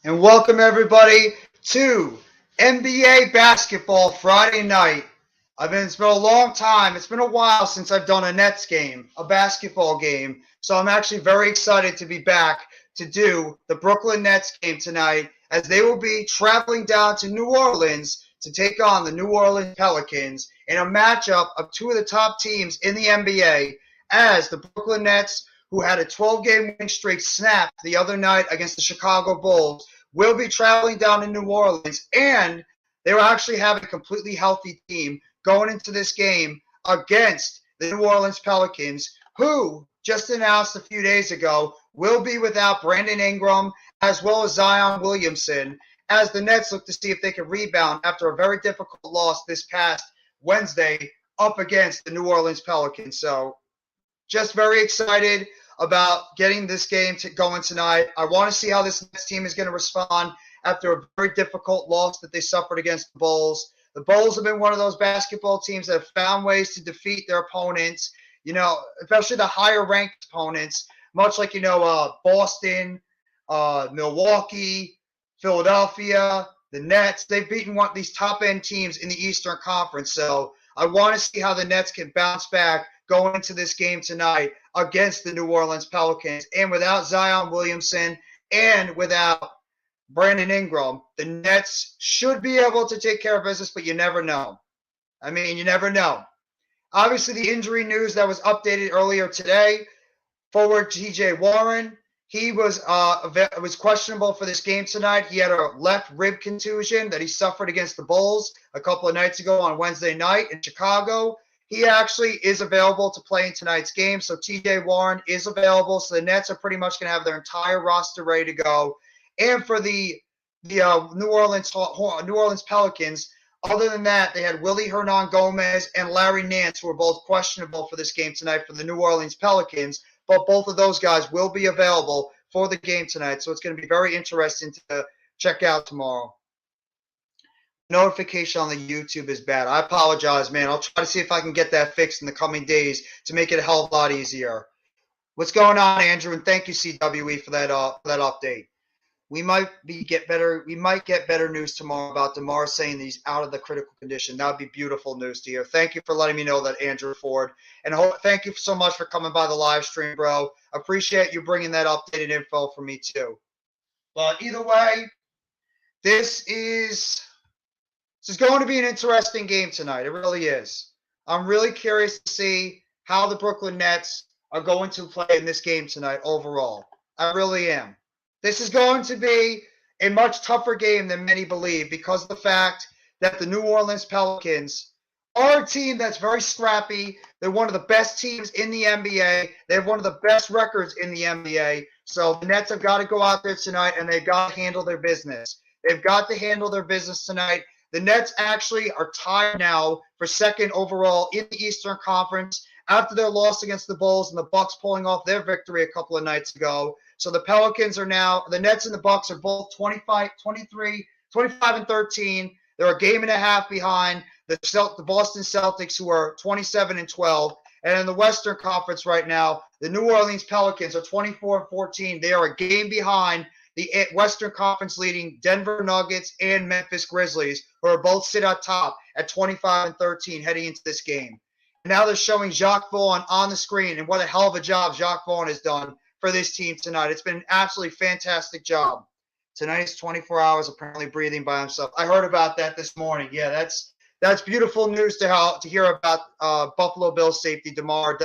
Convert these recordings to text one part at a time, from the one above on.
and welcome everybody to NBA basketball Friday night. It's been a long time. It's been a while since I've done a Nets game, a basketball game. So I'm actually very excited to be back to do the Brooklyn Nets game tonight, as they will be traveling down to New Orleans to take on the New Orleans Pelicans in a matchup of two of the top teams in the NBA, as the Brooklyn Nets, who had a 12-game winning streak, snapped the other night against the Chicago Bulls, will be traveling down to New Orleans, and they will actually have a completely healthy team going into this game against the New Orleans Pelicans, who just announced a few days ago will be without Brandon Ingram as well as Zion Williamson, as the Nets look to see if they can rebound after a very difficult loss this past Wednesday up against the New Orleans Pelicans. So just very excited about getting this game going tonight. I want to see how this Nets team is going to respond after a very difficult loss that they suffered against the Bulls. The Bulls have been one of those basketball teams that have found ways to defeat their opponents, especially the higher ranked opponents, much like, Boston, Milwaukee, Philadelphia, the Nets. They've beaten one of these top end teams in the Eastern Conference. So I want to see how the Nets can bounce back going into this game tonight against the New Orleans Pelicans. And without Zion Williamson and without Brandon Ingram, the Nets should be able to take care of business, but you never know. You never know. Obviously, the injury news that was updated earlier today, forward TJ Warren, he was questionable for this game tonight. He had a left rib contusion that he suffered against the Bulls a couple of nights ago on Wednesday night in Chicago. He actually is available to play in tonight's game, so TJ Warren is available. So the Nets are pretty much going to have their entire roster ready to go. And for the New Orleans Pelicans, other than that, they had Willie Hernan-Gomez and Larry Nance, who are both questionable for this game tonight for the New Orleans Pelicans. But both of those guys will be available for the game tonight, so it's going to be very interesting to check out tomorrow. Notification on the YouTube is bad. I apologize, man. I'll try to see if I can get that fixed in the coming days to make it a hell of a lot easier. What's going on, Andrew? And thank you, CWE, for that update. We might get better news tomorrow about DeMar saying that he's out of the critical condition. That would be beautiful news to hear. Thank you for letting me know that, Andrew Ford. And thank you so much for coming by the live stream, bro. Appreciate you bringing that updated info for me, too. But either way, this is going to be an interesting game tonight. It really is. I'm really curious to see how the Brooklyn Nets are going to play in this game tonight overall. I really am. This is going to be a much tougher game than many believe, because of the fact that the New Orleans Pelicans are a team that's very scrappy. They're one of the best teams in the NBA. They have one of the best records in the NBA. So the Nets have got to go out there tonight, and they've got to handle their business. They've got to handle their business tonight. The Nets actually are tied now for second overall in the Eastern Conference after their loss against the Bulls and the Bucks pulling off their victory a couple of nights ago. So the Pelicans are now, the Nets and the Bucks are both 25 and 13. They're a game and a half behind the Boston Celtics, who are 27 and 12. And in the Western Conference right now, the New Orleans Pelicans are 24 and 14. They are a game behind the Western Conference leading Denver Nuggets and Memphis Grizzlies, who are both sit at top at 25 and 13 heading into this game. And now they're showing Jacques Vaughn on the screen, and what a hell of a job Jacques Vaughn has done for this team tonight. It's been an absolutely fantastic job. Tonight's 24 hours apparently breathing by himself. I heard about that this morning. Yeah, that's beautiful news to hear about Buffalo Bills safety Damar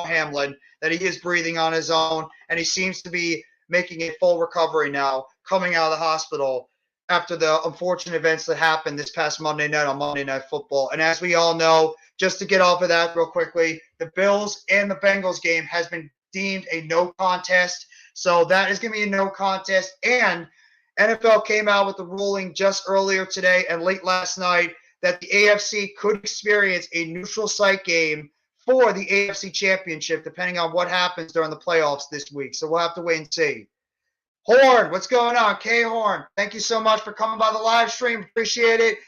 Hamlin, that he is breathing on his own, and he seems to be making a full recovery now, coming out of the hospital after the unfortunate events that happened this past Monday night on Monday Night Football. And as we all know, just to get off of that real quickly, the Bills and the Bengals game has been deemed a no contest. So that is going to be a no contest. And NFL came out with the ruling just earlier today and late last night that the AFC could experience a neutral site game for the AFC Championship, depending on what happens during the playoffs this week. So we'll have to wait and see. Horn, what's going on? K Horn, thank you so much for coming by the live stream. Appreciate it.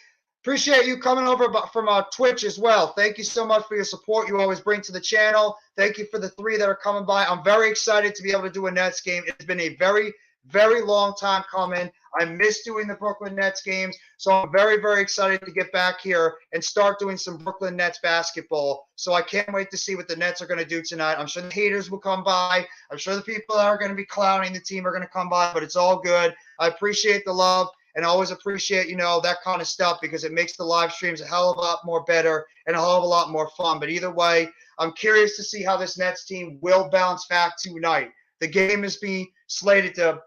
Appreciate you coming over from Twitch as well. Thank you so much for your support you always bring to the channel. Thank you for the 3 that are coming by. I'm very excited to be able to do a Nets game. It's been a very, Very long time coming. I miss doing the Brooklyn Nets games, so I'm very, very excited to get back here and start doing some Brooklyn Nets basketball. So I can't wait to see what the Nets are going to do tonight. I'm sure the haters will come by. I'm sure the people that are going to be clowning the team are going to come by, but it's all good. I appreciate the love and always appreciate, that kind of stuff because it makes the live streams a hell of a lot more better and a hell of a lot more fun. But either way, I'm curious to see how this Nets team will bounce back tonight. The game is being slated to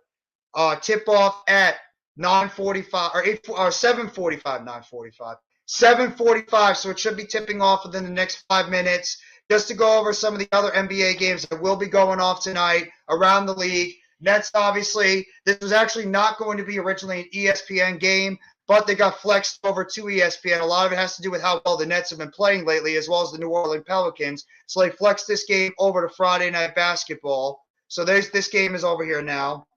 tip off at 9:45 or 7:45, 9:45, 7:45. So it should be tipping off within the next 5 minutes. Just to go over some of the other NBA games that will be going off tonight around the league. Nets, obviously, this was actually not going to be originally an ESPN game, but they got flexed over to ESPN. A lot of it has to do with how well the Nets have been playing lately, as well as the New Orleans Pelicans. So they flexed this game over to Friday Night Basketball. So this game is over here now.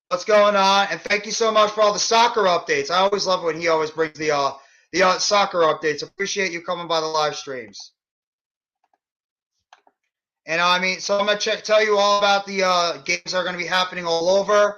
What's going on? And thank you so much for all the soccer updates. I always love when he always brings the soccer updates. Appreciate you coming by the live streams. And so I'm going to tell you all about the games that are going to be happening all over.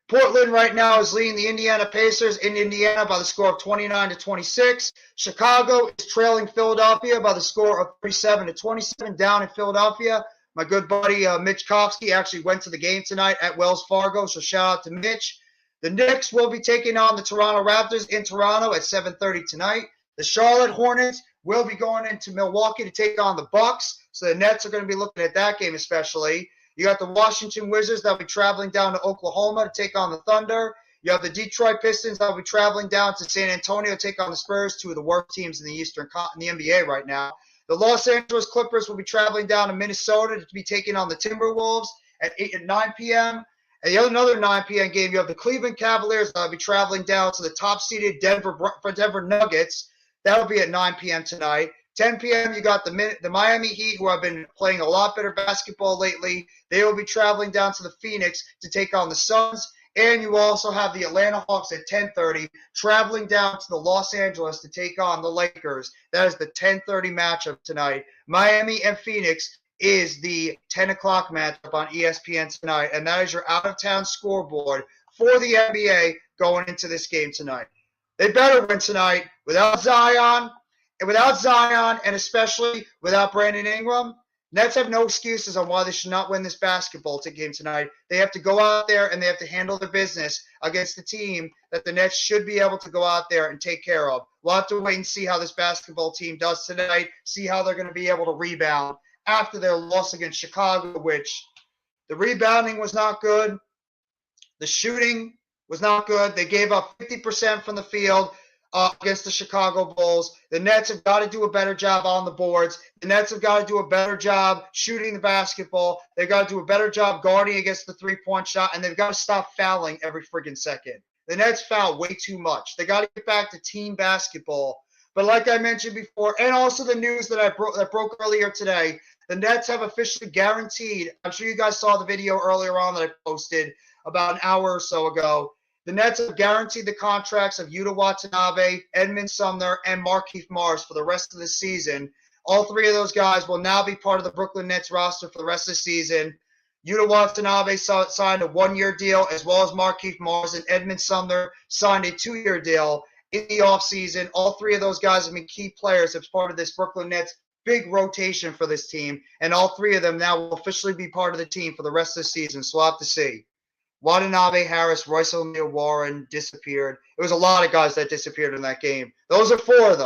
Portland right now is leading the Indiana Pacers in Indiana by the score of 29-26. Chicago is trailing Philadelphia by the score of 37-27 down in Philadelphia. My good buddy Mitch Kofsky actually went to the game tonight at Wells Fargo, so shout out to Mitch. The Knicks will be taking on the Toronto Raptors in Toronto at 7:30 tonight. The Charlotte Hornets will be going into Milwaukee to take on the Bucks, so the Nets are going to be looking at that game especially. You got the Washington Wizards that will be traveling down to Oklahoma to take on the Thunder. You have the Detroit Pistons that will be traveling down to San Antonio to take on the Spurs, two of the worst teams in the NBA right now. The Los Angeles Clippers will be traveling down to Minnesota to be taking on the Timberwolves at 9 p.m. And another 9 p.m. game, you have the Cleveland Cavaliers that will be traveling down to the top-seeded Denver Nuggets. That will be at 9 p.m. tonight. 10 p.m., you got the Miami Heat, who have been playing a lot better basketball lately. They will be traveling down to the Phoenix to take on the Suns. And you also have the Atlanta Hawks at 10:30 traveling down to the Los Angeles to take on the Lakers. That is the 10:30 matchup tonight. Miami and Phoenix is the 10 o'clock matchup on ESPN tonight. And that is your out-of-town scoreboard for the NBA going into this game tonight. They better win tonight without Zion and especially without Brandon Ingram. Nets have no excuses on why they should not win this basketball game tonight. They have to go out there and they have to handle their business against the team that the Nets should be able to go out there and take care of. We'll have to wait and see how this basketball team does tonight, see how they're going to be able to rebound after their loss against Chicago, which the rebounding was not good. The shooting was not good. They gave up 50% from the field against the Chicago Bulls. The Nets have got to do a better job on the boards. The Nets have got to do a better job shooting the basketball. They've got to do a better job guarding against the three-point shot, and they've got to stop fouling every friggin' second. The Nets foul way too much. They got to get back to team basketball. But like I mentioned before, and also the news that broke earlier today, the Nets have officially guaranteed, I'm sure you guys saw the video earlier on that I posted about an hour or so ago, the Nets have guaranteed the contracts of Yuta Watanabe, Edmund Sumner, and Markieff Morris for the rest of the season. All three of those guys will now be part of the Brooklyn Nets roster for the rest of the season. Yuta Watanabe signed a one-year deal, as well as Markieff Morris, and Edmund Sumner signed a two-year deal in the offseason. All three of those guys have been key players as part of this Brooklyn Nets big rotation for this team, and all three of them now will officially be part of the team for the rest of the season, so we'll have to see. Watanabe, Harris, Royce O'Neal, Warren disappeared. It was a lot of guys that disappeared in that game. Those are four of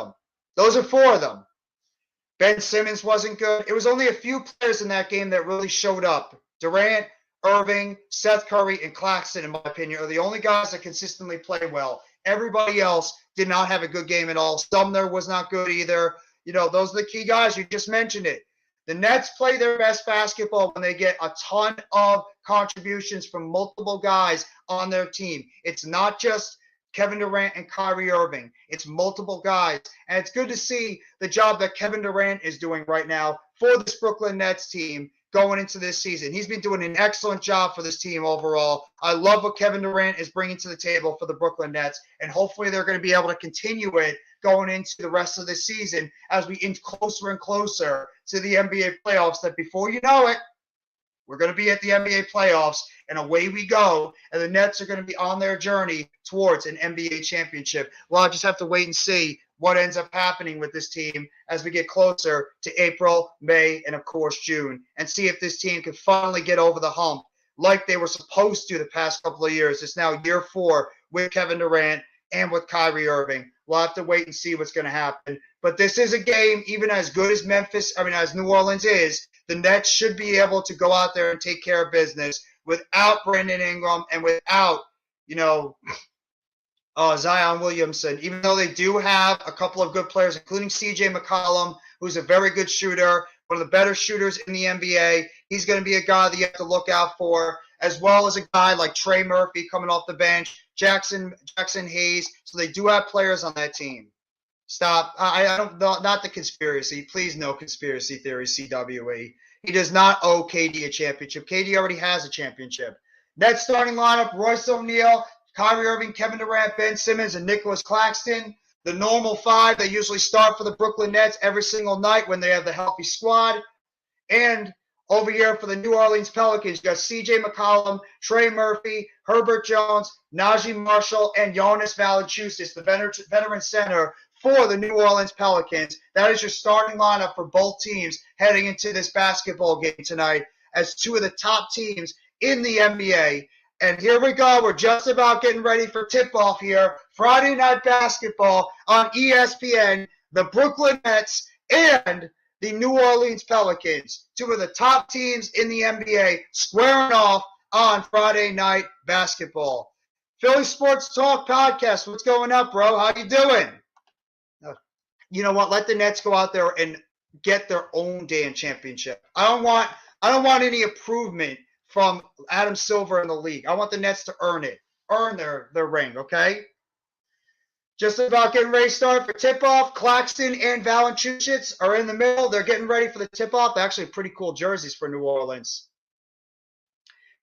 them. Ben Simmons wasn't good. It was only a few players in that game that really showed up. Durant, Irving, Seth Curry, and Claxton, in my opinion, are the only guys that consistently play well. Everybody else did not have a good game at all. Sumner was not good either. Those are the key guys. You just mentioned it. The Nets play their best basketball when they get a ton of contributions from multiple guys on their team. It's not just Kevin Durant and Kyrie Irving. It's multiple guys. And it's good to see the job that Kevin Durant is doing right now for this Brooklyn Nets team going into this season. He's been doing an excellent job for this team overall. I love what Kevin Durant is bringing to the table for the Brooklyn Nets, and hopefully they're going to be able to continue it going into the rest of the season as we inch closer and closer to the NBA playoffs, that before you know it, We're going to be at the NBA playoffs, and away we go. And the Nets are going to be on their journey towards an NBA championship. Well, I just have to wait and see what ends up happening with this team as we get closer to April, May, and, of course, June, and see if this team can finally get over the hump like they were supposed to the past couple of years. It's now year 4 with Kevin Durant and with Kyrie Irving. We'll have to wait and see what's going to happen. But this is a game, even as good as as New Orleans is, the Nets should be able to go out there and take care of business without Brandon Ingram and without, Zion Williamson, even though they do have a couple of good players, including C.J. McCollum, who's a very good shooter, one of the better shooters in the NBA. He's going to be a guy that you have to look out for, as well as a guy like Trey Murphy coming off the bench, Jackson Hayes. So they do have players on that team. Stop. I don't, not the conspiracy. Please, no conspiracy theory, CWE. He does not owe KD a championship. KD already has a championship. Nets starting lineup: Royce O'Neal, Kyrie Irving, Kevin Durant, Ben Simmons, and Nicholas Claxton. The normal 5 that usually start for the Brooklyn Nets every single night when they have the healthy squad. And over here for the New Orleans Pelicans, you got C.J. McCollum, Trey Murphy, Herbert Jones, Najee Marshall, and Jonas Valanciunas, the veteran center for the New Orleans Pelicans. That is your starting lineup for both teams heading into this basketball game tonight as 2 of the top teams in the NBA. And here we go. We're just about getting ready for tip-off here. Friday night basketball on ESPN. The Brooklyn Nets and the New Orleans Pelicans, 2 of the top teams in the NBA, squaring off on Friday night basketball. Philly Sports Talk Podcast. What's going up, bro? How you doing? You know what? Let the Nets go out there and get their own damn championship. I don't want any improvement from Adam Silver in the league. I want the Nets to earn their ring, okay? Just about getting ready to start for tip-off. Claxton and Valanciunas are in the middle. They're getting ready for the tip-off. Actually, pretty cool jerseys for New Orleans.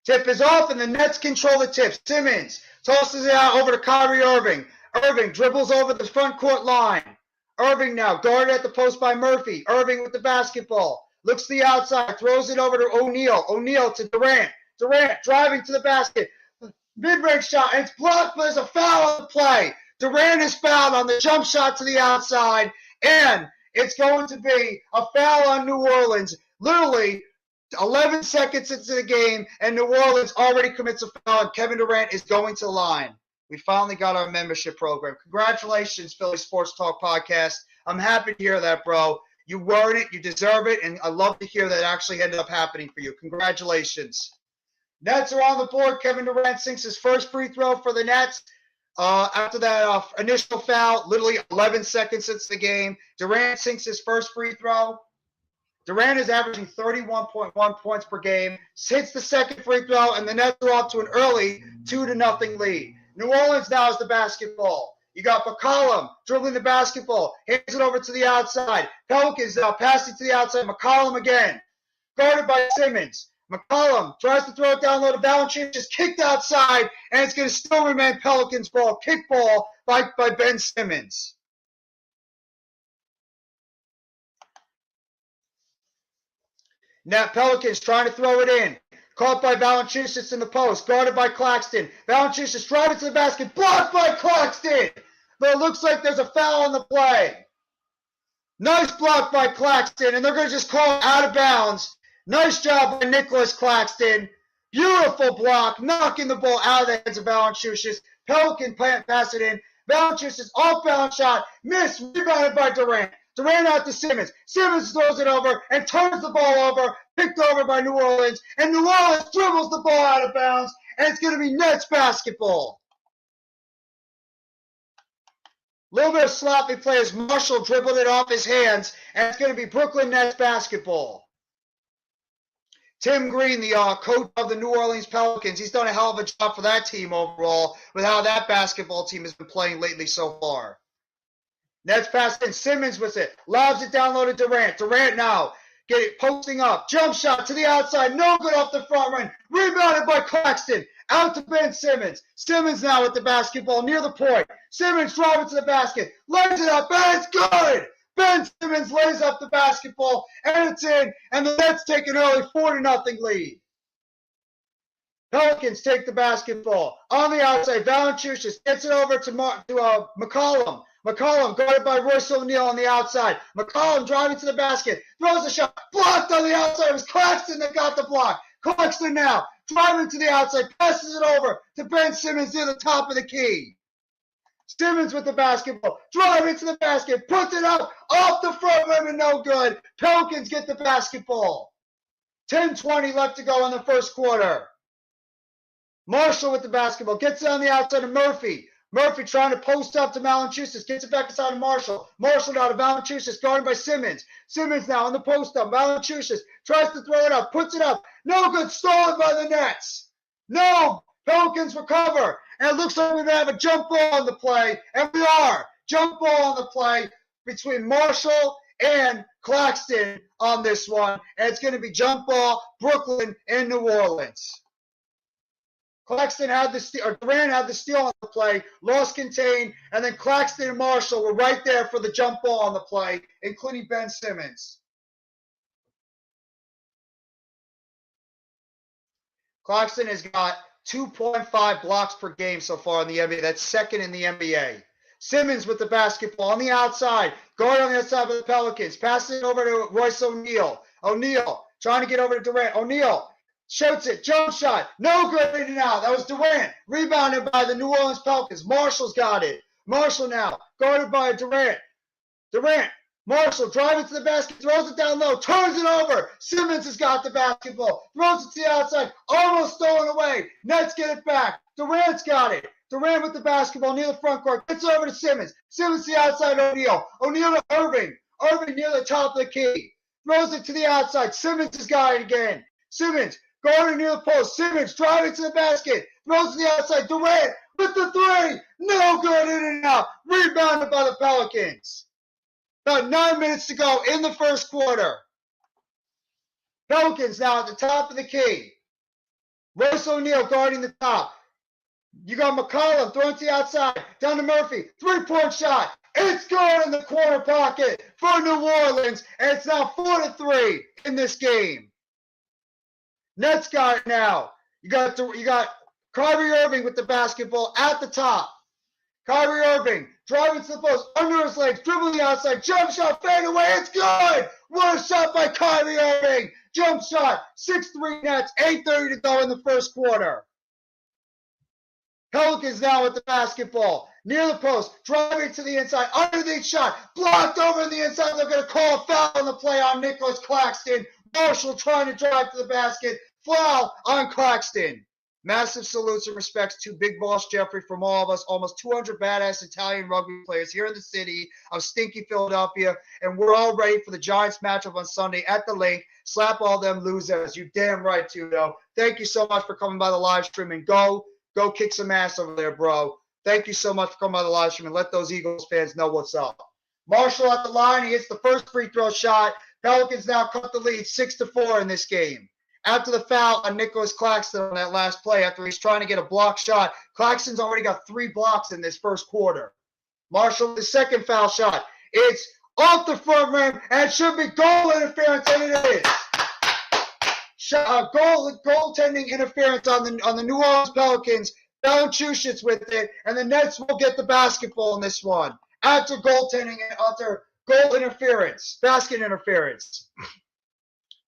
Tip is off, and the Nets control the tip. Simmons tosses it out over to Kyrie Irving. Irving dribbles over the front court line. Irving now guarded at the post by Murphy. Irving with the basketball. Looks to the outside, throws it over to O'Neal. O'Neal to Durant. Durant driving to the basket. Mid-range shot, and it's blocked, but there's a foul on the play. Durant is fouled on the jump shot to the outside, and it's going to be a foul on New Orleans. Literally 11 seconds into the game, and New Orleans already commits a foul, and Kevin Durant is going to the line. We finally got our membership program. Congratulations, Philly Sports Talk Podcast. I'm happy to hear that, bro. You earned it. You deserve it. And I love to hear that actually ended up happening for you. Congratulations. Nets are on the board. Kevin Durant sinks his first free throw for the Nets. After that initial foul, literally 11 seconds since the game, Durant sinks his first free throw. Durant is averaging 31.1 points per game, hits the second free throw, and the Nets are off to an early 2-0 lead. New Orleans now has the basketball. You got McCollum dribbling the basketball, hands it over to the outside. Pelicans now passing to the outside. McCollum again, guarded by Simmons. McCollum tries to throw it down low to Valanciunas, just kicked outside, and it's going to still remain Pelicans ball. Kick ball by Ben Simmons. Now Pelicans trying to throw it in. Caught by Valanciunas in the post, guarded by Claxton. Valanciunas driving to the basket, blocked by Claxton. But it looks like there's a foul on the play. Nice block by Claxton, and they're going to just call it out of bounds. Nice job by Nicholas Claxton. Beautiful block, knocking the ball out of the hands of Valanciunas. Pelican pass it in. Valanciunas off-balance shot, missed, rebounded by Durant. Durant out to Simmons. Simmons throws it over and turns the ball over, picked over by New Orleans. And New Orleans dribbles the ball out of bounds, and it's going to be Nets basketball. Little bit of sloppy play as Marshall dribbled it off his hands, and it's going to be Brooklyn Nets basketball. Tim Green, the coach of the New Orleans Pelicans, he's done a hell of a job for that team overall with how that basketball team has been playing lately so far. Nets pass in. Simmons with it. Lobs it down low to Durant. Durant now posting up. Jump shot to the outside. No good off the front rim. Rebounded by Claxton. Out to Ben Simmons. Simmons now with the basketball near the point. Simmons driving to the basket. Lays it up, and it's good. Ben Simmons lays up the basketball, and it's in. And the Nets take an early 4-0 lead. Pelicans take the basketball. On the outside, Valanciunas gets it over to McCollum. McCollum guarded by Royce O'Neal on the outside. McCollum driving to the basket. Throws a shot. Blocked on the outside. It was Claxton that got the block. Claxton now driving to the outside. Passes it over to Ben Simmons near the top of the key. Simmons with the basketball. Driving to the basket. Puts it up. Off the front rim and no good. Pelicans get the basketball. 10:20 left to go in the first quarter. Marshall with the basketball. Gets it on the outside to Murphy. Murphy trying to post up to Valanciunas. Gets it back inside to Marshall. Marshall now to Valanciunas. Guarded by Simmons. Simmons now on the post up. Valanciunas tries to throw it up. Puts it up. No good. Stolen by the Nets. No. Pelicans recover. And it looks like we're going to have a jump ball on the play. And we are. Jump ball on the play between Marshall and Claxton on this one. And it's going to be jump ball, Brooklyn and New Orleans. Claxton had the steal, or Durant had the steal on the play, lost contain, and then Claxton and Marshall were right there for the jump ball on the play, including Ben Simmons. Claxton has got 2.5 blocks per game so far in the NBA. That's second in the NBA. Simmons with the basketball on the outside, guard on the outside of the Pelicans, passing it over to Royce O'Neal. O'Neal trying to get over to Durant. O'Neal shoots it, jump shot, no good, in and out. That was Durant, rebounded by the New Orleans Pelicans. Marshall's got it. Marshall now, guarded by Durant. Durant, Marshall driving to the basket, throws it down low, turns it over. Simmons has got the basketball, throws it to the outside, almost stolen away. Nets get it back. Durant's got it. Durant with the basketball near the front court, gets over to Simmons. Simmons to the outside, O'Neal. O'Neal to Irving. Irving near the top of the key. Throws it to the outside. Simmons has got it again. Simmons guarding near the post. Simmons driving to the basket. Throws to the outside. Durant with the three. No good, in and out. Rebounded by the Pelicans. About 9 minutes to go in the first quarter. Pelicans now at the top of the key. Royce O'Neal guarding the top. You got McCollum throwing to the outside. Down to Murphy. Three-point shot. It's good in the corner pocket for New Orleans. And it's now 4-3 in this game. Nets got it now. You got Kyrie Irving with the basketball at the top. Kyrie Irving driving to the post, under his legs, dribbling the outside, jump shot, fade away, it's good! What a shot by Kyrie Irving! Jump shot, 6-3 Nets, 8:30 to go in the first quarter. Pelicans now with the basketball, near the post, driving to the inside, underneath shot, blocked over on the inside. They're going to call a foul on the play on Nicholas Claxton. Marshall trying to drive to the basket, foul on Claxton. Massive salutes and respects to Big Boss Jeffrey from all of us, almost 200 badass Italian rugby players here in the city of stinky Philadelphia, and we're all ready for the Giants matchup on Sunday at the Link. Slap all them losers. You damn right, Tudo. Thank you so much for coming by the live stream, and go kick some ass over there, bro. Thank you so much for coming by the live stream, and let those Eagles fans know what's up. Marshall at the line. He hits the first free throw shot. Pelicans now cut the lead 6-4 in this game. After the foul on Nicholas Claxton on that last play, after he's trying to get a block shot, Claxton's already got 3 blocks in this first quarter. Marshall with the second foul shot. It's off the front rim, and it should be goal interference, and it is. Goaltending interference on the New Orleans Pelicans. Valanciunas with it, and the Nets will get the basketball in this one. After goal interference, basket interference.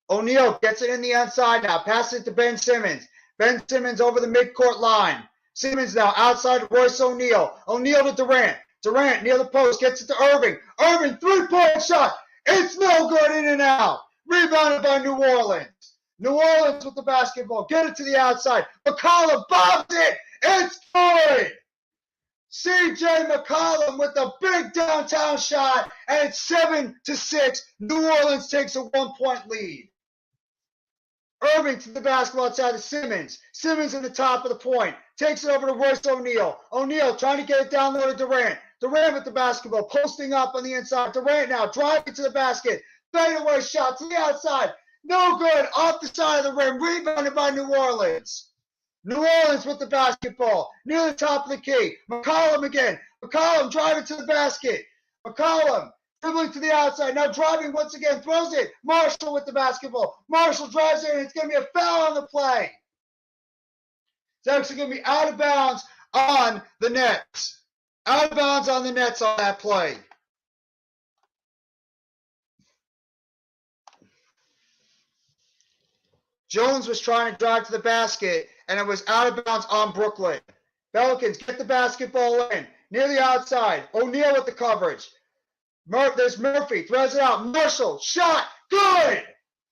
O'Neal gets it in the outside now. Passes it to Ben Simmons. Ben Simmons over the midcourt line. Simmons now outside to Royce O'Neal. O'Neal to Durant. Durant near the post. Gets it to Irving. Irving, three-point shot. It's no good, in and out. Rebounded by New Orleans. New Orleans with the basketball. Get it to the outside. McCollum bombs it. It's good. C.J. McCollum with a big downtown shot. And it's 7-6. New Orleans takes a 1-point lead. Irving to the basketball outside to Simmons. Simmons in the top of the point. Takes it over to Royce O'Neal. O'Neal trying to get it down low to Durant. Durant with the basketball. Posting up on the inside. Durant now driving to the basket. Fadeaway shot to the outside. No good. Off the side of the rim. Rebounded by New Orleans. New Orleans with the basketball. Near the top of the key. McCollum again. McCollum driving to the basket. McCollum dribbling to the outside. Now driving once again. Throws it. Marshall with the basketball. Marshall drives in. It's going to be a foul on the play. It's actually going to be out of bounds on the Nets. Out of bounds on the Nets on that play. Jones was trying to drive to the basket, and it was out of bounds on Brooklyn. Pelicans get the basketball in. Near the outside. O'Neal with the coverage. There's Murphy. Throws it out. Marshall. Shot. Good.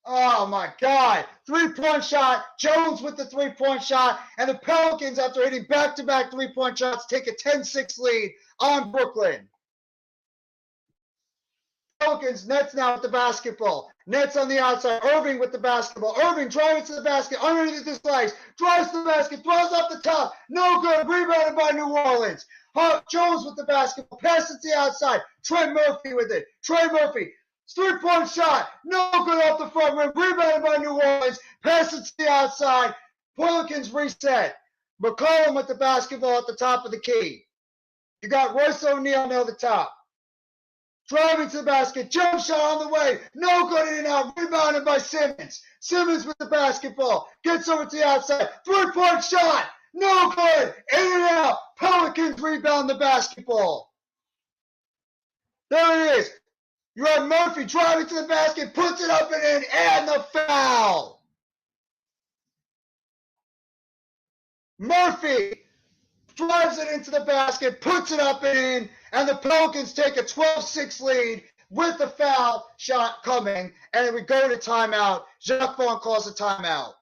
Oh, my God. Three-point shot. Jones with the three-point shot. And the Pelicans, after hitting back-to-back three-point shots, take a 10-6 lead on Brooklyn. Pelicans, Nets now with the basketball. Nets on the outside. Irving with the basketball. Irving driving to the basket. Underneath the slice. Drives to the basket. Throws up the top. No good. Rebounded by New Orleans. Jones with the basketball. Pass it to the outside. Trey Murphy with it. Trey Murphy. Three-point shot. No good off the front rim. Rebounded by New Orleans. Pass it to the outside. Pelicans reset. McCollum with the basketball at the top of the key. You got Royce O'Neal near the top. Driving to the basket, jump shot on the way, no good, in and out, rebounded by Simmons. Simmons with the basketball, gets over to the outside, three-point shot, no good, in and out. Pelicans rebound the basketball. There it is. You have Murphy driving to the basket, puts it up and in, and the foul. Murphy drives it into the basket, puts it up and in, and the Pelicans take a 12-6 lead with the foul shot coming, and then we go to timeout. Jacques Vaughn calls a timeout.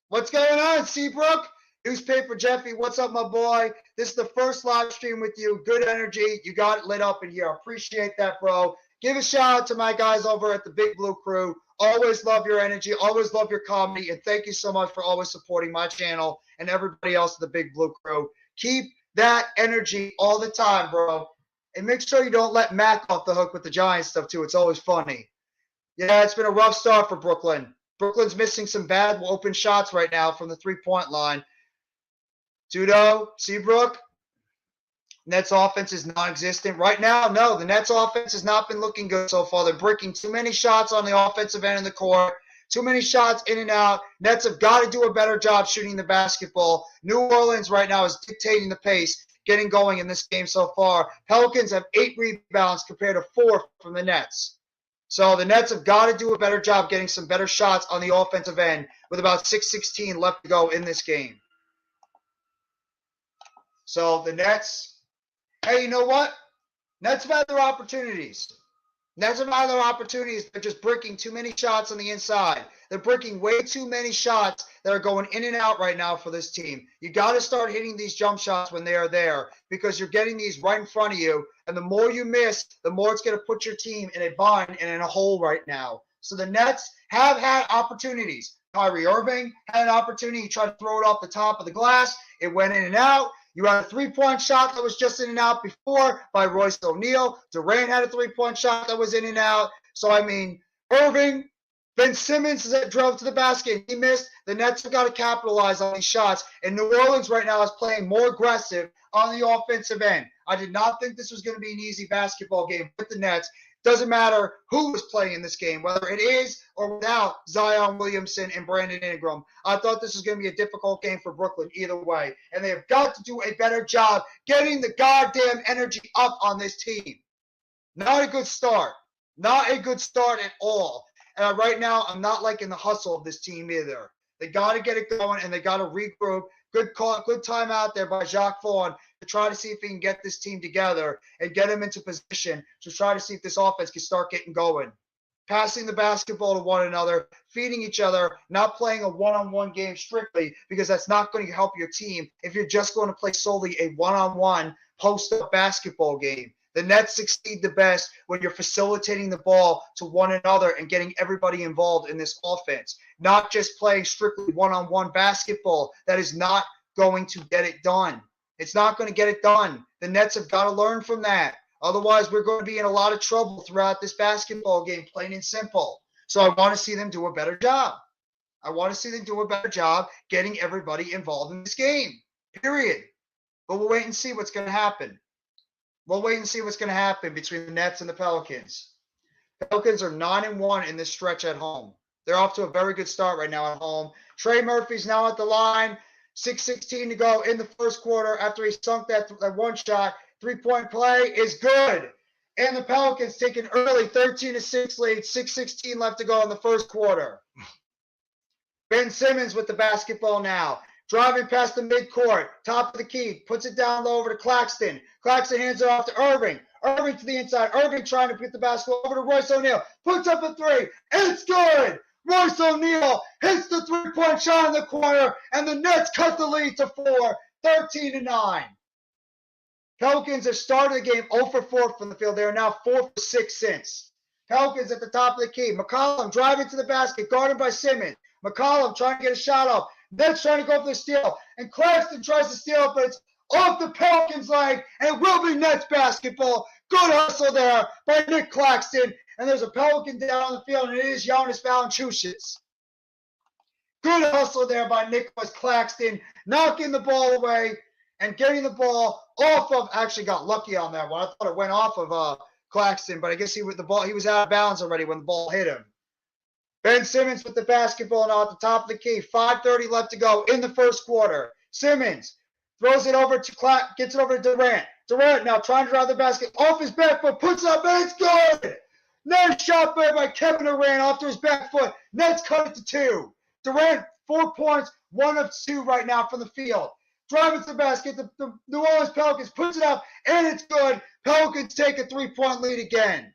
What's going on, Seabrook? Newspaper Jeffy, what's up, my boy? This is the first live stream with you. Good energy. You got it lit up in here. Appreciate that, bro. Give a shout out to my guys over at the Big Blue Crew. Always love your energy. Always love your comedy. And thank you so much for always supporting my channel and everybody else in the Big Blue Crew. Keep that energy all the time, bro. And make sure you don't let Mac off the hook with the Giants stuff, too. It's always funny. Yeah, it's been a rough start for Brooklyn. Brooklyn's missing some bad open shots right now from the three-point line. Tudo, Seabrook, Nets offense is non-existent. Right now, no, the Nets offense has not been looking good so far. They're breaking too many shots on the offensive end of the court. Too many shots in and out. Nets have got to do a better job shooting the basketball. New Orleans right now is dictating the pace, getting going in this game so far. Pelicans have 8 rebounds compared to 4 from the Nets. So the Nets have got to do a better job getting some better shots on the offensive end with about 6:16 left to go in this game. So the Nets, hey, you know what? Nets have had their opportunities. Nets have had their opportunities. They're just breaking too many shots on the inside. They're breaking way too many shots that are going in and out right now for this team. You got to start hitting these jump shots when they are there because you're getting these right in front of you. And the more you miss, the more it's going to put your team in a bind and in a hole right now. So the Nets have had opportunities. Kyrie Irving had an opportunity. He tried to throw it off the top of the glass. It went in and out. You had a three-point shot that was just in and out before by Royce O'Neal. Durant had a three-point shot that was in and out. So, I mean, Irving, Ben Simmons drove to the basket. He missed. The Nets have got to capitalize on these shots. And New Orleans right now is playing more aggressive on the offensive end. I did not think this was going to be an easy basketball game with the Nets. Doesn't matter who was playing in this game, whether it is or without Zion Williamson and Brandon Ingram. I thought this was going to be a difficult game for Brooklyn either way. And they have got to do a better job getting the goddamn energy up on this team. Not a good start. Not a good start at all. And right now, I'm not liking the hustle of this team either. They got to get it going, and they got to regroup. Good call, good time out there by Jacques Vaughn to try to see if he can get this team together and get them into position to try to see if this offense can start getting going. Passing the basketball to one another, feeding each other, not playing a one-on-one game strictly because that's not going to help your team if you're just going to play solely a one-on-one post-up basketball game. The Nets succeed the best when you're facilitating the ball to one another and getting everybody involved in this offense, not just playing strictly one-on-one basketball. That is not going to get it done. It's not going to get it done. The Nets have got to learn from that. Otherwise, we're going to be in a lot of trouble throughout this basketball game, plain and simple. So I want to see them do a better job. I want to see them do a better job getting everybody involved in this game, period. But we'll wait and see what's going to happen. We'll wait and see what's going to happen between the Nets and the Pelicans. Pelicans are 9-1 in this stretch at home. They're off to a very good start right now at home. Trey Murphy's now at the line. 6:16 to go in the first quarter after he sunk that one shot. 3-point play is good. And the Pelicans take an early 13-6 lead, 6:16 left to go in the first quarter. Ben Simmons with the basketball now. Driving past the midcourt, top of the key, puts it down low over to Claxton. Claxton hands it off to Irving. Irving to the inside. Irving trying to get the basketball over to Royce O'Neal. Puts up a three. It's good. Royce O'Neal hits the three-point shot in the corner, and the Nets cut the lead to 4, 13-9. Pelicans have started the game 0 for 4 from the field. They are now 4 for 6 since. Pelicans at the top of the key. McCollum driving to the basket, guarded by Simmons. McCollum trying to get a shot off. Nets trying to go for the steal. And Claxton tries to steal it, but it's off the Pelicans' leg, and it will be Nets basketball. Good hustle there by Nick Claxton. And there's a Pelican down on the field, and it is Jonas Valanciunas. Good hustle there by Nicholas Claxton, knocking the ball away and getting the ball off of. Actually got lucky on that one. I thought it went off of Claxton, but I guess he was out of bounds already when the ball hit him. Ben Simmons with the basketball now at the top of the key. 5:30 left to go in the first quarter. Simmons throws it over to gets it over to Durant. Durant now trying to drive the basket off his back foot, puts it up, and it's good. Nice shot there by Kevin Durant off to his back foot. Nets cut it to 2. Durant, 4 points, 1 of 2 right now from the field. Driving to the basket, the New Orleans Pelicans puts it up, and it's good. Pelicans take a 3-point lead again.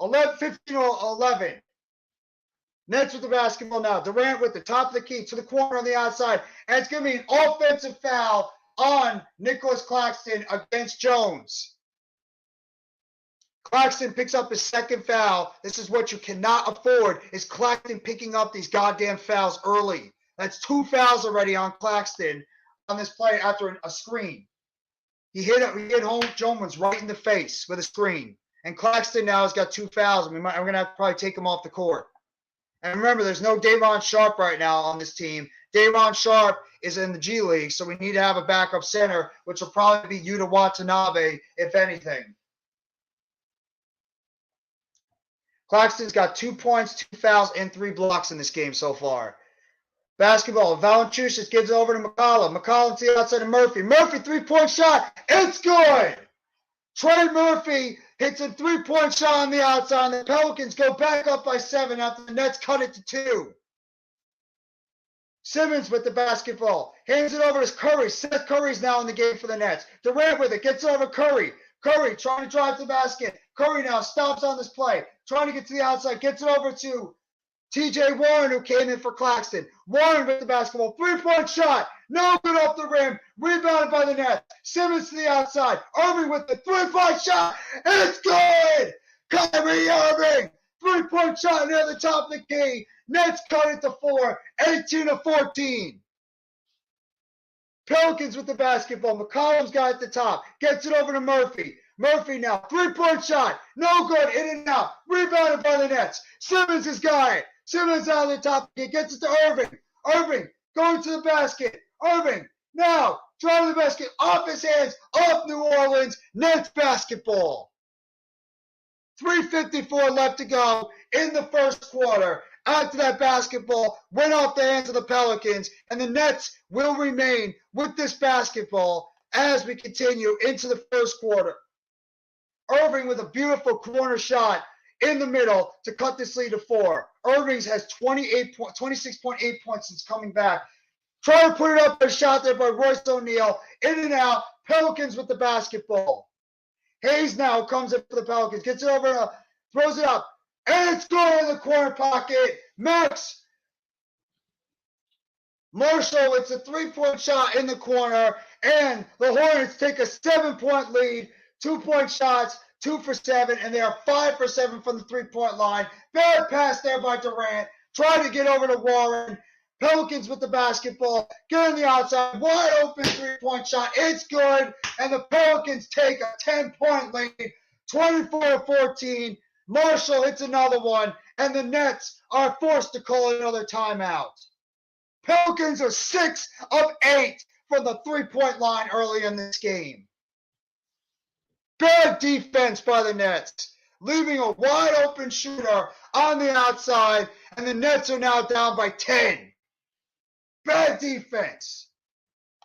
15-11. Nets with the basketball now. Durant with the top of the key to the corner on the outside. And it's going to be an offensive foul on Nicholas Claxton against Jones. Claxton picks up his second foul. This is what you cannot afford, is Claxton picking up these goddamn fouls early. That's 2 fouls already on Claxton on this play after a screen. He hit home Jones right in the face with a screen. And Claxton now has got 2 fouls. I'm going to have to probably take him off the court. And remember, there's no Day'Ron Sharpe right now on this team. Day'Ron Sharpe is in the G League, so we need to have a backup center, which will probably be Yuta Watanabe, if anything. Claxton's got 2 points, 2 fouls, and 3 blocks in this game so far. Basketball. Valanciunas gives it over to McCollum. McCollum to the outside of Murphy. Murphy, 3-point shot. It's good. Trey Murphy hits a 3-point shot on the outside, and the Pelicans go back up by 7 after the Nets cut it to 2. Simmons with the basketball. Hands it over to Curry. Seth Curry's now in the game for the Nets. Durant with it. Gets it over Curry. Curry trying to drive to the basket. Curry now stops on this play. Trying to get to the outside. Gets it over to T.J. Warren, who came in for Claxton. Warren with the basketball. 3-point shot. No good off the rim. Rebounded by the Nets. Simmons to the outside. Irving with the 3-point shot. And it's good. Kyrie Irving. 3-point shot near the top of the key. Nets cut it to 4. 18-14. Pelicans with the basketball. McCollum's got it at the top. Gets it over to Murphy. Murphy now. 3-point shot. No good. In and out. Rebounded by the Nets. Simmons has got it. Simmons out of the top. He gets it to Irving. Irving going to the basket. Irving now driving the basket off his hands. Off New Orleans. Nets basketball. 3:54 left to go in the first quarter. After that basketball went off the hands of the Pelicans, and the Nets will remain with this basketball as we continue into the first quarter. Irving with a beautiful corner shot in the middle to cut this lead to 4. Irving has 26.8 points since coming back. Trying to put it up, a shot there by Royce O'Neal. In and out. Pelicans with the basketball. Hayes now comes in for the Pelicans. Gets it over, throws it up. And it's going in the corner pocket. Max Marshall, it's a 3-point shot in the corner. And the Hornets take a 7-point lead. 2-point shots, 2 for 7. And they are 5 for 7 from the 3-point line. Bad pass there by Durant. Trying to get over to Warren. Pelicans with the basketball. Get on the outside. Wide open 3-point shot. It's good. And the Pelicans take a 10-point lead. 24-14. Marshall hits another one, and the Nets are forced to call another timeout. Pelicans are 6 of 8 from the 3-point line early in this game. Bad defense by the Nets, leaving a wide open shooter on the outside, and the Nets are now down by 10. Bad defense.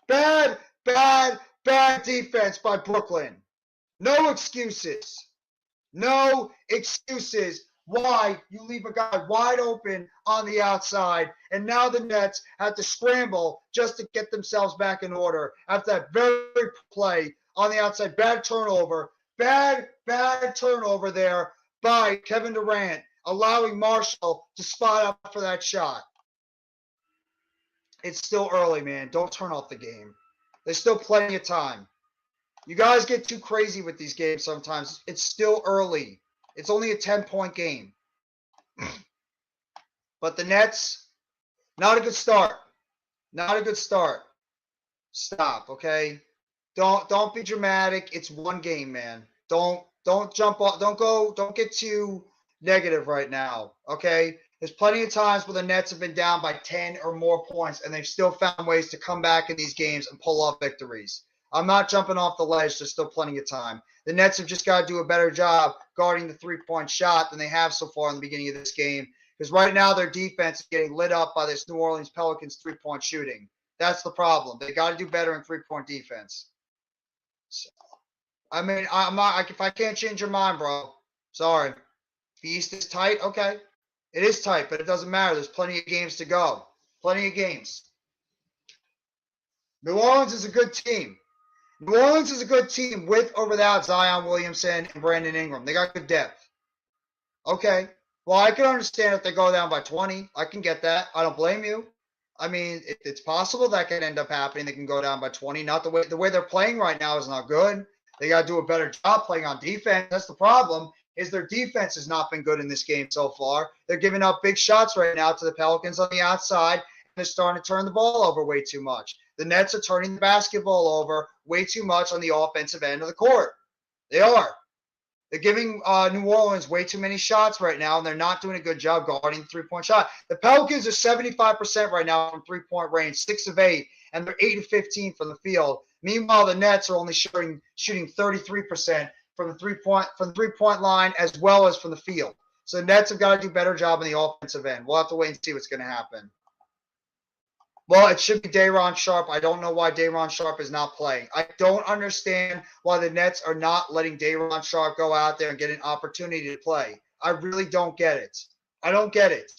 Bad, bad, bad defense by Brooklyn. No excuses. No excuses why you leave a guy wide open on the outside, and now the Nets have to scramble just to get themselves back in order after that very play on the outside. Bad turnover there by Kevin Durant, allowing Marshall to spot up for that shot. It's still early, man. Don't turn off the game. There's still plenty of time. You guys get too crazy with these games sometimes. It's still early. It's only a 10-point game. But the Nets, not a good start. Not a good start. Stop, okay? Don't be dramatic. It's one game, man. Don't jump off. Don't get too negative right now, okay? There's plenty of times where the Nets have been down by 10 or more points, and they've still found ways to come back in these games and pull off victories. I'm not jumping off the ledge. There's still plenty of time. The Nets have just got to do a better job guarding the three-point shot than they have so far in the beginning of this game, because right now their defense is getting lit up by this New Orleans Pelicans three-point shooting. That's the problem. They got to do better in three-point defense. So, I mean, I'm not, if I can't change your mind, bro, sorry. The East is tight, okay. It is tight, but it doesn't matter. There's plenty of games to go. Plenty of games. New Orleans is a good team. New Orleans is a good team with or without Zion Williamson and Brandon Ingram. They got good depth. Okay. Well, I can understand if they go down by 20. I can get that. I don't blame you. I mean, it's possible that can end up happening. They can go down by 20. Not the way they're playing right now is not good. They got to do a better job playing on defense. That's the problem. Is their defense has not been good in this game so far. They're giving up big shots right now to the Pelicans on the outside, and they're starting to turn the ball over way too much. The Nets are turning the basketball over way too much on the offensive end of the court. They are. They're giving New Orleans way too many shots right now, and they're not doing a good job guarding the three-point shot. The Pelicans are 75% right now from three-point range, 6 of 8, and they're 8 of 15 from the field. Meanwhile, the Nets are only shooting 33% from the three-point line as well as from the field. So the Nets have got to do a better job on the offensive end. We'll have to wait and see what's going to happen. Well, it should be Day'Ron Sharpe. I don't know why Day'Ron Sharpe is not playing. I don't understand why the Nets are not letting Day'Ron Sharpe go out there and get an opportunity to play. I really don't get it. I don't get it.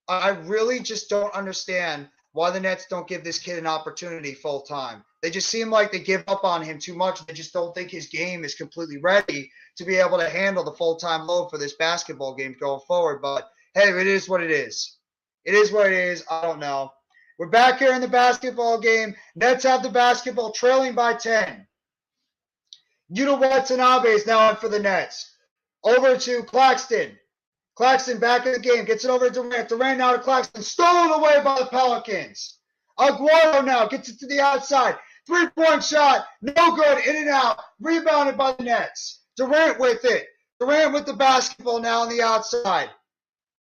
I really just don't understand why the Nets don't give this kid an opportunity full time. They just seem like they give up on him too much. They just don't think his game is completely ready to be able to handle the full-time load for this basketball game going forward. But, hey, it is what it is. It is what it is. I don't know. We're back here in the basketball game. Nets have the basketball trailing by 10. Yuta Watanabe is now on for the Nets. Over to Claxton. Claxton back in the game. Gets it over to Durant. Durant now to Claxton. Stolen away by the Pelicans. Aguero now gets it to the outside. Three-point shot. No good. In and out. Rebounded by the Nets. Durant with it. Durant with the basketball now on the outside.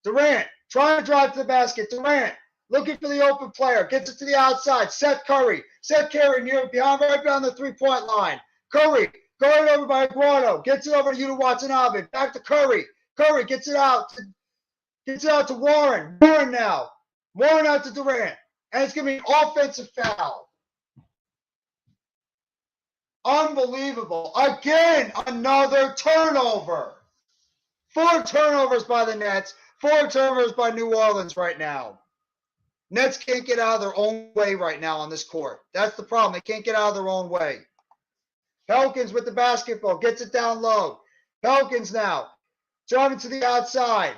Durant trying to drive to the basket. Durant looking for the open player. Gets it to the outside. Seth Curry. Seth Curry right behind the three-point line. Curry going over by Aguero. Gets it over to Yuta Watanabe. Back to Curry. Curry gets it out to Warren. Warren now. Warren out to Durant. And it's going to be an offensive foul. Unbelievable. Again, another turnover. 4 turnovers by the Nets. 4 turnovers by New Orleans right now. Nets can't get out of their own way right now on this court. That's the problem. They can't get out of their own way. Pelicans with the basketball. Gets it down low. Pelicans now. Driving to the outside.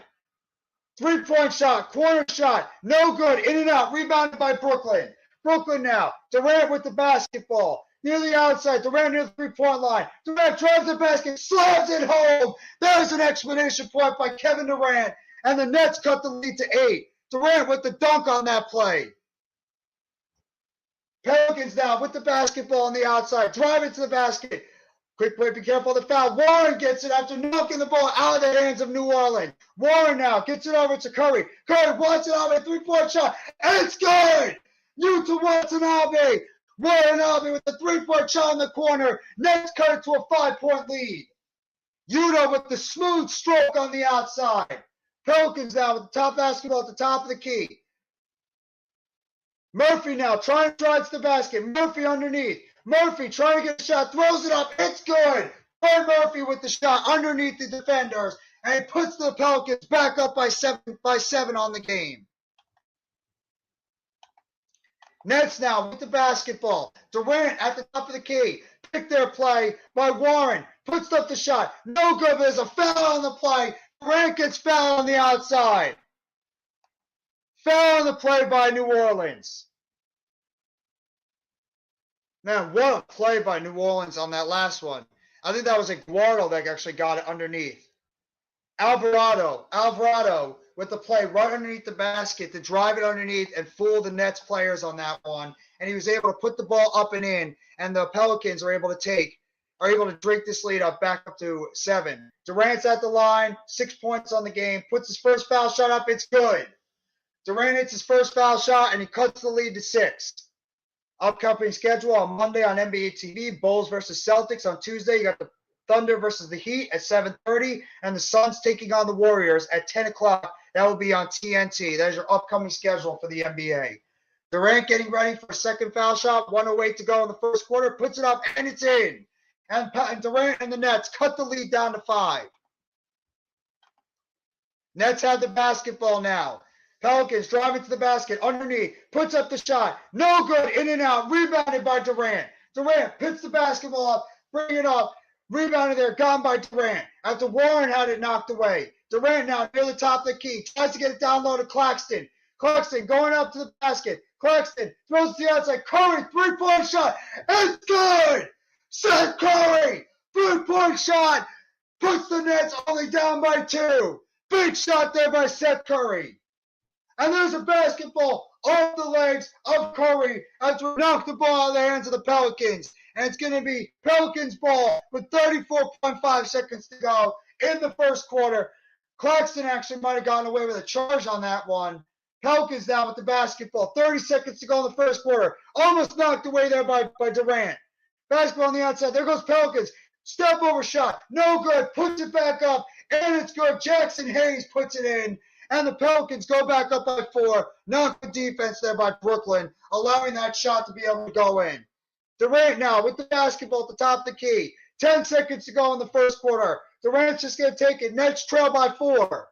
Three-point shot. Corner shot. No good. In and out. Rebounded by Brooklyn. Brooklyn now. Durant with the basketball. Near the outside. Durant near the three-point line. Durant drives the basket. Slams it home. There's an explanation point by Kevin Durant. And the Nets cut the lead to 8. Durant with the dunk on that play. Pelicans now with the basketball on the outside. Driving to the basket. Quick play, be careful of the foul. Warren gets it after knocking the ball out of the hands of New Orleans. Warren now gets it over to Curry. Curry wants it out of a three-point shot. And it's good! Yuta Watanabe. Watanabe with the three-point shot in the corner. Nets cut it to a 5-point lead. Yuta with the smooth stroke on the outside. Pelicans now with the top basketball at the top of the key. Murphy now trying to drive to the basket. Murphy underneath. Murphy trying to get a shot. Throws it up. It's good. Troy Murphy with the shot underneath the defenders. And he puts the Pelicans back up by seven on the game. Nets now with the basketball. Durant at the top of the key. Pick their play by Warren. Puts up the shot. No good. There's a foul on the play. Durant gets fouled on the outside. Foul on the play by New Orleans. Man, what a play by New Orleans on that last one. I think that was Eduardo that actually got it underneath. Alvarado with the play right underneath the basket to drive it underneath and fool the Nets players on that one. And he was able to put the ball up and in, and the Pelicans are able to drink this lead up back up to 7. Durant's at the line, 6 points on the game, puts his first foul shot up, it's good. Durant hits his first foul shot, and he cuts the lead to 6. Upcoming schedule on Monday on NBA TV, Bulls versus Celtics. On Tuesday, you got the Thunder versus the Heat at 7:30, and the Suns taking on the Warriors at 10 o'clock. That will be on TNT. That is your upcoming schedule for the NBA. Durant getting ready for a second foul shot, 1:08 to go in the first quarter, puts it up, and it's in. And Durant and the Nets cut the lead down to 5. Nets have the basketball now. Pelicans driving to the basket, underneath, puts up the shot. No good, in and out, rebounded by Durant. Durant picks the basketball up, bring it up, rebounded there, gone by Durant. After Warren had it knocked away. Durant now near the top of the key, tries to get it down low to Claxton. Claxton going up to the basket. Claxton throws to the outside. Curry, three-point shot. It's good! Seth Curry, three-point shot. Puts the Nets only down by 2. Big shot there by Seth Curry. And there's a basketball off the legs of Curry after knocked the ball out of the hands of the Pelicans. And it's going to be Pelicans ball with 34.5 seconds to go in the first quarter. Claxton actually might have gotten away with a charge on that one. Pelicans now with the basketball. 30 seconds to go in the first quarter. Almost knocked away there by Durant. Basketball on the outside. There goes Pelicans. Step over shot. No good. Puts it back up. And it's good. Jackson Hayes puts it in. And the Pelicans go back up by 4. Knock the defense there by Brooklyn, allowing that shot to be able to go in. Durant now with the basketball at the top of the key. 10 seconds to go in the first quarter. Durant's just going to take it. Nets trail by 4.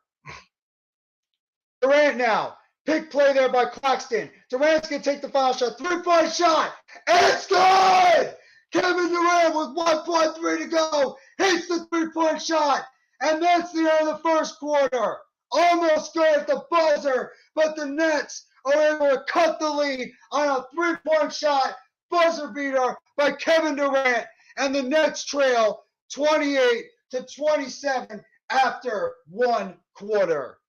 Durant now. Big play there by Claxton. Durant's going to take the foul shot. 3-point shot. And it's good! Kevin Durant with 1.3 to go. Hits the 3-point shot. And that's the end of the first quarter. Almost good at the buzzer, but the Nets are able to cut the lead on a 3-point shot, buzzer beater by Kevin Durant, and the Nets trail 28-27 after 1 quarter.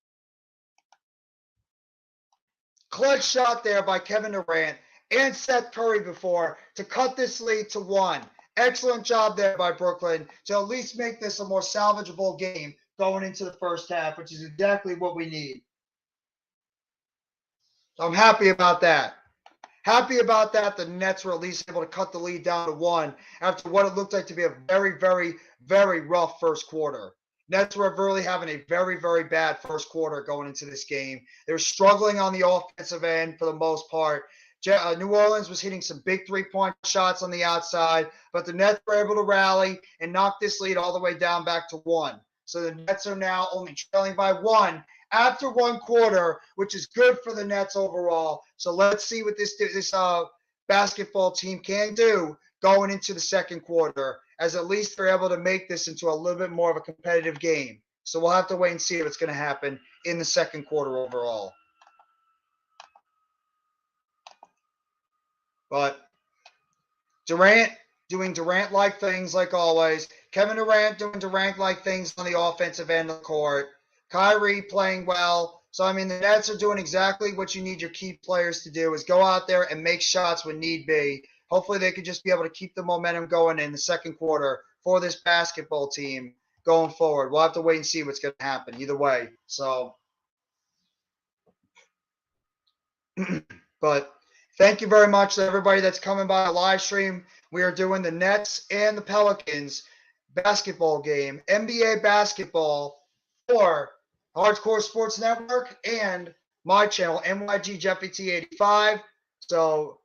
Clutch shot there by Kevin Durant and Seth Curry before to cut this lead to 1. Excellent job there by Brooklyn to at least make this a more salvageable game going into the first half, which is exactly what we need. So I'm happy about that. Happy about that. The Nets were at least able to cut the lead down to 1 after what it looked like to be a very, very, very rough first quarter. Nets were really having a very, very bad first quarter going into this game. They were struggling on the offensive end for the most part. New Orleans was hitting some big 3-point shots on the outside, but the Nets were able to rally and knock this lead all the way down back to 1. So the Nets are now only trailing by 1 after 1 quarter, which is good for the Nets overall. So let's see what this basketball team can do going into the second quarter, as at least they're able to make this into a little bit more of a competitive game. So we'll have to wait and see what's going to happen in the second quarter overall. But Durant doing Durant-like things like always. Kevin Durant doing Durant-like things on the offensive end of the court. Kyrie playing well. So, I mean, the Nets are doing exactly what you need your key players to do, is go out there and make shots when need be. Hopefully they could just be able to keep the momentum going in the second quarter for this basketball team going forward. We'll have to wait and see what's going to happen either way. So, but thank you very much to everybody that's coming by the live stream. We are doing the Nets and the Pelicans basketball game, NBA basketball, for Hardcore Sports Network and my channel, NYG Jeffy T85. So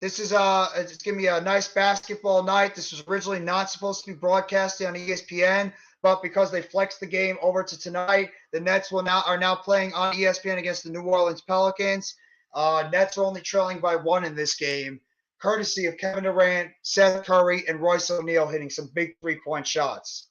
this is it's gonna be a nice basketball night. This was originally not supposed to be broadcasted on ESPN, but because they flexed the game over to tonight, the Nets are now playing on ESPN against the New Orleans Pelicans. Nets are only trailing by 1 in this game, courtesy of Kevin Durant, Seth Curry, and Royce O'Neal hitting some big 3-point shots.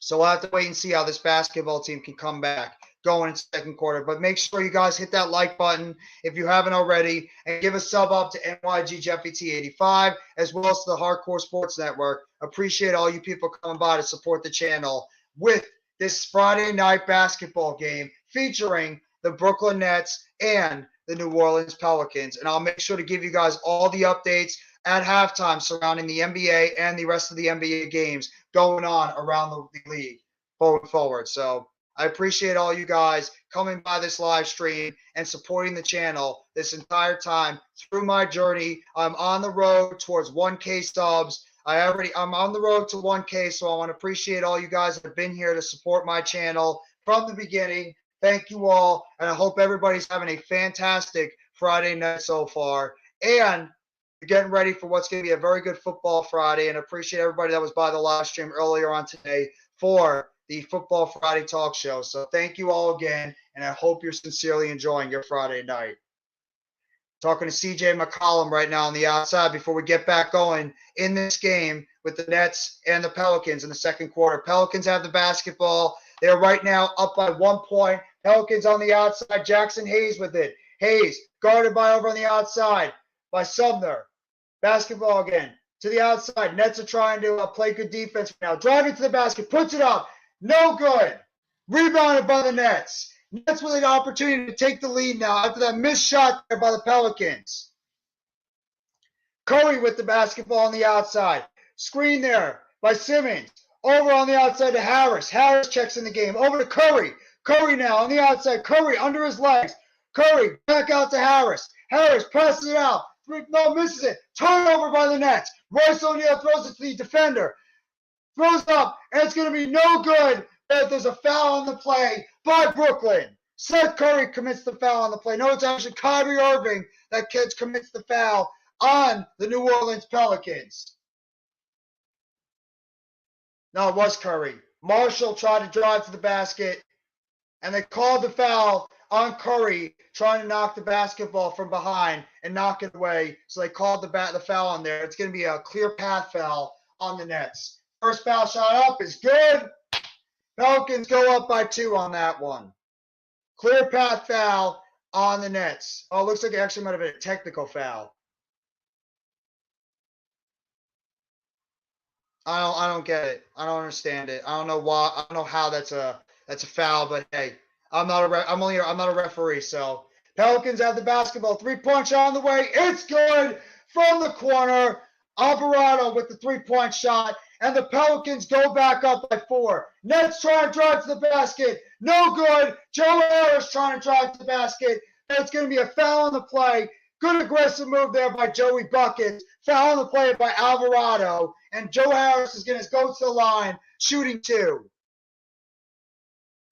So we'll have to wait and see how this basketball team can come back going into second quarter. But make sure you guys hit that like button if you haven't already, and give a sub up to NYGJeffyT85 as well as to the Hardcore Sports Network. Appreciate all you people coming by to support the channel with this Friday night basketball game featuring the Brooklyn Nets and the New Orleans Pelicans. And I'll make sure to give you guys all the updates at halftime surrounding the NBA and the rest of the NBA games going on around the league going forward. So I appreciate all you guys coming by this live stream and supporting the channel this entire time through my journey. I'm on the road towards 1K subs. I'm on the road to 1K, so I want to appreciate all you guys that have been here to support my channel from the beginning. Thank you all, and I hope everybody's having a fantastic Friday night so far. And getting ready for what's going to be a very good football Friday, and appreciate everybody that was by the live stream earlier on today for the Football Friday talk show. So thank you all again, and I hope you're sincerely enjoying your Friday night. Talking to CJ McCollum right now on the outside before we get back going in this game with the Nets and the Pelicans in the second quarter. Pelicans have the basketball. They're right now up by 1 point. Pelicans on the outside. Jackson Hayes with it. Hayes guarded by over on the outside by Sumner. Basketball again to the outside. Nets are trying to play good defense now. Driving to the basket. Puts it up. No good. Rebounded by the Nets. Nets with an opportunity to take the lead now after that missed shot there by the Pelicans. Curry with the basketball on the outside. Screen there by Simmons. Over on the outside to Harris. Harris checks in the game. Over to Curry. Curry now on the outside. Curry under his legs. Curry back out to Harris. Harris passes it out. No, misses it. Turnover by the Nets. Royce O'Neal throws it to the defender. Throws up, and it's going to be no good. There's a foul on the play by Brooklyn. Seth Curry commits the foul on the play. No, it's actually Kyrie Irving that commits the foul on the New Orleans Pelicans. No, it was Curry. Marshall tried to drive to the basket, and they called the foul on Curry trying to knock the basketball from behind and knock it away. So they called the foul on there. It's going to be a clear path foul on the Nets. First foul shot up is good. Pelicans go up by 2 on that one. Clear path foul on the Nets. Oh, it looks like it actually might have been a technical foul. I don't get it. I don't understand it. I don't know why. I don't know how that's a foul, but hey, I'm not a referee. So Pelicans have the basketball. 3-point shot on the way. It's good from the corner. Alvarado with the 3-point shot, and the Pelicans go back up by 4. Nets trying to drive to the basket. No good. Joe Harris trying to drive to the basket. It's going to be a foul on the play. Good aggressive move there by Joey Buckets. Foul on the play by Alvarado. And Joe Harris is going to go to the line, shooting 2.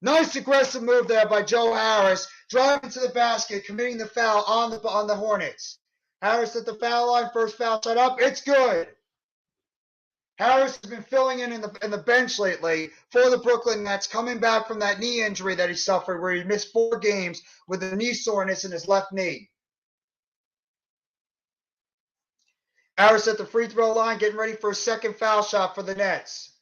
Nice aggressive move there by Joe Harris, driving to the basket, committing the foul on the Hornets. Harris at the foul line, first foul shot up. It's good. Harris has been filling in the bench lately for the Brooklyn Nets, coming back from that knee injury that he suffered where he missed 4 games with a knee soreness in his left knee. Harris at the free throw line, getting ready for a second foul shot for the Nets.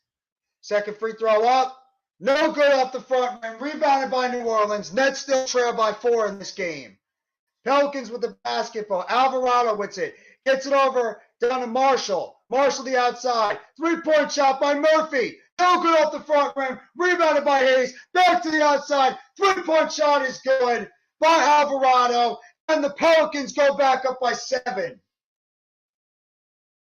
Second free throw up. No good off the front rim. Rebounded by New Orleans. Nets still trail by 4 in this game. Pelicans with the basketball. Alvarado with it. Gets it over down to Marshall. Marshall the outside. 3-point shot by Murphy. No good off the front rim. Rebounded by Hayes. Back to the outside. 3-point shot is good by Alvarado. And the Pelicans go back up by 7.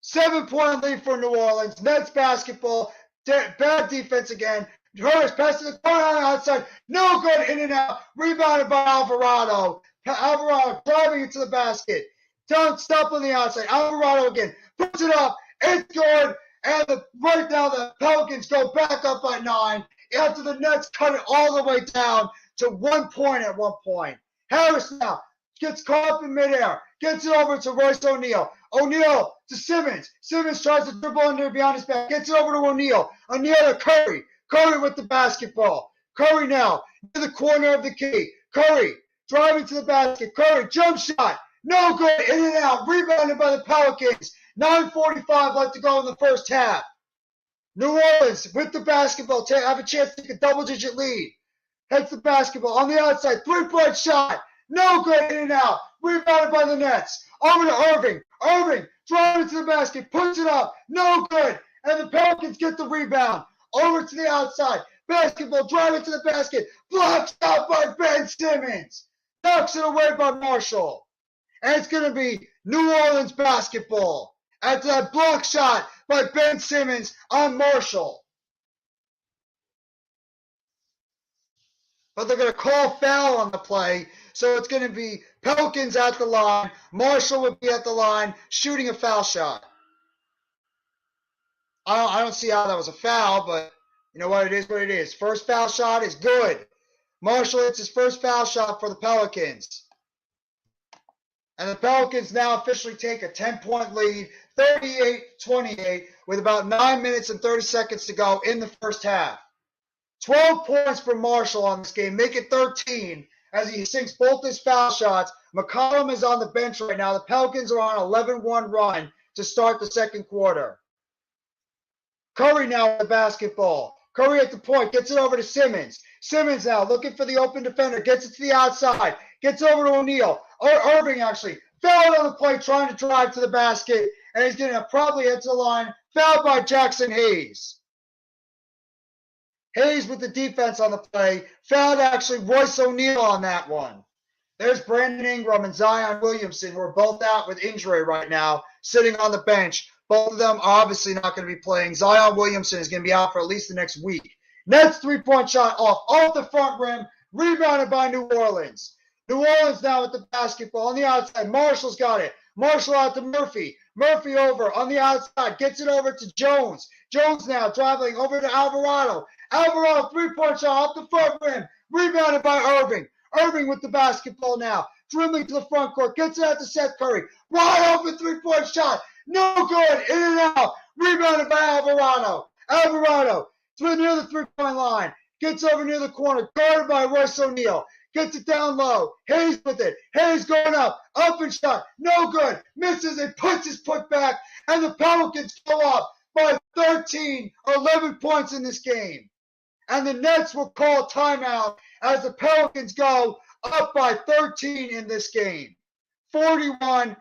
7-point lead for New Orleans. Nets basketball. Bad defense again. Harris passes the corner on the outside. No good, in and out. Rebounded by Alvarado. Alvarado driving into the basket. Don't stop on the outside. Alvarado again. Puts it up. It's good. And right now the Pelicans go back up by 9 after the Nets cut it all the way down to 1 point at one point. Harris now gets caught up in midair, gets it over to Royce O'Neal. O'Neal to Simmons. Simmons tries to dribble under behind his back, gets it over to O'Neal. O'Neal to Curry. Curry with the basketball. Curry now to the corner of the key. Curry driving to the basket. Curry jump shot. No good. In and out. Rebounded by the Pelicans. 9:45 left to go in the first half. New Orleans with the basketball. Have a chance to take a double-digit lead. Heads the basketball on the outside. Three-point shot. No good. In and out. Rebounded by the Nets. Over to Irving. Irving driving to the basket. Puts it up. No good. And the Pelicans get the rebound. Over to the outside. Basketball driving to the basket. Blocked out by Ben Simmons. Knocks it away by Marshall. And it's going to be New Orleans basketball after that block shot by Ben Simmons on Marshall. But they're going to call foul on the play. So it's going to be Pelicans at the line. Marshall would be at the line shooting a foul shot. I don't see how that was a foul, but you know what? It is what it is. First foul shot is good. Marshall hits his first foul shot for the Pelicans. And the Pelicans now officially take a 10-point lead, 38-28, with about 9 minutes and 30 seconds to go in the first half. 12 points for Marshall on this game. Make it 13 as he sinks both his foul shots. McCollum is on the bench right now. The Pelicans are on an 11-1 run to start the second quarter. Curry now with the basketball. Curry at the point, gets it over to Simmons. Simmons now looking for the open defender, gets it to the outside, gets over to O'Neal. Irving actually fouled on the play, trying to drive to the basket, and he's going to probably head to the line. Fouled by Jackson Hayes. Hayes with the defense on the play. Fouled actually Royce O'Neal on that one. There's Brandon Ingram and Zion Williamson, who are both out with injury right now, sitting on the bench. Both of them are obviously not going to be playing. Zion Williamson is going to be out for at least the next week. Nets three-point shot off the front rim, rebounded by New Orleans. New Orleans now with the basketball on the outside. Marshall's got it. Marshall out to Murphy. Murphy over on the outside. Gets it over to Jones. Jones now driving over to Alvarado. Alvarado three-point shot off the front rim. Rebounded by Irving. Irving with the basketball now. Dribbling to the front court. Gets it out to Seth Curry. Wide open three-point shot. No good. In and out. Rebounded by Alvarado. Alvarado near the three-point line. Gets over near the corner. Guarded by Royce O'Neal. Gets it down low. Hayes with it. Hayes going up. Up and shot. No good. Misses it. Puts his put back. And the Pelicans go up by 13 or 11 points in this game. And the Nets will call timeout as the Pelicans go up by 13 in this game. 41-28.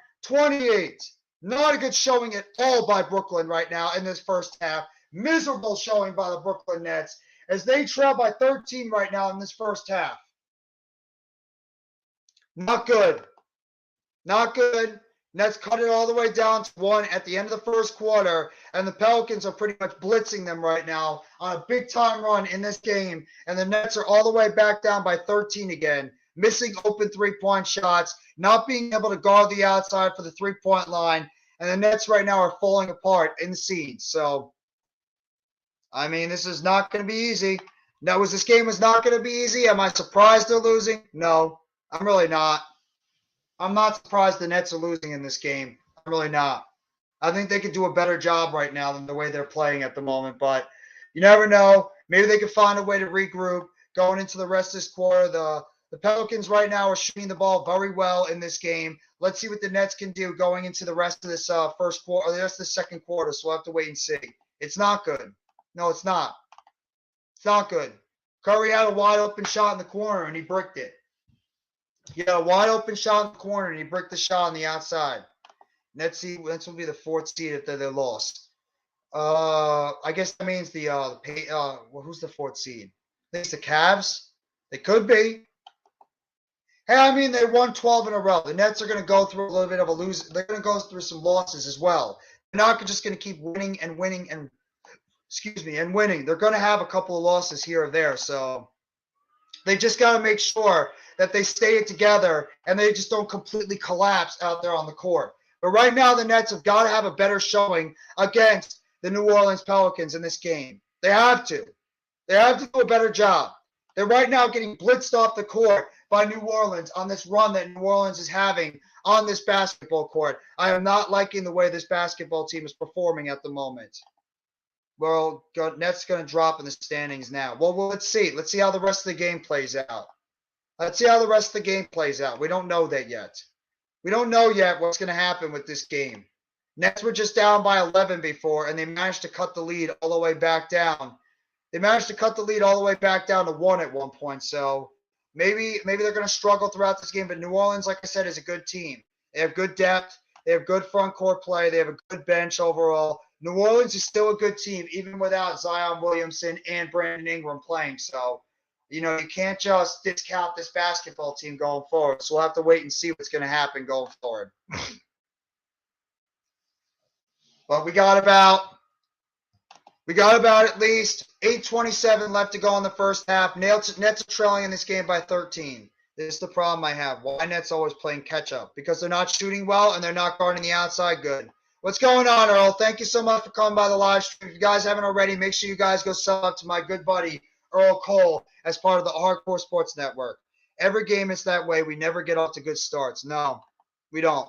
Not a good showing at all by Brooklyn right now in this first half. Miserable showing by the Brooklyn Nets as they trail by 13 right now in this first half. Not good. Not good. Nets cut it all the way down to 1 at the end of the first quarter, and the Pelicans are pretty much blitzing them right now on a big-time run in this game, and the Nets are all the way back down by 13 again, missing open three-point shots, not being able to guard the outside for the three-point line, and the Nets right now are falling apart in the seeds. So, I mean, this is not going to be easy. Now, this game was not going to be easy? Am I surprised they're losing? No, I'm really not. I'm not surprised the Nets are losing in this game. I'm really not. I think they could do a better job right now than the way they're playing at the moment, but you never know. Maybe they could find a way to regroup going into the rest of this quarter. The Pelicans right now are shooting the ball very well in this game. Let's see what the Nets can do going into the rest of this first quarter, or the rest of the second quarter, so we'll have to wait and see. It's not good. No, it's not. It's not good. Curry had a wide open shot in the corner, and he bricked it. He had a wide open shot in the corner, and he bricked the shot on the outside. Nets will be the fourth seed if they're lost. I guess that means who's the fourth seed? I think it's the Cavs. They could be. Hey, I mean, they won 12 in a row. The Nets are going to go through a little bit of a lose. They're going to go through some losses as well. They're not just going to keep winning and winning and winning. They're going to have a couple of losses here or there. So they just got to make sure that they stay together and they just don't completely collapse out there on the court. But right now, the Nets have got to have a better showing against the New Orleans Pelicans in this game. They have to. They have to do a better job. They're right now getting blitzed off the court by New Orleans on this run that New Orleans is having on this basketball court. I am not liking the way this basketball team is performing at the moment. Well, Nets going to drop in the standings now. Well, let's see. Let's see how the rest of the game plays out. Let's see how the rest of the game plays out. We don't know that yet. We don't know yet what's going to happen with this game. Nets were just down by 11 before, and they managed to cut the lead all the way back down. They managed to cut the lead all the way back down to 1 at one point. So maybe they're going to struggle throughout this game. But New Orleans, like I said, is a good team. They have good depth. They have good front court play. They have a good bench overall. New Orleans is still a good team, even without Zion Williamson and Brandon Ingram playing. So, you can't just discount this basketball team going forward. So we'll have to wait and see what's going to happen going forward. But we got about at least 8:27 left to go in the first half. Nets are trailing in this game by 13. This is the problem I have. Why Nets always playing catch up? Because they're not shooting well and they're not guarding the outside good. What's going on, Earl? Thank you so much for coming by the live stream. If you guys haven't already, make sure you guys go sub up to my good buddy Earl Cole as part of the Hardcore Sports Network. Every game is that way. We never get off to good starts. No, we don't.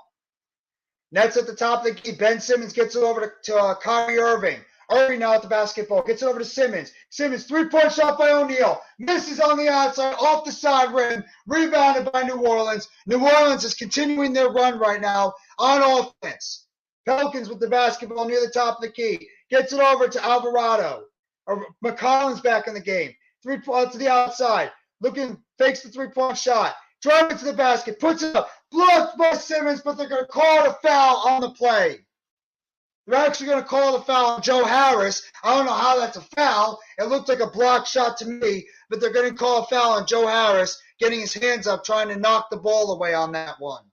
Nets at the top of the key. Ben Simmons gets it over to Kyrie Irving. Irving now at the basketball. Gets it over to Simmons. Simmons, three-point shot by O'Neal. Misses on the outside, off the side rim. Rebounded by New Orleans. New Orleans is continuing their run right now on offense. Pelicans with the basketball near the top of the key. Gets it over to Alvarado. McCollum's back in the game. 3-point to the outside. Fakes the three-point shot. Driving to the basket. Puts it up. Blocked by Simmons, but they're going to call it a foul on the play. They're actually going to call the foul on Joe Harris. I don't know how that's a foul. It looked like a block shot to me, but they're going to call a foul on Joe Harris, getting his hands up, trying to knock the ball away on that one.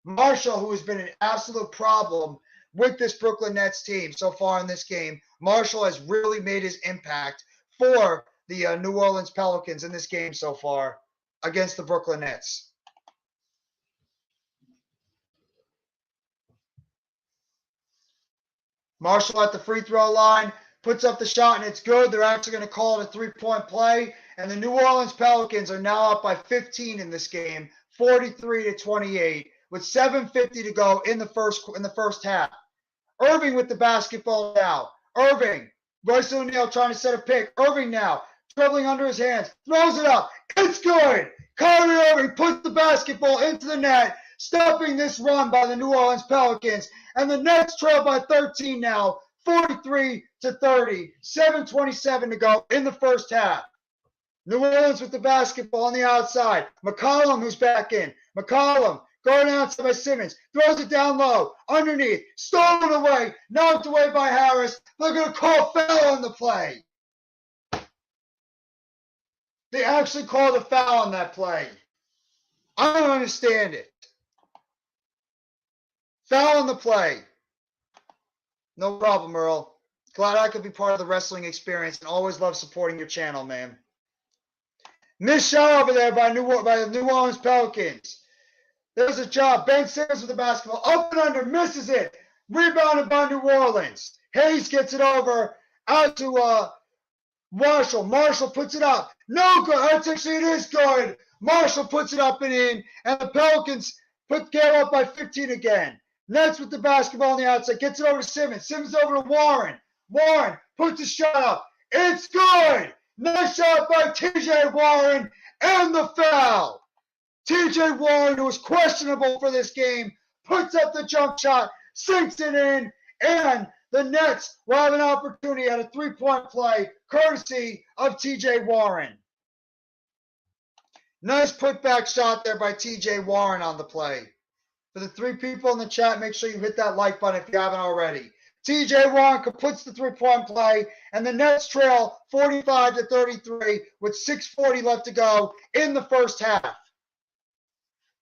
Marshall, who has been an absolute problem with this Brooklyn Nets team so far in this game, Marshall has really made his impact for the New Orleans Pelicans in this game so far against the Brooklyn Nets. Marshall at the free throw line, puts up the shot, and it's good. They're actually going to call it a three-point play. And the New Orleans Pelicans are now up by 15 in this game, 43-28, with 7:50 to go in the first half. Irving with the basketball now. Irving, Royce O'Neal trying to set a pick. Irving now, dribbling under his hands, throws it up. It's good. Kyrie Irving puts the basketball into the net, stopping this run by the New Orleans Pelicans. And the Nets trail by 13 now, 43-30, 7:27 to go in the first half. New Orleans with the basketball on the outside. McCollum, who's back in. McCollum going outside by Simmons, throws it down low, underneath, stolen away, knocked away by Harris. They're going to call foul on the play. They actually called a foul on that play. I don't understand it. Foul on the play. No problem, Earl. Glad I could be part of the wrestling experience and always love supporting your channel, man. Missed shot over there by the New Orleans Pelicans. There's a job. Ben Simmons with the basketball. Up and under. Misses it. Rebounded by New Orleans. Hayes gets it over out to Marshall. Marshall puts it up. No good. It is good. Marshall puts it up and in. And the Pelicans get up by 15 again. Nets with the basketball on the outside. Gets it over to Simmons. Simmons over to Warren. Warren puts the shot up. It's good. Nice shot by T.J. Warren. And the foul. T.J. Warren, who was questionable for this game, puts up the jump shot, sinks it in, and the Nets will have an opportunity at a three-point play, courtesy of T.J. Warren. Nice putback shot there by T.J. Warren on the play. For the three people in the chat, make sure you hit that like button if you haven't already. T.J. Warren completes the three-point play, and the Nets trail 45-33 with 6:40 left to go in the first half.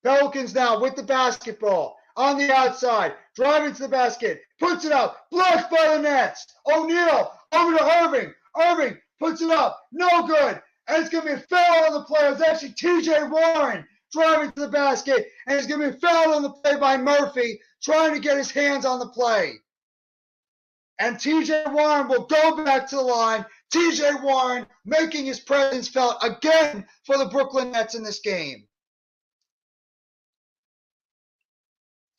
Pelicans now with the basketball on the outside, driving to the basket, puts it up, blocked by the Nets. O'Neal over to Irving. Irving puts it up, no good. And it's going to be a foul on the play. It's actually T.J. Warren driving to the basket, and it's going to be a foul on the play by Murphy, trying to get his hands on the play. And TJ Warren will go back to the line. TJ Warren making his presence felt again for the Brooklyn Nets in this game.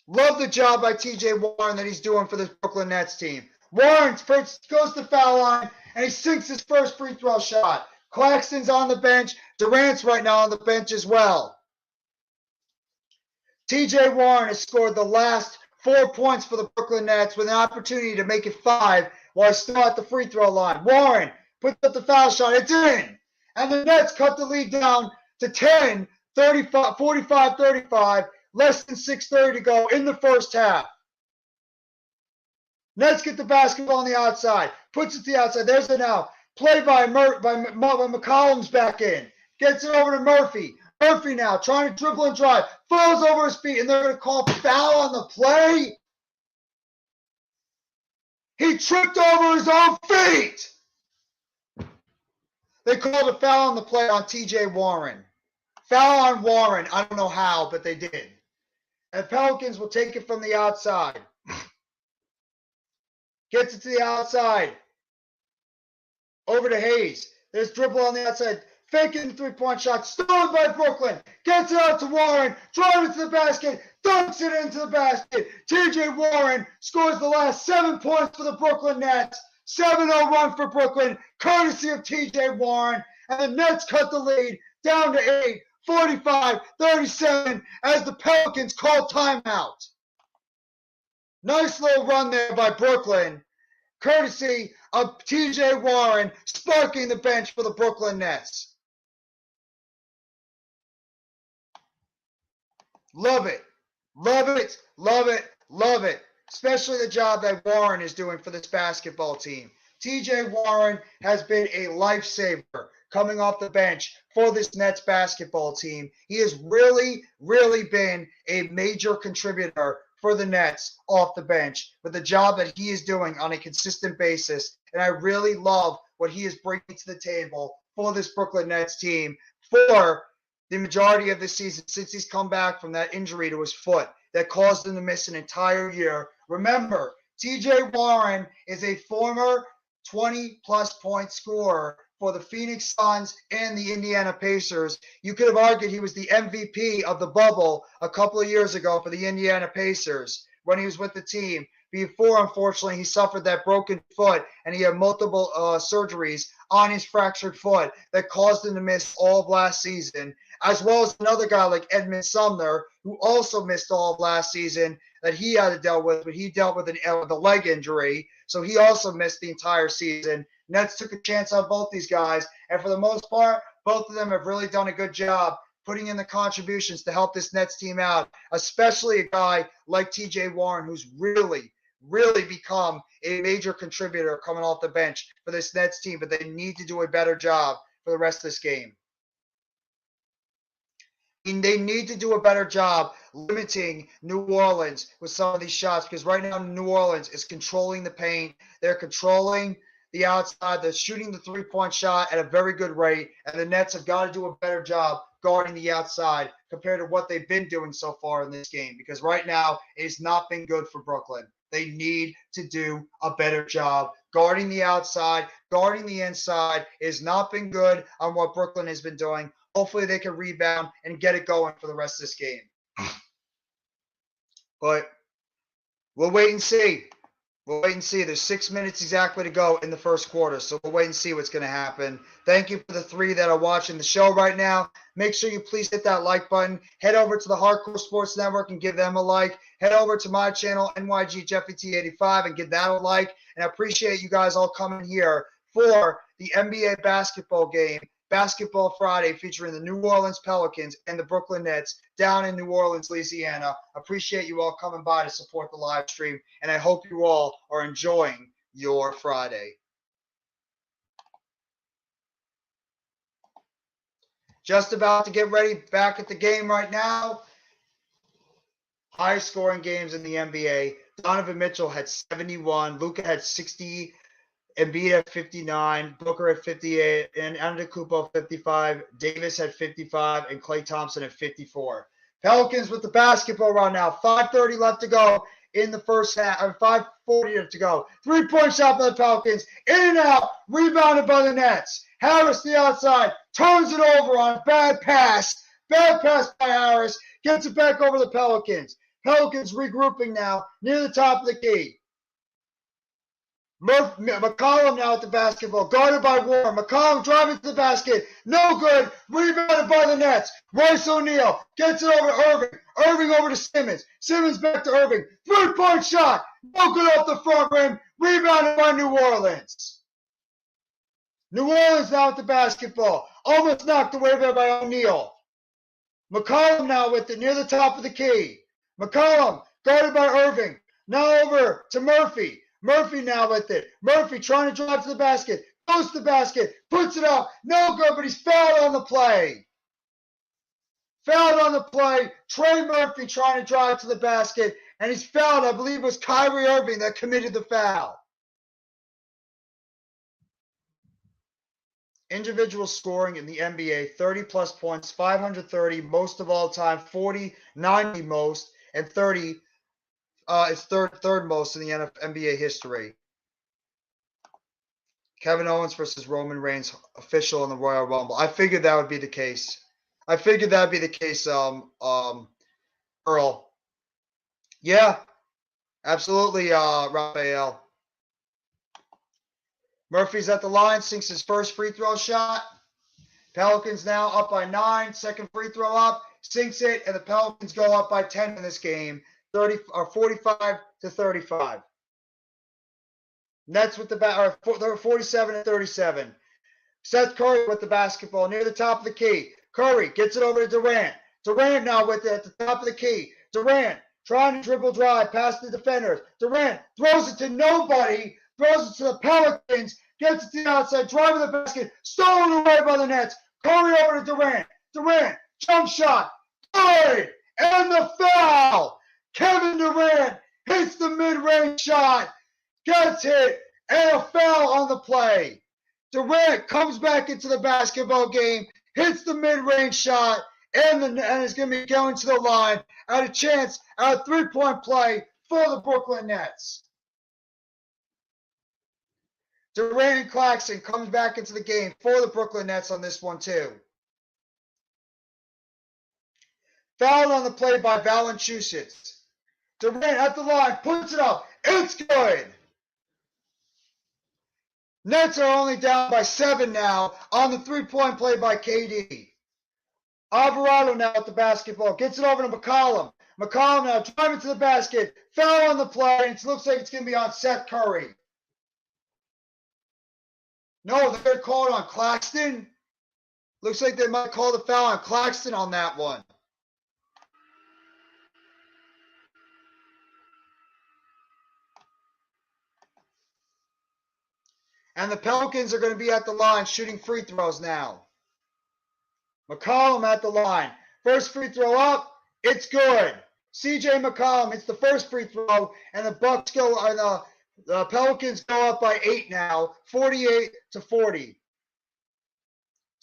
Love the job by TJ Warren that he's doing for this Brooklyn Nets team. Warren first goes to the foul line, and he sinks his first free throw shot. Claxton's on the bench. Durant's right now on the bench as well. TJ Warren has scored the last 4 points for the Brooklyn Nets with an opportunity to make it 5 while he's still at the free throw line. Warren puts up the foul shot. It's in. And the Nets cut the lead down to 10, 45-35, less than 6:30 to go in the first half. Nets get the basketball on the outside. Puts it to the outside. There's it now. Play by McCollum's back in. Gets it over to Murphy. Murphy now trying to dribble and drive. Falls over his feet, and they're going to call foul on the play. He tripped over his own feet. They called a foul on the play on TJ Warren. Foul on Warren. I don't know how, but they did. And Pelicans will take it from the outside. Gets it to the outside. Over to Hayes. There's dribble on the outside. Faking the three-point shot. Stolen by Brooklyn. Gets it out to Warren. Drives it to the basket. Dunks it into the basket. TJ Warren scores the last 7 points for the Brooklyn Nets. 7-0 run for Brooklyn, courtesy of TJ Warren. And the Nets cut the lead down to 8. 45-37 as the Pelicans call timeout. Nice little run there by Brooklyn, courtesy of TJ Warren sparking the bench for the Brooklyn Nets. Love it. Love it. Love it. Love it. Especially the job that Warren is doing for this basketball team. TJ Warren has been a lifesaver coming off the bench for this Nets basketball team. He has really, really been a major contributor for the Nets off the bench with the job that he is doing on a consistent basis. And I really love what he is bringing to the table for this Brooklyn Nets team for the majority of the season since he's come back from that injury to his foot that caused him to miss an entire year. Remember, TJ Warren is a former 20-plus point scorer for the Phoenix Suns and the Indiana Pacers. You could have argued he was the MVP of the bubble a couple of years ago for the Indiana Pacers when he was with the team. Before, unfortunately, he suffered that broken foot and he had multiple surgeries on his fractured foot that caused him to miss all of last season, as well as another guy like Edmund Sumner, who also missed all of last season that he had to deal with, but he dealt with a leg injury, so he also missed the entire season. Nets took a chance on both these guys, and for the most part, both of them have really done a good job putting in the contributions to help this Nets team out, especially a guy like TJ Warren, who's really become a major contributor coming off the bench for this Nets team, but they need to do a better job for the rest of this game. And they need to do a better job limiting New Orleans with some of these shots, because right now New Orleans is controlling the paint. They're controlling the outside. They're shooting the three-point shot at a very good rate, and the Nets have got to do a better job guarding the outside compared to what they've been doing so far in this game, because right now it has not been good for Brooklyn. They need to do a better job guarding the outside, guarding the inside. It has not been good on what Brooklyn has been doing. Hopefully they can rebound and get it going for the rest of this game. But we'll wait and see. We'll wait and see. There's 6 minutes exactly to go in the first quarter, so we'll wait and see what's going to happen. Thank you for the 3 that are watching the show right now. Make sure you please hit that like button. Head over to the Hardcore Sports Network and give them a like. Head over to my channel, NYG Jeffy T85, and give that a like. And I appreciate you guys all coming here for the NBA basketball game, Basketball Friday, featuring the New Orleans Pelicans and the Brooklyn Nets down in New Orleans, Louisiana. Appreciate you all coming by to support the live stream, and I hope you all are enjoying your Friday. Just about to get ready back at the game right now. High scoring games in the NBA. Donovan Mitchell had 71. Luka had 60. Embiid had 59. Booker had 58. And Antetokounmpo 55. Davis had 55. And Klay Thompson at 54. Pelicans with the basketball right now. 5:30 left to go in the first half, or 5:40 to go. Three-point shot by the Pelicans. In and out, rebounded by the Nets. Harris the outside, turns it over on a bad pass. Bad pass by Harris, gets it back over the Pelicans. Pelicans regrouping now near the top of the key. McCollum now at the basketball, guarded by Warren. McCollum driving to the basket, no good. Rebounded by the Nets. Royce O'Neal gets it over to Irving. Irving over to Simmons. Simmons back to Irving. Three-point shot, no good off the front rim. Rebounded by New Orleans. New Orleans now at the basketball, almost knocked away there by O'Neal. McCollum now with it near the top of the key. McCollum guarded by Irving. Now over to Murphy. Murphy now with it. Murphy trying to drive to the basket. Goes to the basket. Puts it up. No good, but he's fouled on the play. Fouled on the play. Trey Murphy trying to drive to the basket. And he's fouled. I believe it was Kyrie Irving that committed the foul. Individual scoring in the NBA, 30-plus points, 530, most of all time, 40, 90 most, and 30 is third most in the NBA history. Kevin Owens versus Roman Reigns, official in the Royal Rumble. I figured that would be the case. Earl. Yeah, absolutely, Raphael. Murphy's at the line, sinks his first free throw shot. Pelicans now up by 9, second free throw up, sinks it, and the Pelicans go up by 10 in this game, 45-35. Nets with the 47-37. Seth Curry with the basketball near the top of the key. Curry gets it over to Durant. Durant now with it at the top of the key. Durant trying to dribble drive past the defenders. Durant throws it to nobody. Throws it to the Pelicans, gets it to the outside, driving the basket, stolen away by the Nets. Curry over to Durant. Durant, jump shot, good, and the foul. Kevin Durant hits the mid-range shot, gets hit, and a foul on the play. Durant comes back into the basketball game, hits the mid-range shot, and is going to be going to the line at a chance at a three-point play for the Brooklyn Nets. Durant and Claxton comes back into the game for the Brooklyn Nets on this one too. Fouled on the play by Valanciunas. Durant at the line, puts it up. It's good. Nets are only down by 7 now on the three-point play by KD. Alvarado now at the basketball, gets it over to McCollum. McCollum now driving to the basket. Foul on the play, and it looks like it's going to be on Seth Curry. No, they're going to call it on Claxton. Looks like they might call the foul on Claxton on that one. And the Pelicans are going to be at the line shooting free throws now. McCollum at the line. First free throw up. It's good. CJ McCollum hits the first free throw, and the Pelicans go up by 8 now, 48-40.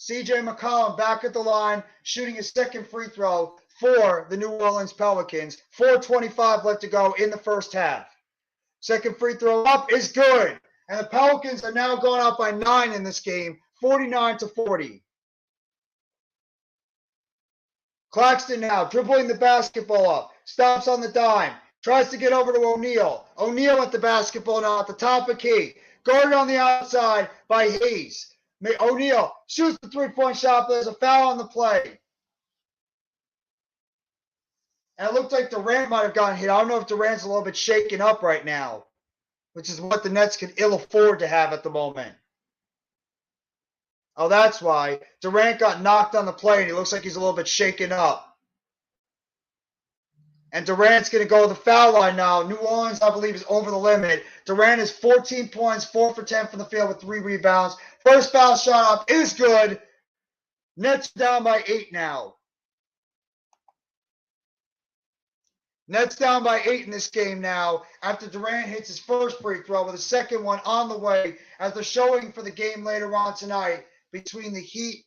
CJ McCollum back at the line, shooting his second free throw for the New Orleans Pelicans. 4:25 left to go in the first half. Second free throw up is good. And the Pelicans are now going up by 9 in this game, 49-40. Claxton now dribbling the basketball up, stops on the dime, tries to get over to O'Neal. O'Neal at the basketball now at the top of key. Guarded on the outside by Hayes. O'Neal shoots the three-point shot, but there's a foul on the play. And it looked like Durant might have gotten hit. I don't know if Durant's a little bit shaken up right now, which is what the Nets can ill afford to have at the moment. Oh, that's why. Durant got knocked on the play, and he looks like he's a little bit shaken up. And Durant's going to go to the foul line now. New Orleans, I believe, is over the limit. Durant is 14 points, 4 for 10 from the field with 3 rebounds. First foul shot up is good. Nets down by 8 now. Nets down by 8 in this game now after Durant hits his first free throw with a second one on the way as they're showing for the game later on tonight between the Heat.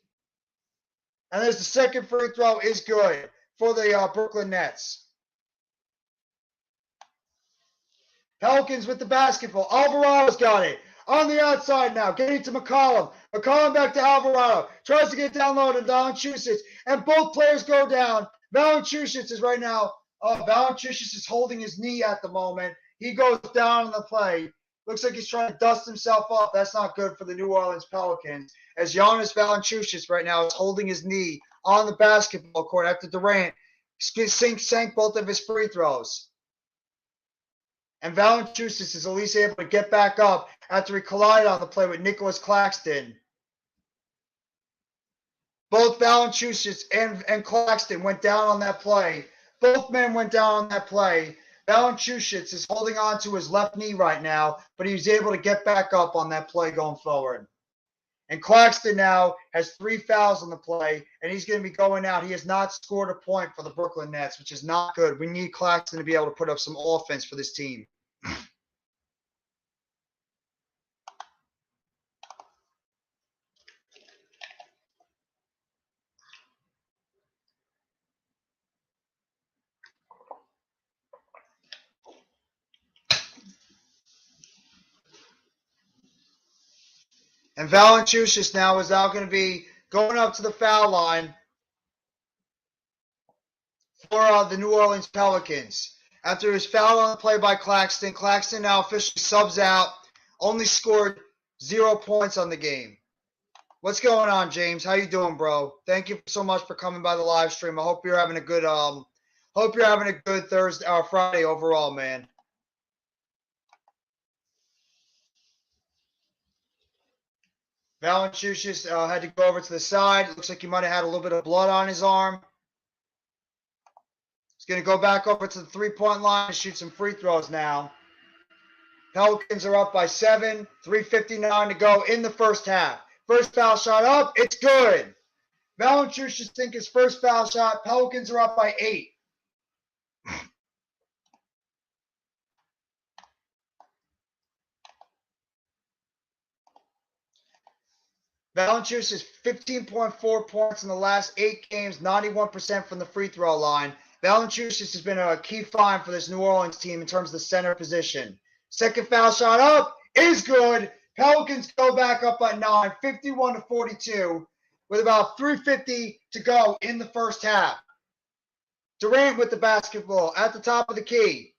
And there's the second free throw is good for the Brooklyn Nets. Pelicans with the basketball. Alvarado's got it. On the outside now, getting to McCollum. McCollum back to Alvarado. Tries to get down low to Valanciunas, and both players go down. Valanciunas is right now. Valanciunas is holding his knee at the moment. He goes down on the play. Looks like he's trying to dust himself off. That's not good for the New Orleans Pelicans. As Giannis Valanciunas right now is holding his knee on the basketball court after Durant sank both of his free throws. And Valanciunas is at least able to get back up after he collided on the play with Nicholas Claxton. Both Valanciunas and Claxton went down on that play. Both men went down on that play. Valanciunas is holding on to his left knee right now, but he was able to get back up on that play going forward. And Claxton now has 3 fouls on the play, and he's going to be going out. He has not scored a point for the Brooklyn Nets, which is not good. We need Claxton to be able to put up some offense for this team. And Valanciunas now is going to be going up to the foul line for the New Orleans Pelicans. After his foul on the play by Claxton, Claxton now officially subs out, only scored 0 points on the game. What's going on, James? How you doing, bro? Thank you so much for coming by the live stream. I hope you're having a good Thursday or Friday overall, man. Valanciunas had to go over to the side. Looks like he might have had a little bit of blood on his arm. He's going to go back over to the three-point line and shoot some free throws now. Pelicans are up by 7, 3:59 to go in the first half. First foul shot up, it's good. Valanciunas think his first foul shot. Pelicans are up by 8. Valanciunas is 15.4 points in the last 8 games, 91% from the free throw line. Valanciunas has been a key find for this New Orleans team in terms of the center position. Second foul shot up is good. Pelicans go back up by 9, 51-42, with about 3:50 to go in the first half. Durant with the basketball at the top of the key.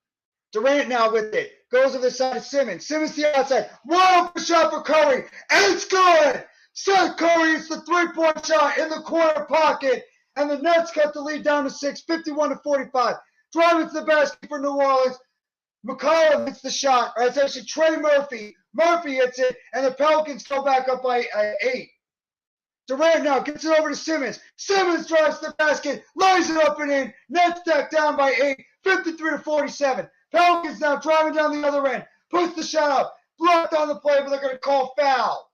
Durant now with it. Goes to the side of Simmons. Simmons to the outside. Wide open shot for Curry. And it's good. Seth Curry hits the three-point shot in the corner pocket. And the Nets cut the lead down to 6, 51-45. Driving to the basket for New Orleans. McCollum hits the shot. Or it's actually Trey Murphy. Murphy hits it. And the Pelicans go back up by 8. Durant now gets it over to Simmons. Simmons drives to the basket. Lays it up and in. Nets stacked down by 8, 53-47. Pelicans now driving down the other end. Puts the shot up. Blocked on the play, but they're going to call foul.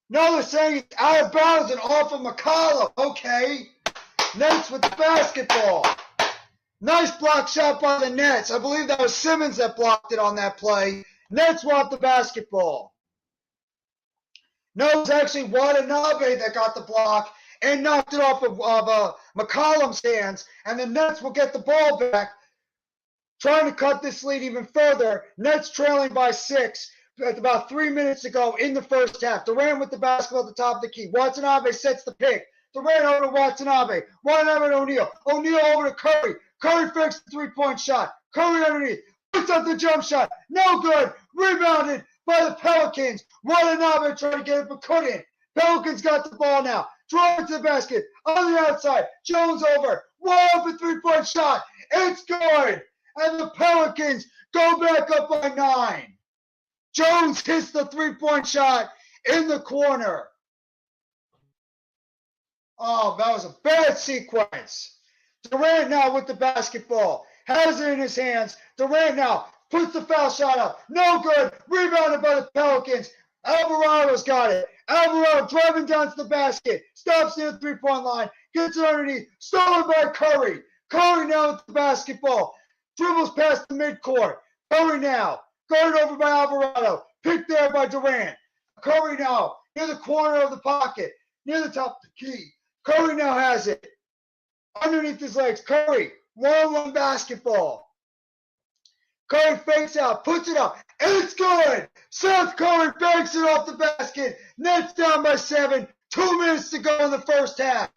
No, they're saying it's out of bounds and off of McCollum. Okay. Nets with the basketball. Nice block shot by the Nets. I believe that was Simmons that blocked it on that play. Nets want the basketball. No, it was actually Watanabe that got the block and knocked it off of McCollum's hands. And the Nets will get the ball back, trying to cut this lead even further. Nets trailing by 6. With about 3 minutes to go in the first half. Durant with the basketball at the top of the key. Watanabe sets the pick. Durant over to Watanabe. Watanabe to O'Neal. O'Neal over to Curry. Curry fakes the three-point shot. Curry underneath. Puts up the jump shot. No good. Rebounded by the Pelicans. Watanabe tried to get it but couldn't. Pelicans got the ball now. Driving to the basket. On the outside. Jones over. Wide open three-point shot. It's good. And the Pelicans go back up by 9. Jones hits the three-point shot in the corner. Oh, that was a bad sequence. Durant now with the basketball. Has it in his hands. Durant now puts the foul shot up. No good. Rebounded by the Pelicans. Alvarado's got it. Alvarado driving down to the basket. Stops near the three-point line. Gets it underneath. Stolen by Curry. Curry now with the basketball. Dribbles past the midcourt. Curry now. Guarded over by Alvarado. Picked there by Durant. Curry now near the corner of the pocket. Near the top of the key. Curry now has it. Underneath his legs. Curry. 1-on-1 basketball. Curry fakes out, puts it up, and it's good. Seth Curry banks it off the basket. Nets down by 7. 2 minutes to go in the first half.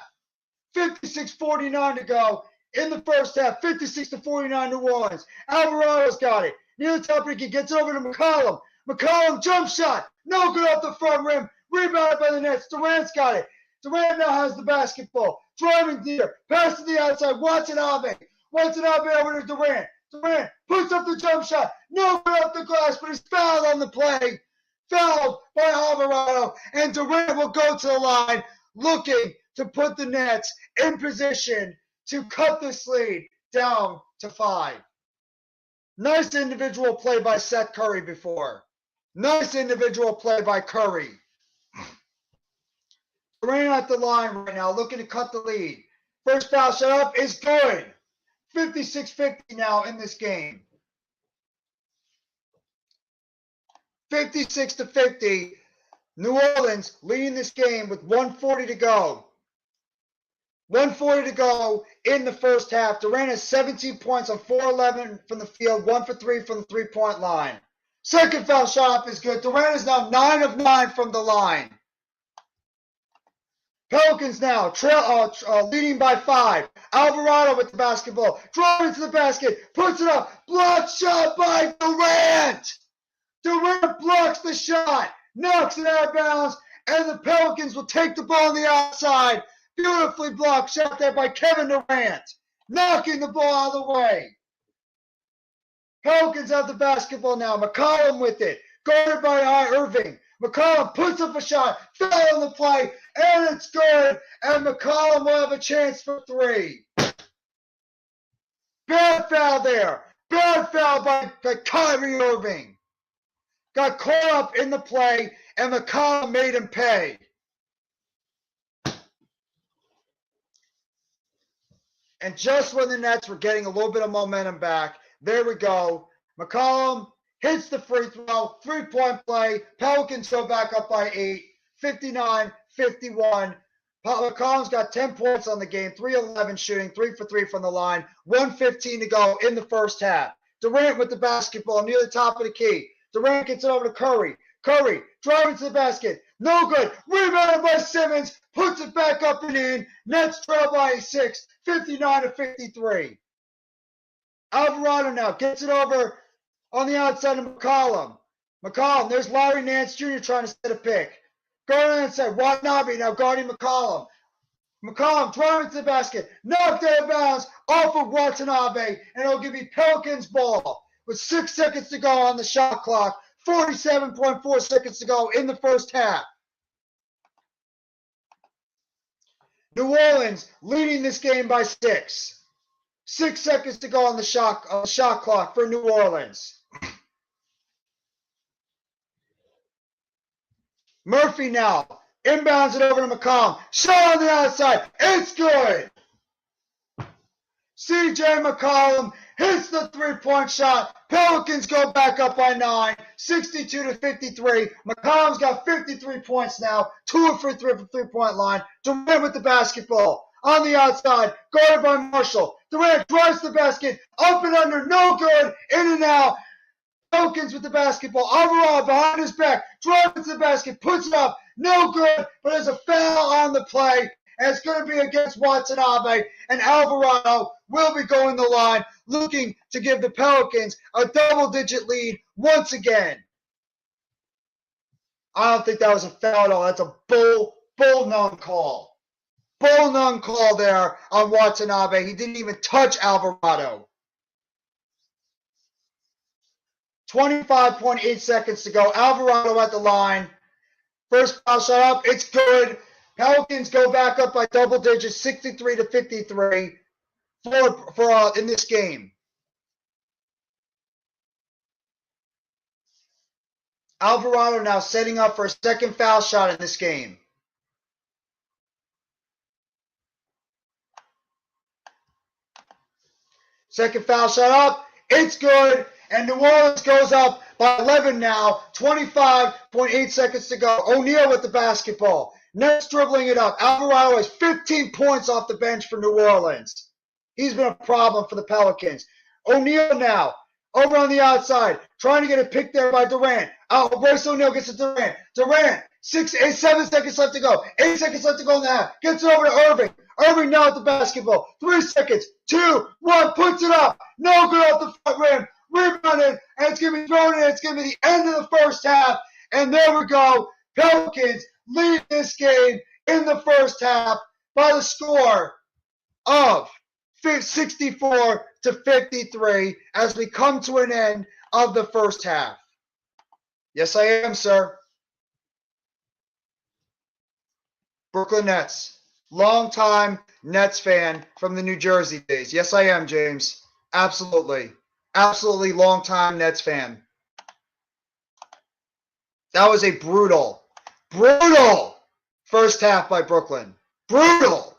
56-49 to go in the first half. 56-49 New Orleans. Alvarado's got it. Near the top of the key, gets over to McCollum. McCollum jump shot. No good off the front rim. Rebounded by the Nets. Durant's got it. Durant now has the basketball. Driving deep. Pass to the outside. Watanabe. Watanabe over to Durant. Durant puts up the jump shot. No good off the glass, but he's fouled on the play. Fouled by Alvarado. And Durant will go to the line looking to put the Nets in position to cut this lead down to 5. Nice individual play by Seth Curry before. Nice individual play by Curry. Durant at the line right now, looking to cut the lead. First foul shot up is good. 56-50 now in this game. 56-50. New Orleans leading this game with 1:40 to go. 1:40 to go in the first half. Durant has 17 points on 4-11 from the field, 1 for 3 from the three-point line. Second foul shot up is good. Durant is now 9 of 9 from the line. Pelicans now leading by 5. Alvarado with the basketball. Driving to the basket. Puts it up. Blocked shot by Durant. Durant blocks the shot. Knocks it out of bounds. And the Pelicans will take the ball on the outside. Beautifully blocked shot there by Kevin Durant. Knocking the ball out of the way. Pelicans have the basketball now. McCollum with it. Guarded by Irving. McCollum puts up a shot. Foul on the play. And it's good. And McCollum will have a chance for 3. Bad foul there. Bad foul by Kyrie Irving. Got caught up in the play. And McCollum made him pay. And just when the Nets were getting a little bit of momentum back, there we go. McCollum hits the free throw, 3-point play. Pelicans go back up by 8, 59-51. McCollum's got 10 points on the game, 3-11 shooting, 3 for 3 from the line, 1:15 to go in the first half. Durant with the basketball near the top of the key. Durant gets it over to Curry. Curry driving to the basket. No good. Rebounded by Simmons. Puts it back up and in. Nets trail by 6, 59-53. Alvarado now gets it over on the outside of McCollum. McCollum, there's Larry Nance Jr. trying to set a pick. Going on the inside. Watanabe now guarding McCollum. McCollum driving to the basket. Knocked out of bounds off of Watanabe. And it'll give you Pelicans ball with 6 seconds to go on the shot clock. 47.4 seconds to go in the first half. New Orleans leading this game by 6. 6 seconds to go on the shot clock for New Orleans. Murphy now inbounds it over to McCollum. Shot on the outside. It's good. CJ McCollum hits the 3-point shot. Pelicans go back up by 9, 62-53. McCollum's got 53 points now, 2 for 3 from 3-point line. Durant with the basketball on the outside, guarded by Marshall. Durant drives the basket, up and under, no good, in and out. Pelicans with the basketball. Alvarado behind his back, driving to the basket, puts it up, no good, but there's a foul on the play. And it's going to be against Watanabe, and Alvarado will be going the line, looking to give the Pelicans a double-digit lead once again. I don't think that was a foul at all. That's a bull none call. Bull none call there on Watanabe. He didn't even touch Alvarado. 25.8 seconds to go. Alvarado at the line. First foul shot up. It's good. Pelicans go back up by double digits, 63-53 for in this game. Alvarado now setting up for a second foul shot in this game. Second foul shot up. It's good. And New Orleans goes up by 11 now. 25.8 seconds to go. O'Neal with the basketball. Nets dribbling it up. Alvarado has 15 points off the bench for New Orleans. He's been a problem for the Pelicans. O'Neal now Over on the outside, trying to get a pick there by Durant. Royce O'Neal gets to Durant. Durant, 7 seconds left to go. 8 seconds left to go in the half. Gets it over to Irving. Irving now at the basketball. 3 seconds. 2, 1, puts it up. No good off the front rim. Rebounded, and it's going to be thrown in. It's going to be the end of the first half. And there we go. Pelicans lead this game in the first half by the score of 64 to 53 as we come to an end of the first half. Yes, I am, sir. Brooklyn Nets. Long-time Nets fan from the New Jersey days. Yes, I am, James. Absolutely. Absolutely long-time Nets fan. That was a brutal first half by Brooklyn. Brutal.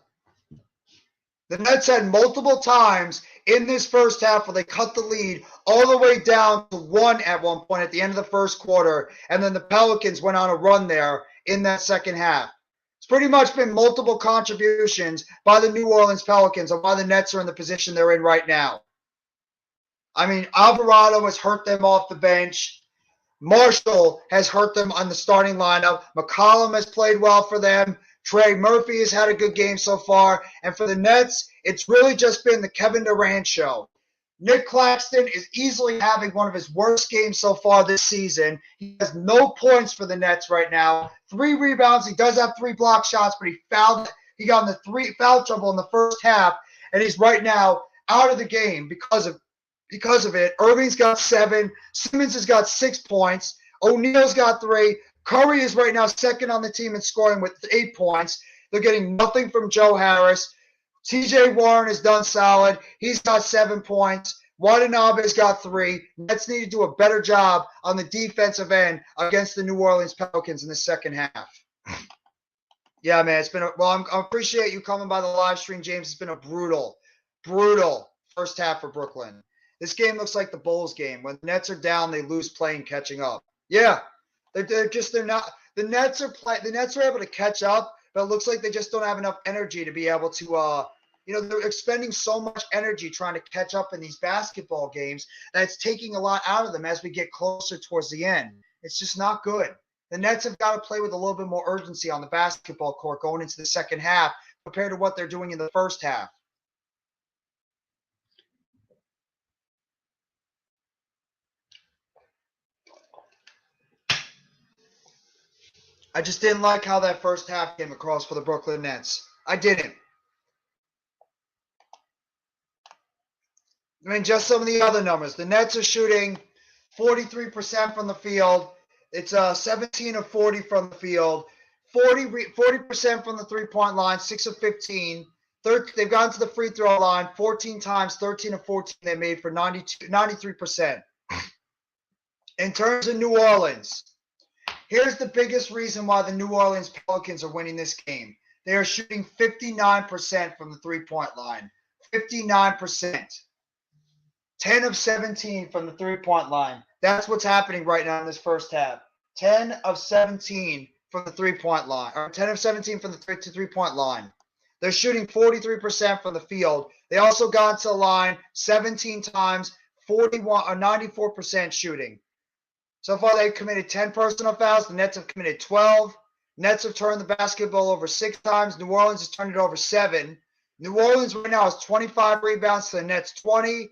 The Nets had multiple times in this first half where they cut the lead all the way down to 1 at one point at the end of the first quarter, and then the Pelicans went on a run there in that second half. It's pretty much been multiple contributions by the New Orleans Pelicans on why the Nets are in the position they're in right now. I mean, Alvarado has hurt them off the bench. Marshall has hurt them on the starting lineup. McCollum has played well for them. Trey Murphy has had a good game so far. And for the Nets, it's really just been the Kevin Durant show. Nick Claxton is easily having one of his worst games so far this season. He has no points for the Nets right now. 3 rebounds. He does have 3 block shots, but he got in the 3 foul trouble in the first half, and he's right now out of the game because of it. Irving's got 7. Simmons has got 6 points. O'Neal's got 3. Curry is right now second on the team in scoring with 8 points. They're getting nothing from Joe Harris. TJ Warren has done solid. He's got 7 points. Watanabe's got 3. Nets need to do a better job on the defensive end against the New Orleans Pelicans in the second half. Yeah, man, it's been I appreciate you coming by the live stream, James. It's been a brutal first half for Brooklyn. This game looks like the Bulls game. When the Nets are down, they lose playing catching up. Yeah, they're not. The Nets are able to catch up, but it looks like they just don't have enough energy to be able to. They're expending so much energy trying to catch up in these basketball games that it's taking a lot out of them as we get closer towards the end. It's just not good. The Nets have got to play with a little bit more urgency on the basketball court going into the second half compared to what they're doing in the first half. I just didn't like how that first half came across for the Brooklyn Nets. I didn't. I mean, just some of the other numbers. The Nets are shooting 43% from the field. It's 17 of 40 from the field. 40% from the three-point line, 6 of 15. They've gone to the free throw line 14 times, 13 of 14 they made for 93%. In terms of New Orleans, here's the biggest reason why the New Orleans Pelicans are winning this game. They are shooting 59% from the three-point line. 59%. 10 of 17 from the three-point line. That's what's happening right now in this first half. 10 of 17 from the three-point line. Or 10 of 17 from the three-point line. They're shooting 43% from the field. They also got to the line 17 times, 94% shooting. So far, they've committed 10 personal fouls. The Nets have committed 12. Nets have turned the basketball over 6 times. New Orleans has turned it over 7. New Orleans right now has 25 rebounds to the Nets 20.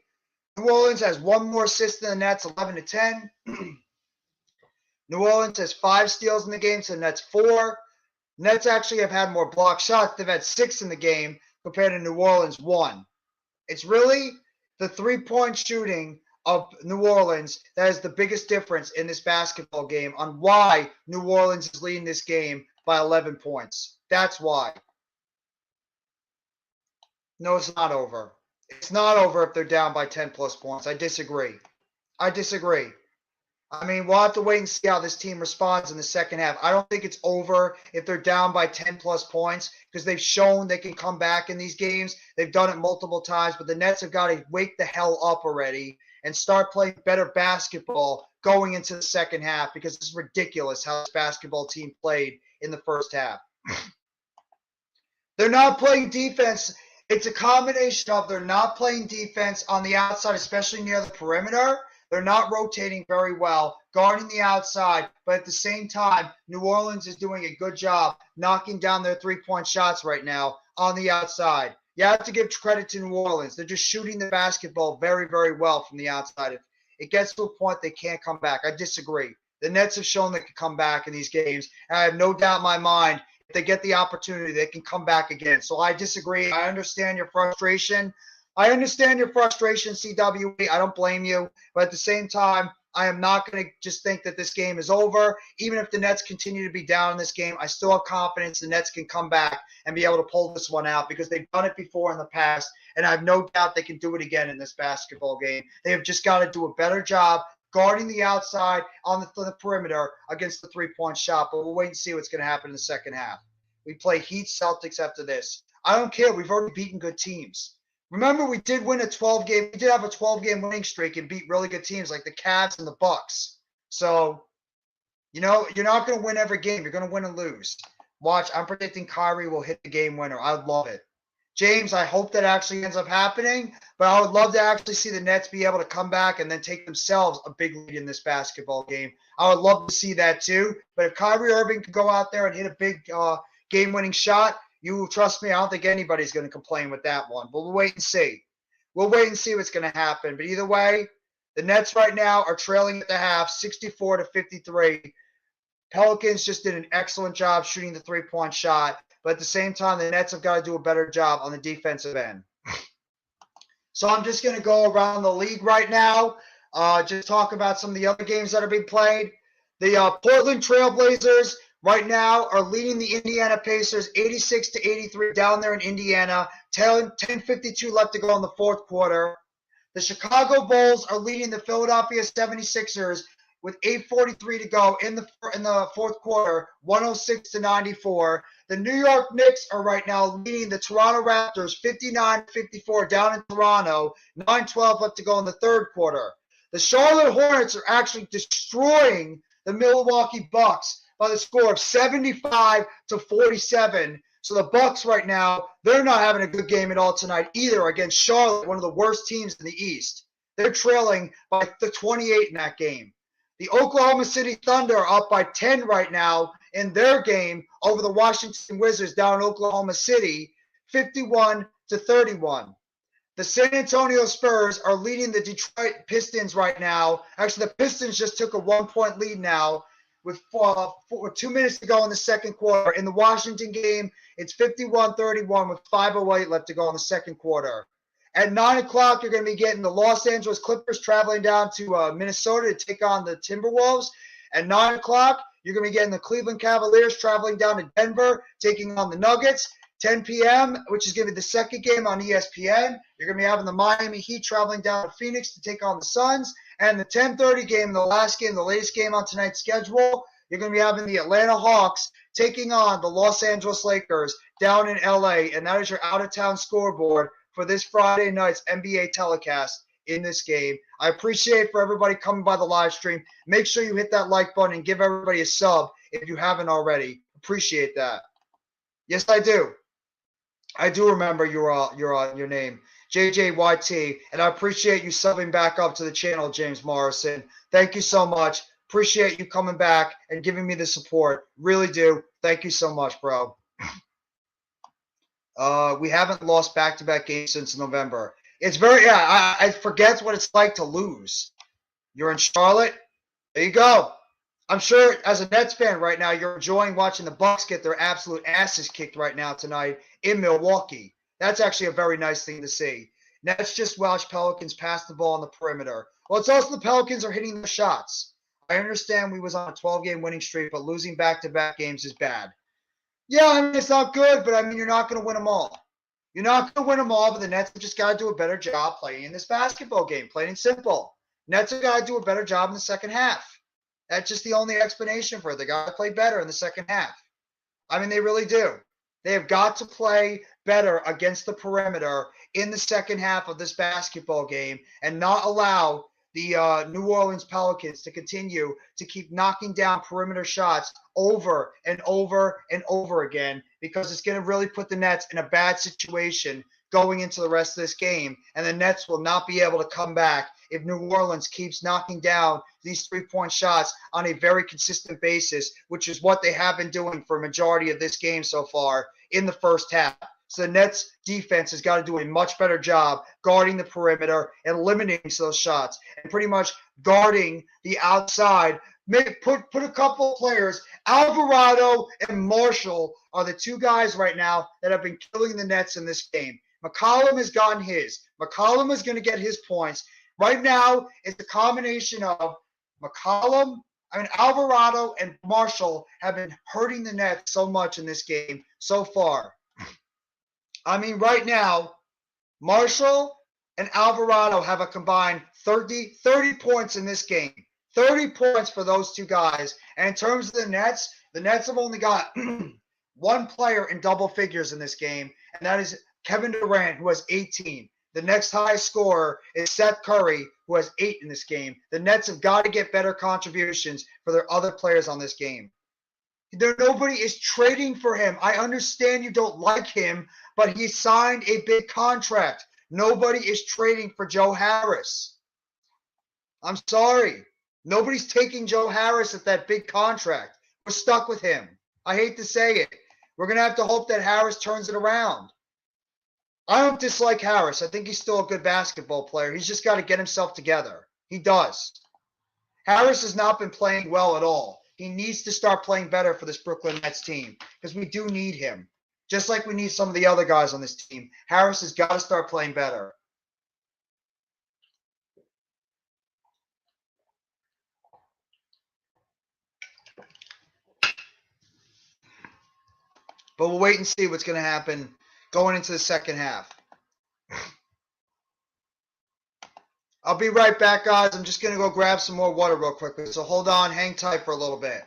New Orleans has 1 more assist than the Nets, 11 to 10. New Orleans has 5 steals in the game, so the Nets 4. Nets actually have had more block shots. They've had 6 in the game compared to New Orleans 1. It's really the three-point shooting of New Orleans that is the biggest difference in this basketball game on why New Orleans is leading this game by 11 points. That's why. No, it's not over. It's not over if they're down by 10-plus points. I disagree. I mean, we'll have to wait and see how this team responds in the second half. I don't think it's over if they're down by 10-plus points because they've shown they can come back in these games. They've done it multiple times, but the Nets have got to wake the hell up already and start playing better basketball going into the second half because it's ridiculous how this basketball team played in the first half. They're not playing defense. It's a combination of they're not playing defense on the outside, especially near the perimeter, They're not rotating very well, guarding the outside, but at the same time, New Orleans is doing a good job knocking down their three-point shots right now on the outside. You have to give credit to New Orleans. They're just shooting the basketball very, very well from the outside. If it gets to a point they can't come back, I disagree. The Nets have shown they can come back in these games, and I have no doubt in my mind if they get the opportunity, they can come back again. So I disagree. I understand your frustration. CWE. I don't blame you. But at the same time, I am not going to just think that this game is over. Even if the Nets continue to be down in this game, I still have confidence the Nets can come back and be able to pull this one out because they've done it before in the past, and I have no doubt they can do it again in this basketball game. They have just got to do a better job guarding the outside on the perimeter against the three-point shot, but we'll wait and see what's going to happen in the second half. We play Heat Celtics after this. I don't care. We've already beaten good teams. Remember, we did have a 12-game winning streak and beat really good teams like the Cavs and the Bucks. So, you're not going to win every game. You're going to win and lose. Watch, I'm predicting Kyrie will hit the game winner. I'd love it. James, I hope that actually ends up happening, but I would love to actually see the Nets be able to come back and then take themselves a big lead in this basketball game. I would love to see that too. But if Kyrie Irving could go out there and hit a big game-winning shot, you trust me, I don't think anybody's going to complain with that one. But we'll wait and see. We'll wait and see what's going to happen. But either way, the Nets right now are trailing at the half, 64-53. Pelicans just did an excellent job shooting the three-point shot. But at the same time, the Nets have got to do a better job on the defensive end. So I'm just going to go around the league right now, just talk about some of the other games that are being played. The Portland Trailblazers right now are leading the Indiana Pacers 86-83 down there in Indiana. 10:52 left to go in the fourth quarter. The Chicago Bulls are leading the Philadelphia 76ers with 8:43 to go in the fourth quarter, 106-94. The New York Knicks are right now leading the Toronto Raptors 59-54 down in Toronto, 9:12 left to go in the third quarter. The Charlotte Hornets are actually destroying the Milwaukee Bucks by the score of 75-47. So the Bucks right now, they're not having a good game at all tonight either against Charlotte, one of the worst teams in the East. They're trailing by the 28 in that game. The Oklahoma City Thunder are up by 10 right now in their game over the Washington Wizards down in Oklahoma City, 51-31. The San Antonio Spurs are leading the Detroit Pistons right now. Actually, the Pistons just took a 1-point lead now with 2 minutes to go in the second quarter. In the Washington game, it's 51-31 with 5:08 left to go in the second quarter. At 9 o'clock, you're going to be getting the Los Angeles Clippers traveling down to Minnesota to take on the Timberwolves. At 9 o'clock, you're going to be getting the Cleveland Cavaliers traveling down to Denver, taking on the Nuggets. 10 p.m., which is going to be the second game on ESPN. You're going to be having the Miami Heat traveling down to Phoenix to take on the Suns. And the 10:30 game, the last game, the latest game on tonight's schedule, you're going to be having the Atlanta Hawks taking on the Los Angeles Lakers down in L.A., and that is your out-of-town scoreboard for this Friday night's NBA telecast in this game. I appreciate for everybody coming by the live stream. Make sure you hit that like button and give everybody a sub if you haven't already. Appreciate that. Yes, I do. I do remember your name, JJYT, and I appreciate you subbing back up to the channel, James Morrison. Thank you so much. Appreciate you coming back and giving me the support. Really do. Thank you so much, bro. We haven't lost back-to-back games since November. It's I forget what it's like to lose. You're in Charlotte? There you go. I'm sure as a Nets fan right now, you're enjoying watching the Bucks get their absolute asses kicked right now tonight in Milwaukee. That's actually a very nice thing to see. Nets just watch Pelicans pass the ball on the perimeter. Well, it's also the Pelicans are hitting the shots. I understand we was on a 12-game winning streak, but losing back-to-back games is bad. Yeah, I mean, it's not good, but I mean, you're not going to win them all. You're not going to win them all, but the Nets have just got to do a better job playing in this basketball game, plain and simple. Nets have got to do a better job in the second half. That's just the only explanation for it. They got to play better in the second half. I mean, they really do. They have got to play better against the perimeter in the second half of this basketball game and not allow the New Orleans Pelicans to continue to keep knocking down perimeter shots over and over and over again, because it's going to really put the Nets in a bad situation going into the rest of this game, and the Nets will not be able to come back if New Orleans keeps knocking down these three-point shots on a very consistent basis, which is what they have been doing for a majority of this game so far in the first half. So the Nets defense has got to do a much better job guarding the perimeter and limiting those shots and pretty much guarding the outside. Maybe put a couple of players. Alvarado and Marshall are the two guys right now that have been killing the Nets in this game. McCollum has gotten his. McCollum is going to get his points. Right now, it's a combination of Alvarado and Marshall have been hurting the Nets so much in this game so far. Right now, Marshall and Alvarado have a combined 30 points in this game. 30 points for those two guys. And in terms of the Nets have only got one player in double figures in this game, and that is Kevin Durant, who has 18. The next highest scorer is Seth Curry, who has 8 in this game. The Nets have got to get better contributions for their other players on this game. Nobody is trading for him. I understand you don't like him, but he signed a big contract. Nobody is trading for Joe Harris. I'm sorry. Nobody's taking Joe Harris at that big contract. We're stuck with him. I hate to say it. We're going to have to hope that Harris turns it around. I don't dislike Harris. I think he's still a good basketball player. He's just got to get himself together. He does. Harris has not been playing well at all. He needs to start playing better for this Brooklyn Nets team because we do need him. Just like we need some of the other guys on this team. Harris has got to start playing better. But we'll wait and see what's going to happen going into the second half. I'll be right back, guys. I'm just going to go grab some more water real quickly. So hold on. Hang tight for a little bit.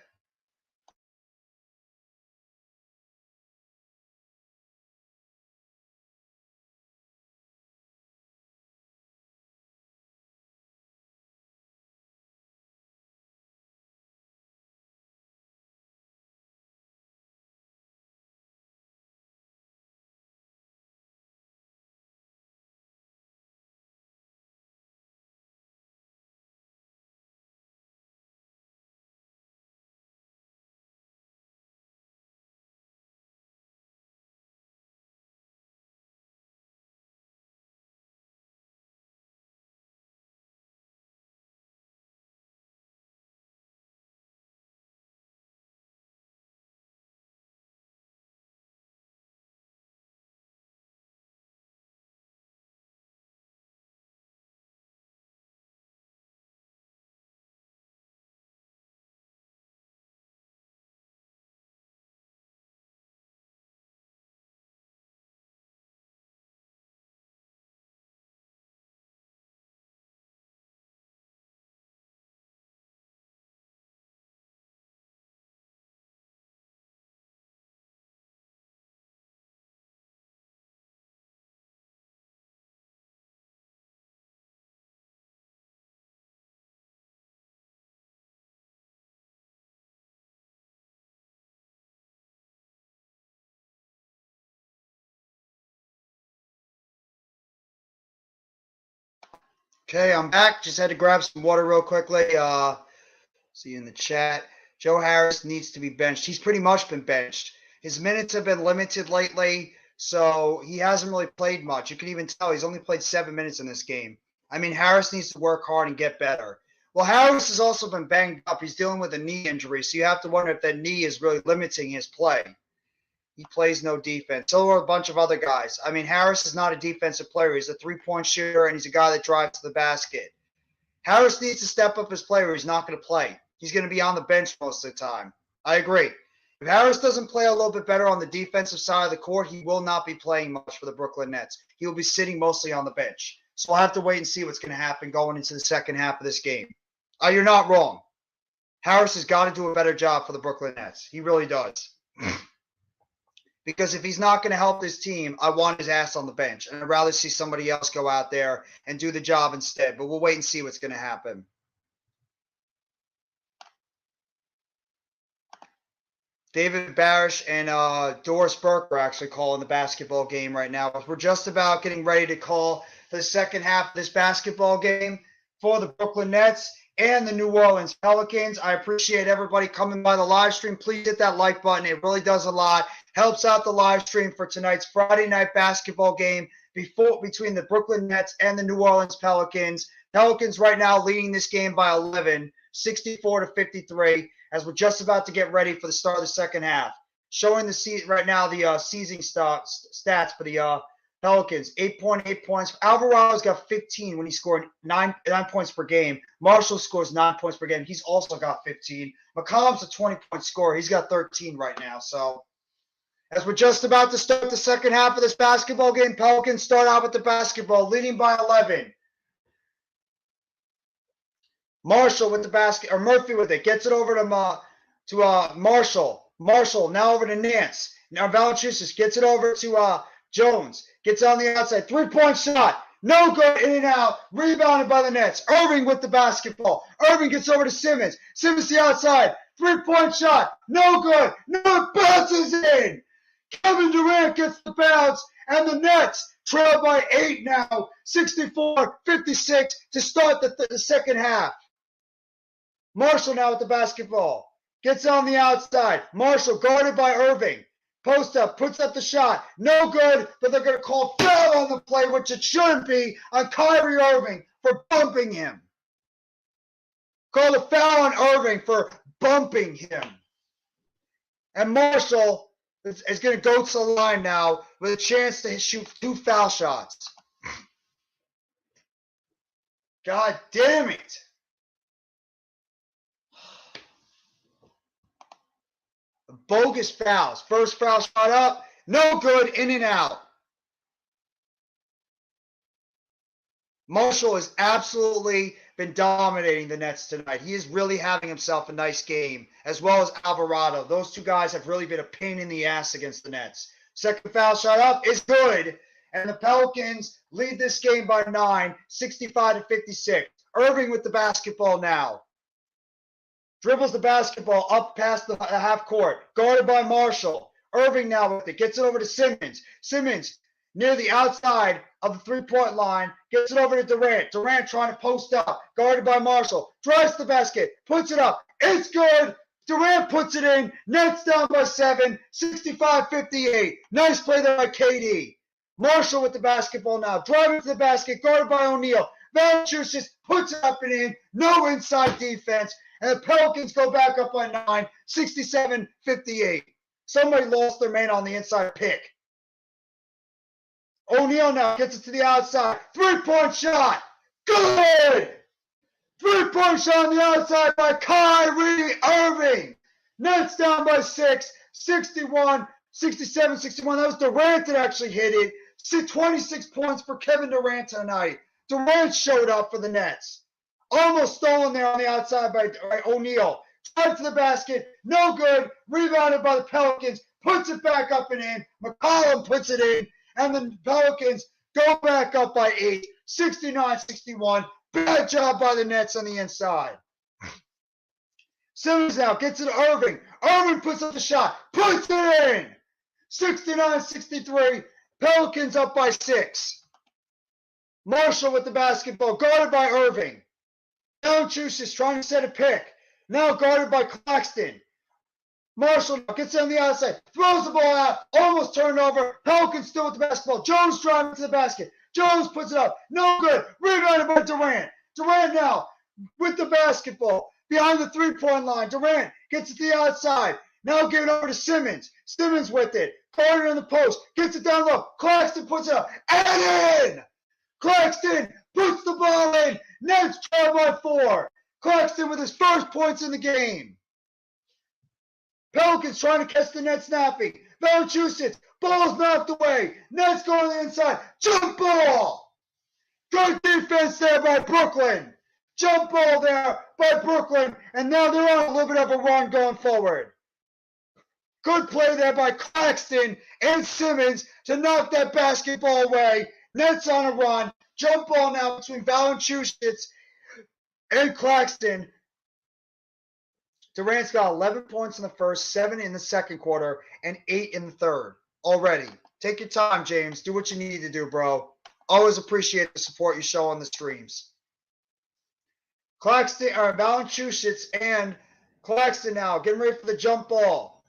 Okay, I'm back. Just had to grab some water real quickly. See you in the chat. Joe Harris needs to be benched. He's pretty much been benched. His minutes have been limited lately, so he hasn't really played much. You can even tell he's only played 7 minutes in this game. Harris needs to work hard and get better. Well, Harris has also been banged up. He's dealing with a knee injury, so you have to wonder if that knee is really limiting his play. He plays no defense. So are a bunch of other guys. Harris is not a defensive player. He's a three-point shooter, and he's a guy that drives to the basket. Harris needs to step up his play or he's not going to play. He's going to be on the bench most of the time. I agree. If Harris doesn't play a little bit better on the defensive side of the court, he will not be playing much for the Brooklyn Nets. He will be sitting mostly on the bench. So we'll have to wait and see what's going to happen going into the second half of this game. You're not wrong. Harris has got to do a better job for the Brooklyn Nets. He really does. Because if he's not going to help this team, I want his ass on the bench. And I'd rather see somebody else go out there and do the job instead. But we'll wait and see what's going to happen. David Barish and Doris Burke are actually calling the basketball game right now. We're just about getting ready to call the second half of this basketball game. for the Brooklyn Nets and the New Orleans Pelicans. I appreciate everybody coming by the live stream. Please hit that like button. It really does a lot. Helps out the live stream for tonight's Friday night basketball game between the Brooklyn Nets and the New Orleans Pelicans. Pelicans right now leading this game by 11, 64-53, as we're just about to get ready for the start of the second half. Showing the right now the season stats for the Pelicans, 8.8 points. Alvarado's got 15 when he scored 9 points per game. Marshall scores 9 points per game. He's also got 15. McCollum's a 20-point scorer. He's got 13 right now. So as we're just about to start the second half of this basketball game, Pelicans start out with the basketball, leading by 11. Marshall with the basket, or Murphy with it, gets it over to Marshall. Marshall now over to Nance. Now Valanciunas gets it over to Jones. Gets on the outside. 3-point shot. No good. In and out. Rebounded by the Nets. Irving with the basketball. Irving gets over to Simmons. Simmons the outside. 3-point shot. No good. No, it bounces in. Kevin Durant gets the bounce. And the Nets trail by 8 now. 64-56 to start the second half. Marshall now with the basketball. Gets on the outside. Marshall guarded by Irving. Post up, puts up the shot. No good, but they're going to call foul on the play, which it shouldn't be, on Kyrie Irving for bumping him. Call the foul on Irving for bumping him. And Marshall is going to go to the line now with a chance to shoot 2 foul shots. God damn it. Bogus fouls. First foul shot up. No good. In and out. Marshall has absolutely been dominating the Nets tonight. He is really having himself a nice game, as well as Alvarado. Those two guys have really been a pain in the ass against the Nets. Second foul shot up is good. And the Pelicans lead this game by 9, 65-56. Irving with the basketball now. Dribbles the basketball up past the half court. Guarded by Marshall. Irving now with it. Gets it over to Simmons. Simmons near the outside of the 3-point line. Gets it over to Durant. Durant trying to post up. Guarded by Marshall. Drives the basket. Puts it up. It's good. Durant puts it in. Nets down by 7. 65-58. Nice play there by KD. Marshall with the basketball now. Driving to the basket. Guarded by O'Neal. Valanciunas puts it up and in. No inside defense. And the Pelicans go back up by 9, 67-58. Somebody lost their man on the inside pick. O'Neal now gets it to the outside. 3-point shot. Good! 3-point shot on the outside by Kyrie Irving. Nets down by 6, 67-61. That was Durant that actually hit it. 26 points for Kevin Durant tonight. Durant showed up for the Nets. Almost stolen there on the outside by O'Neal. Drive to the basket. No good. Rebounded by the Pelicans. Puts it back up and in. McCollum puts it in. And the Pelicans go back up by 8. 69-61. Bad job by the Nets on the inside. Simmons now gets it to Irving. Irving puts up the shot. Puts it in. 69-63. Pelicans up by 6. Marshall with the basketball. Guarded by Irving. Valanciunas is trying to set a pick. Now guarded by Claxton. Marshall gets on the outside. Throws the ball out. Almost turned over. Pelicans still with the basketball. Jones driving to the basket. Jones puts it up. No good. Rebounded by Durant. Durant now with the basketball. Behind the 3-point line. Durant gets it to the outside. Now giving over to Simmons. Simmons with it. Guarded in the post. Gets it down low. Claxton puts it up. And in! Claxton puts the ball in. Nets trail by 4. Claxton with his first points in the game. Pelicans trying to catch the Nets snapping. Valanciunas, ball's knocked away. Nets going to the inside. Jump ball. Good defense there by Brooklyn. Jump ball there by Brooklyn. And now they're on a little bit of a run going forward. Good play there by Claxton and Simmons to knock that basketball away. Nets on a run. Jump ball now between Valanciunas and Claxton. Durant's got 11 points in the first, 7 in the second quarter, and 8 in the third already. Take your time, James. Do what you need to do, bro. Always appreciate the support you show on the streams. Claxton, or Massachusetts and Claxton now getting ready for the jump ball.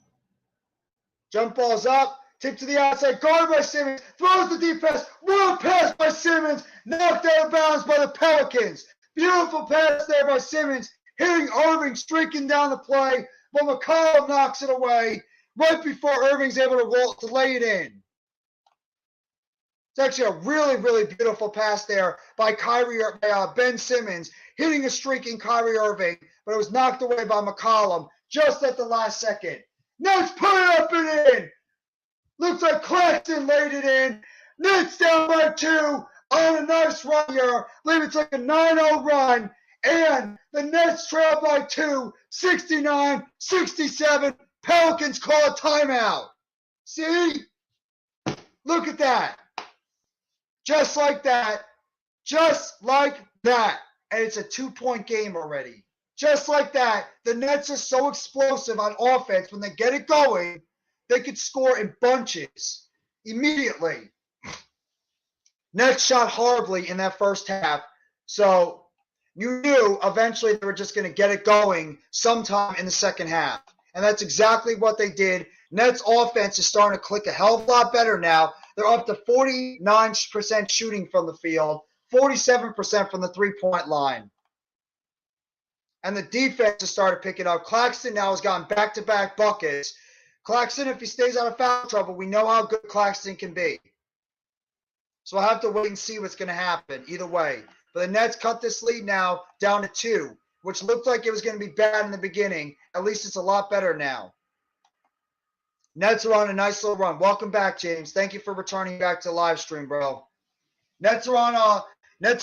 Jump ball's up. Tip to the outside. Guard by Simmons. Throws the deep pass. Wild pass by Simmons. Knocked out of bounds by the Pelicans. Beautiful pass there by Simmons. Hitting Irving, streaking down the play. But McCollum knocks it away right before Irving's able to lay it in. It's actually a really, really beautiful pass there by Ben Simmons, hitting a streaking Kyrie Irving, but it was knocked away by McCollum just at the last second. Nets put it up and in. Looks like Claxton laid it in. Nets down by 2 on a nice run here. I believe it's like a 9-0 run. And the Nets trail by 2, 69-67. Pelicans call a timeout. See? Look at that. Just like that. Just like that. And it's a 2-point game already. Just like that. The Nets are so explosive on offense. When they get it going, they could score in bunches immediately. Nets shot horribly in that first half. So you knew eventually they were just going to get it going sometime in the second half. And that's exactly what they did. Nets offense is starting to click a hell of a lot better now. They're up to 49% shooting from the field, 47% from the three-point line. And the defense has started picking up. Claxton now has gotten back-to-back buckets. Claxton, if he stays out of foul trouble, we know how good Claxton can be. So we'll have to wait and see what's going to happen either way. But the Nets cut this lead now down to 2, which looked like it was going to be bad in the beginning. At least it's a lot better now. Nets are on a nice little run. Welcome back, James. Thank you for returning back to the live stream, bro. Nets are on now they're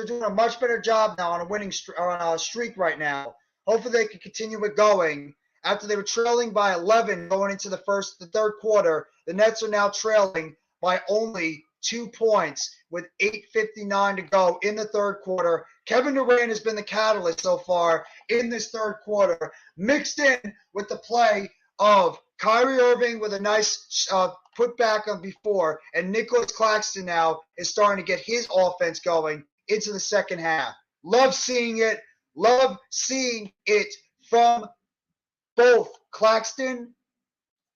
doing a much better job now on a streak right now. Hopefully they can continue it going. After they were trailing by 11 going into the third quarter, the Nets are now trailing by only 2 points with 8:59 to go in the third quarter. Kevin Durant has been the catalyst so far in this third quarter, mixed in with the play of Kyrie Irving with a nice put back on before, and Nicholas Claxton now is starting to get his offense going into the second half. Love seeing it. Love seeing it from both Claxton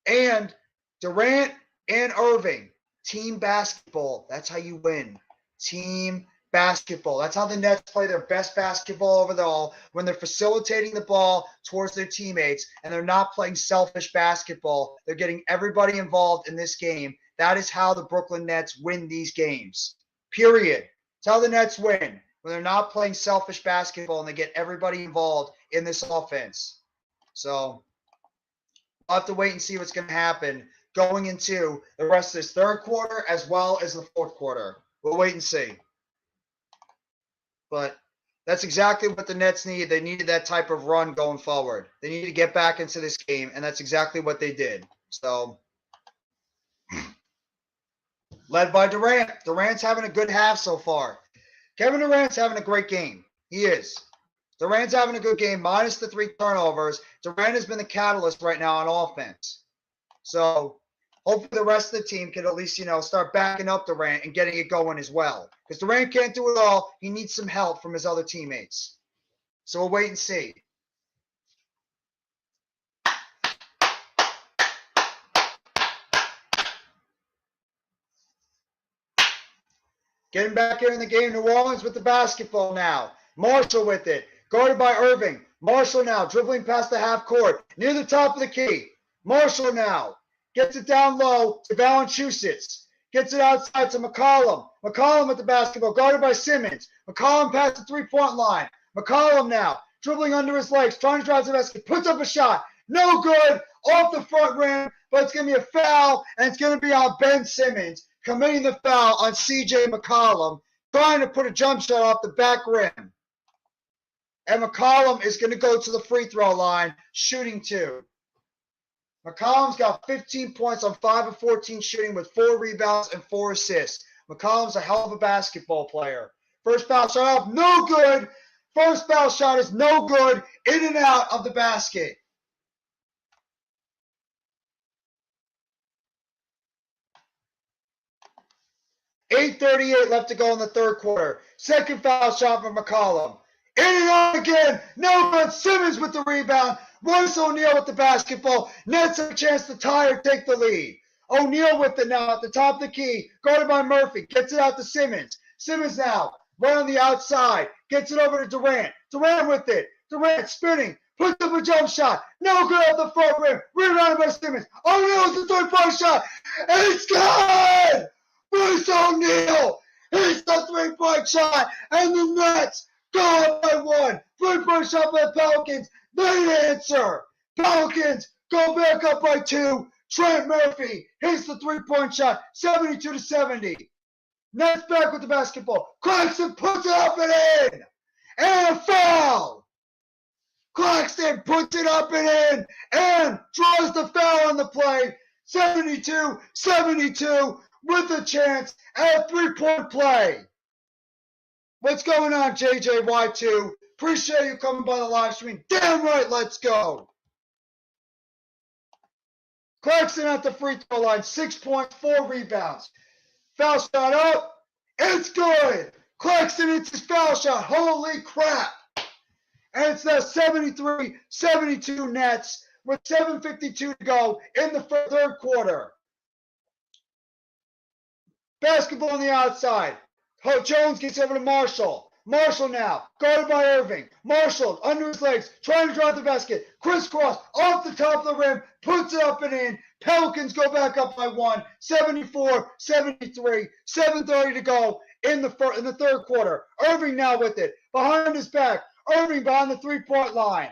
and Durant and Irving. Team basketball. That's how you win. Team basketball. That's how the Nets play their best basketball overall, when they're facilitating the ball towards their teammates and they're not playing selfish basketball. They're getting everybody involved in this game. That is how the Brooklyn Nets win these games. Period. That's how the Nets win, when they're not playing selfish basketball and they get everybody involved in this offense. So we'll have to wait and see what's going to happen going into the rest of this third quarter as well as the fourth quarter. We'll wait and see. But that's exactly what the Nets need. They needed that type of run going forward. They need to get back into this game, and that's exactly what they did. So, led by Durant. Durant's having a good half so far. Kevin Durant's having a great game. He is. Durant's having a good game, minus the 3 turnovers. Durant has been the catalyst right now on offense. So, hopefully the rest of the team can at least, start backing up Durant and getting it going as well. Because Durant can't do it all. He needs some help from his other teammates. So we'll wait and see. Getting back here in the game, New Orleans with the basketball now. Marshall with it. Guarded by Irving. Marshall now dribbling past the half court. Near the top of the key. Marshall now. Gets it down low to Massachusetts. Gets it outside to McCollum. McCollum with the basketball, guarded by Simmons. McCollum past the three-point line. McCollum now, dribbling under his legs, trying to drive to the basket, puts up a shot. No good, off the front rim, but it's going to be a foul, and it's going to be on Ben Simmons, committing the foul on C.J. McCollum, trying to put a jump shot off the back rim. And McCollum is going to go to the free throw line, shooting 2. McCollum's got 15 points on 5 of 14 shooting with 4 rebounds and 4 assists. McCollum's a hell of a basketball player. First foul shot up, no good. First foul shot is no good. In and out of the basket. .8:38 left to go in the third quarter. Second foul shot from McCollum. In and out again. No good. Simmons with the rebound. Royce O'Neal with the basketball. Nets have a chance to tie or take the lead. O'Neal with it now at the top of the key. Guarded by Murphy. Gets it out to Simmons. Simmons now. Right on the outside. Gets it over to Durant. Durant with it. Durant spinning. Puts up a jump shot. No good off the front rim. Rebounded by Simmons. O'Neal with the three-point shot. And it's good! Royce O'Neal hits the three-point shot. And the Nets go up by one. Three-point shot by the Pelicans. They answer. Pelicans go back up by two. Trent Murphy hits the three-point shot. 72-70. Nets back with the basketball. Claxton puts it up and in. And a foul. Claxton puts it up and in and draws the foul on the play. 72-72 with a chance at a three-point play. What's going on, JJY2? Appreciate you coming by the live stream. Damn right, let's go. Claxton at the free throw line, 6 points, 4 rebounds. Foul shot up. It's good. Claxton hits his foul shot. Holy crap. And it's the 73-72 Nets with 7:52 to go in the third quarter. Basketball on the outside. Jones gets over to Marshall. Marshall now, guarded by Irving. Marshall under his legs, trying to drive the basket. Crisscross off the top of the rim, puts it up and in. Pelicans go back up by one, 74-73, 7:30 to go in the third quarter. Irving now with it, behind his back. Irving behind the three-point line.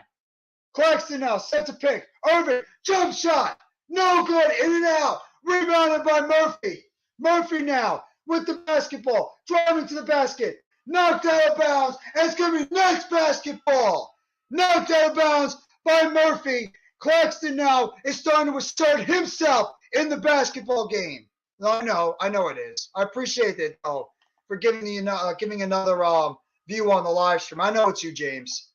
Claxton now sets a pick. Irving, jump shot. No good, in and out. Rebounded by Murphy. Murphy now with the basketball, driving to the basket. Knocked out of bounds, and it's going to be Nets basketball. Knocked out of bounds by Murphy. Claxton now is starting to assert himself in the basketball game. I know it is. I appreciate it, though, for giving another view on the live stream. I know it's you, James.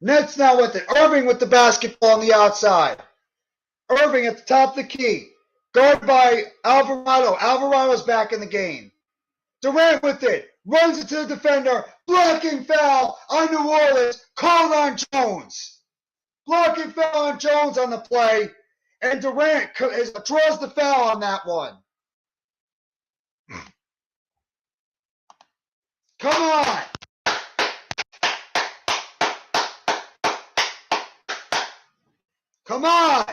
Nets now with it. Irving with the basketball on the outside. Irving at the top of the key. Guarded by Alvarado. Alvarado's back in the game. Durant with it. Runs into the defender. Blocking foul on New Orleans. Called on Jones. Blocking foul on Jones on the play. And Durant draws the foul on that one. Come on. Come on.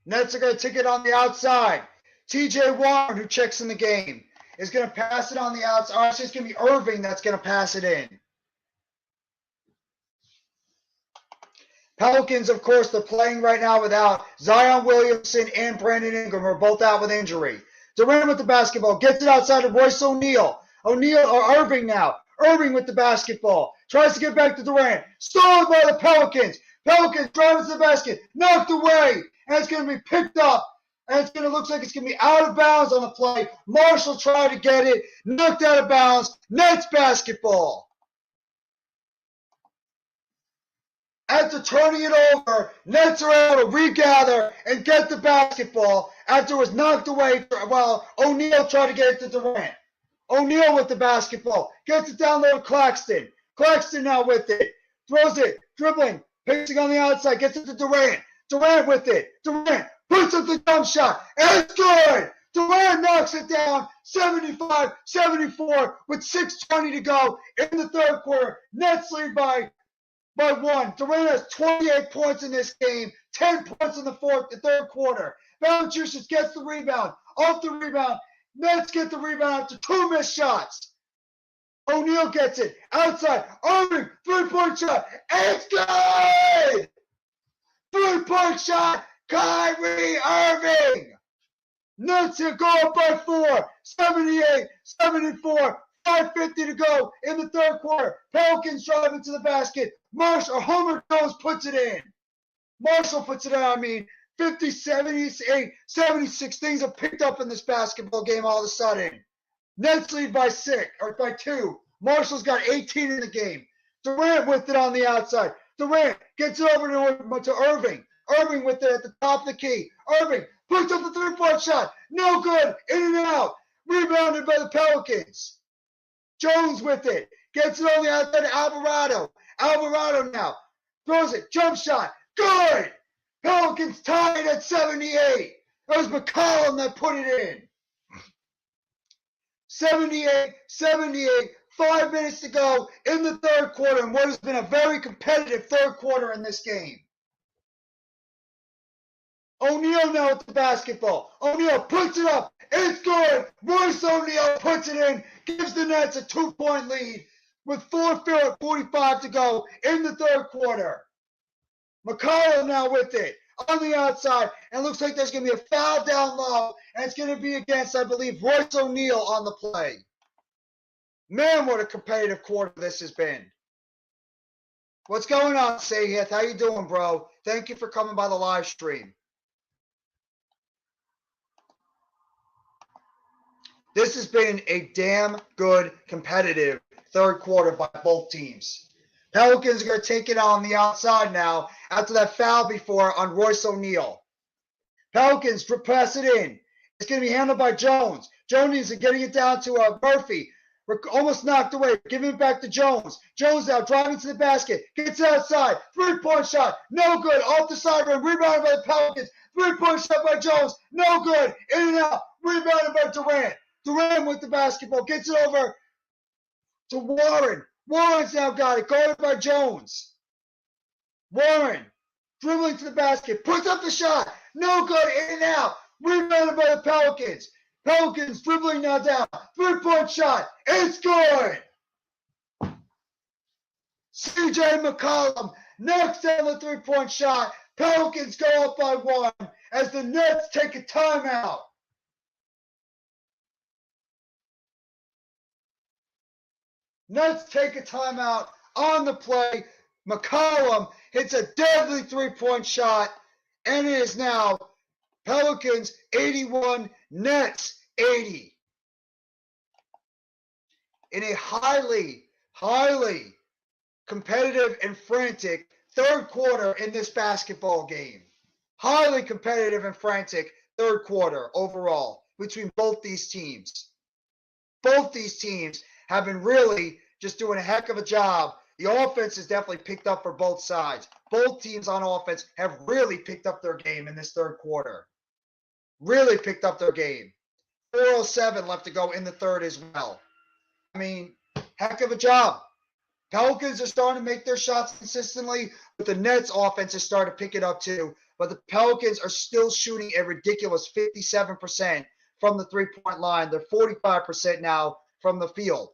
Nets are going to take it on the outside. TJ Warren, who checks in the game, is going to pass it on the outside. Actually, it's going to be Irving that's going to pass it in. Pelicans, of course, they're playing right now without Zion Williamson and Brandon Ingram, are both out with injury. Durant with the basketball, gets it outside of Royce O'Neal. Irving now. Irving with the basketball. Tries to get back to Durant. Stolen by the Pelicans. Pelicans driving to the basket. Knocked away. And it's going to be picked up. And it looks like it's going to be out of bounds on the play. Marshall tried to get it. Knocked out of bounds. Nets basketball. After turning it over, Nets are able to regather and get the basketball after it was knocked away while O'Neal tried to get it to Durant. O'Neal with the basketball. Gets it down low to Claxton. Claxton now with it. Throws it. Dribbling. Picking on the outside. Gets it to Durant. Durant with it. Durant puts up the jump shot. And it's good. Durant knocks it down. 75-74 with 6:20 to go in the third quarter. Nets lead by one. Durant has 28 points in this game, 10 points in the third quarter. Massachusetts gets the rebound. Off the rebound, Nets get the rebound after 2 missed shots. O'Neal gets it. Outside. Irving, 3-point shot. It's good! 3-point shot. Kyrie Irving. Nets here go up by 4. 78-74. 5:50 to go in the third quarter. Pelicans driving to the basket. Homer Jones puts it in. Marshall puts it in. 50, 78, 76 things have picked up in this basketball game all of a sudden. Nets lead by 2. Marshall's got 18 in the game. Durant with it on the outside. Durant gets it over to Irving. Irving with it at the top of the key. Irving puts up the three-point shot. No good. In and out. Rebounded by the Pelicans. Jones with it. Gets it on the outside to Alvarado. Alvarado now. Throws it. Jump shot. Good. Pelicans tied at 78. That was McCollum that put it in. 78. 5 minutes to go in the third quarter, and what has been a very competitive third quarter in this game. O'Neal now with the basketball. O'Neal puts it up. It's good. Royce O'Neal puts it in, gives the Nets a 2-point lead with 4:45 to go in the third quarter. McCollum now with it on the outside, and looks like there's going to be a foul down low, and it's going to be against, I believe, Royce O'Neal on the play. Man, what a competitive quarter this has been. What's going on, Sayhith? How you doing, bro? Thank you for coming by the live stream. This has been a damn good competitive third quarter by both teams. Pelicans are going to take it on the outside now after that foul before on Royce O'Neal. Pelicans pass it in. It's going to be handled by Jones. Jones is getting it down to Murphy. We're almost knocked away. Giving it back to Jones. Jones now driving to the basket. Gets outside. 3-point shot. No good. Off the side rim. Rebounded by the Pelicans. 3-point shot by Jones. No good. In and out. Rebounded by Durant. Durant with the basketball. Gets it over to Warren. Warren's now got it. Guarded by Jones. Warren dribbling to the basket. Puts up the shot. No good. In and out. Rebounded by the Pelicans. Pelicans dribbling now down. 3-point shot. It's good. CJ McCollum knocks down the 3-point shot. Pelicans go up by 1 as the Nets take a timeout. Nets take a timeout on the play. McCollum hits a deadly 3-point shot, and it is now Pelicans 81, Nets 80. In a highly competitive and frantic third quarter in this basketball game. Highly competitive and frantic third quarter overall between both these teams. Both these teams have been really just doing a heck of a job. The offense has definitely picked up for both sides. Both teams on offense have really picked up their game in this third quarter. Really picked up their game. 4:07 left to go in the third as well. I mean, heck of a job. Pelicans are starting to make their shots consistently, but the Nets offense is starting to pick it up too. But the Pelicans are still shooting a ridiculous 57% from the three-point line. They're 45% now from the field.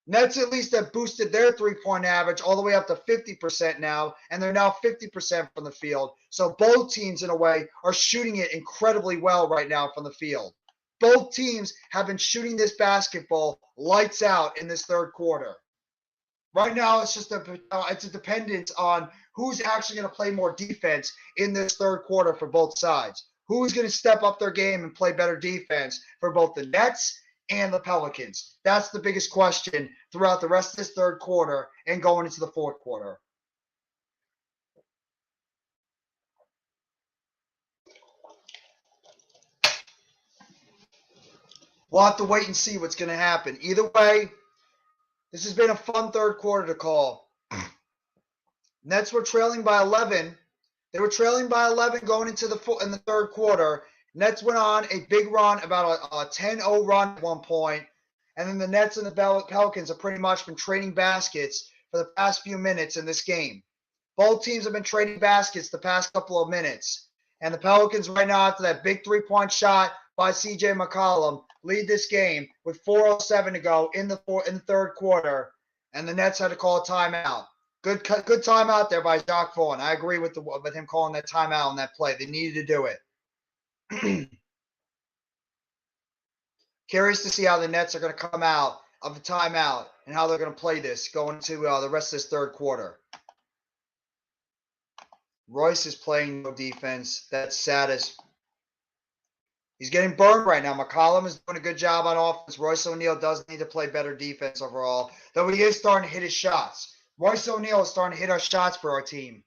Nets at least have boosted their three-point average all the way up to 50% now, and they're now 50% from the field. So both teams, in a way, are shooting it incredibly well right now from the field. Both teams have been shooting this basketball lights out in this third quarter. Right now, it's just it's a dependence on who's actually going to play more defense in this third quarter for both sides. Who's going to step up their game and play better defense for both the Nets and the Pelicans? That's the biggest question throughout the rest of this third quarter and going into the fourth quarter. We'll have to wait and see what's going to happen. Either way, this has been a fun third quarter to call. Nets were trailing by 11. They were trailing by 11 going into in the third quarter. Nets went on a big run, about a 10-0 run at one point. And then the Nets and the Pelicans have pretty much been trading baskets for the past few minutes in this game. Both teams have been trading baskets the past couple of minutes. And the Pelicans right now, after that big three-point shot by CJ McCollum, lead this game with 4:07 to go in the third quarter. And the Nets had to call a timeout. Good timeout there by Jacques Vaughn. I agree with him calling that timeout on that play. They needed to do it. Curious to see how the Nets are going to come out of the timeout and how they're going to play this going into the rest of this third quarter. Royce is playing no defense. That's sad as he's getting burned right now. McCollum is doing a good job on offense. Royce O'Neal does need to play better defense overall, though he is starting to hit his shots. Royce O'Neal is starting to hit our shots for our team.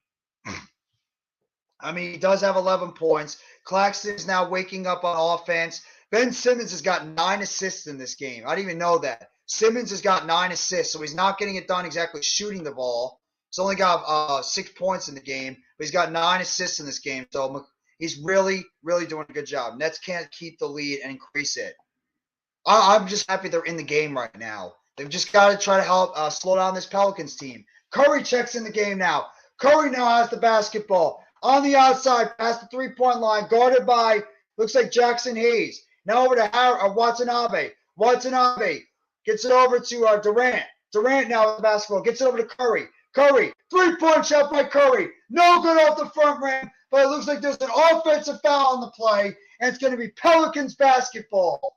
I mean, he does have 11 points. Claxton is now waking up on offense. Ben Simmons has got 9 assists in this game. I didn't even know that. Simmons has got 9 assists, so he's not getting it done exactly shooting the ball. He's only got 6 points in the game, but he's got 9 assists in this game. So he's really, really doing a good job. Nets can't keep the lead and increase it. I'm just happy they're in the game right now. They've just got to try to help slow down this Pelicans team. Curry checks in the game now. Curry now has the basketball. On the outside, past the three-point line, guarded by, looks like Jackson Hayes. Now over to Watanabe. Watanabe gets it over to Durant. Durant now with the basketball. Gets it over to Curry. Curry, three-point shot by Curry. No good off the front rim, but it looks like there's an offensive foul on the play, and it's going to be Pelicans basketball.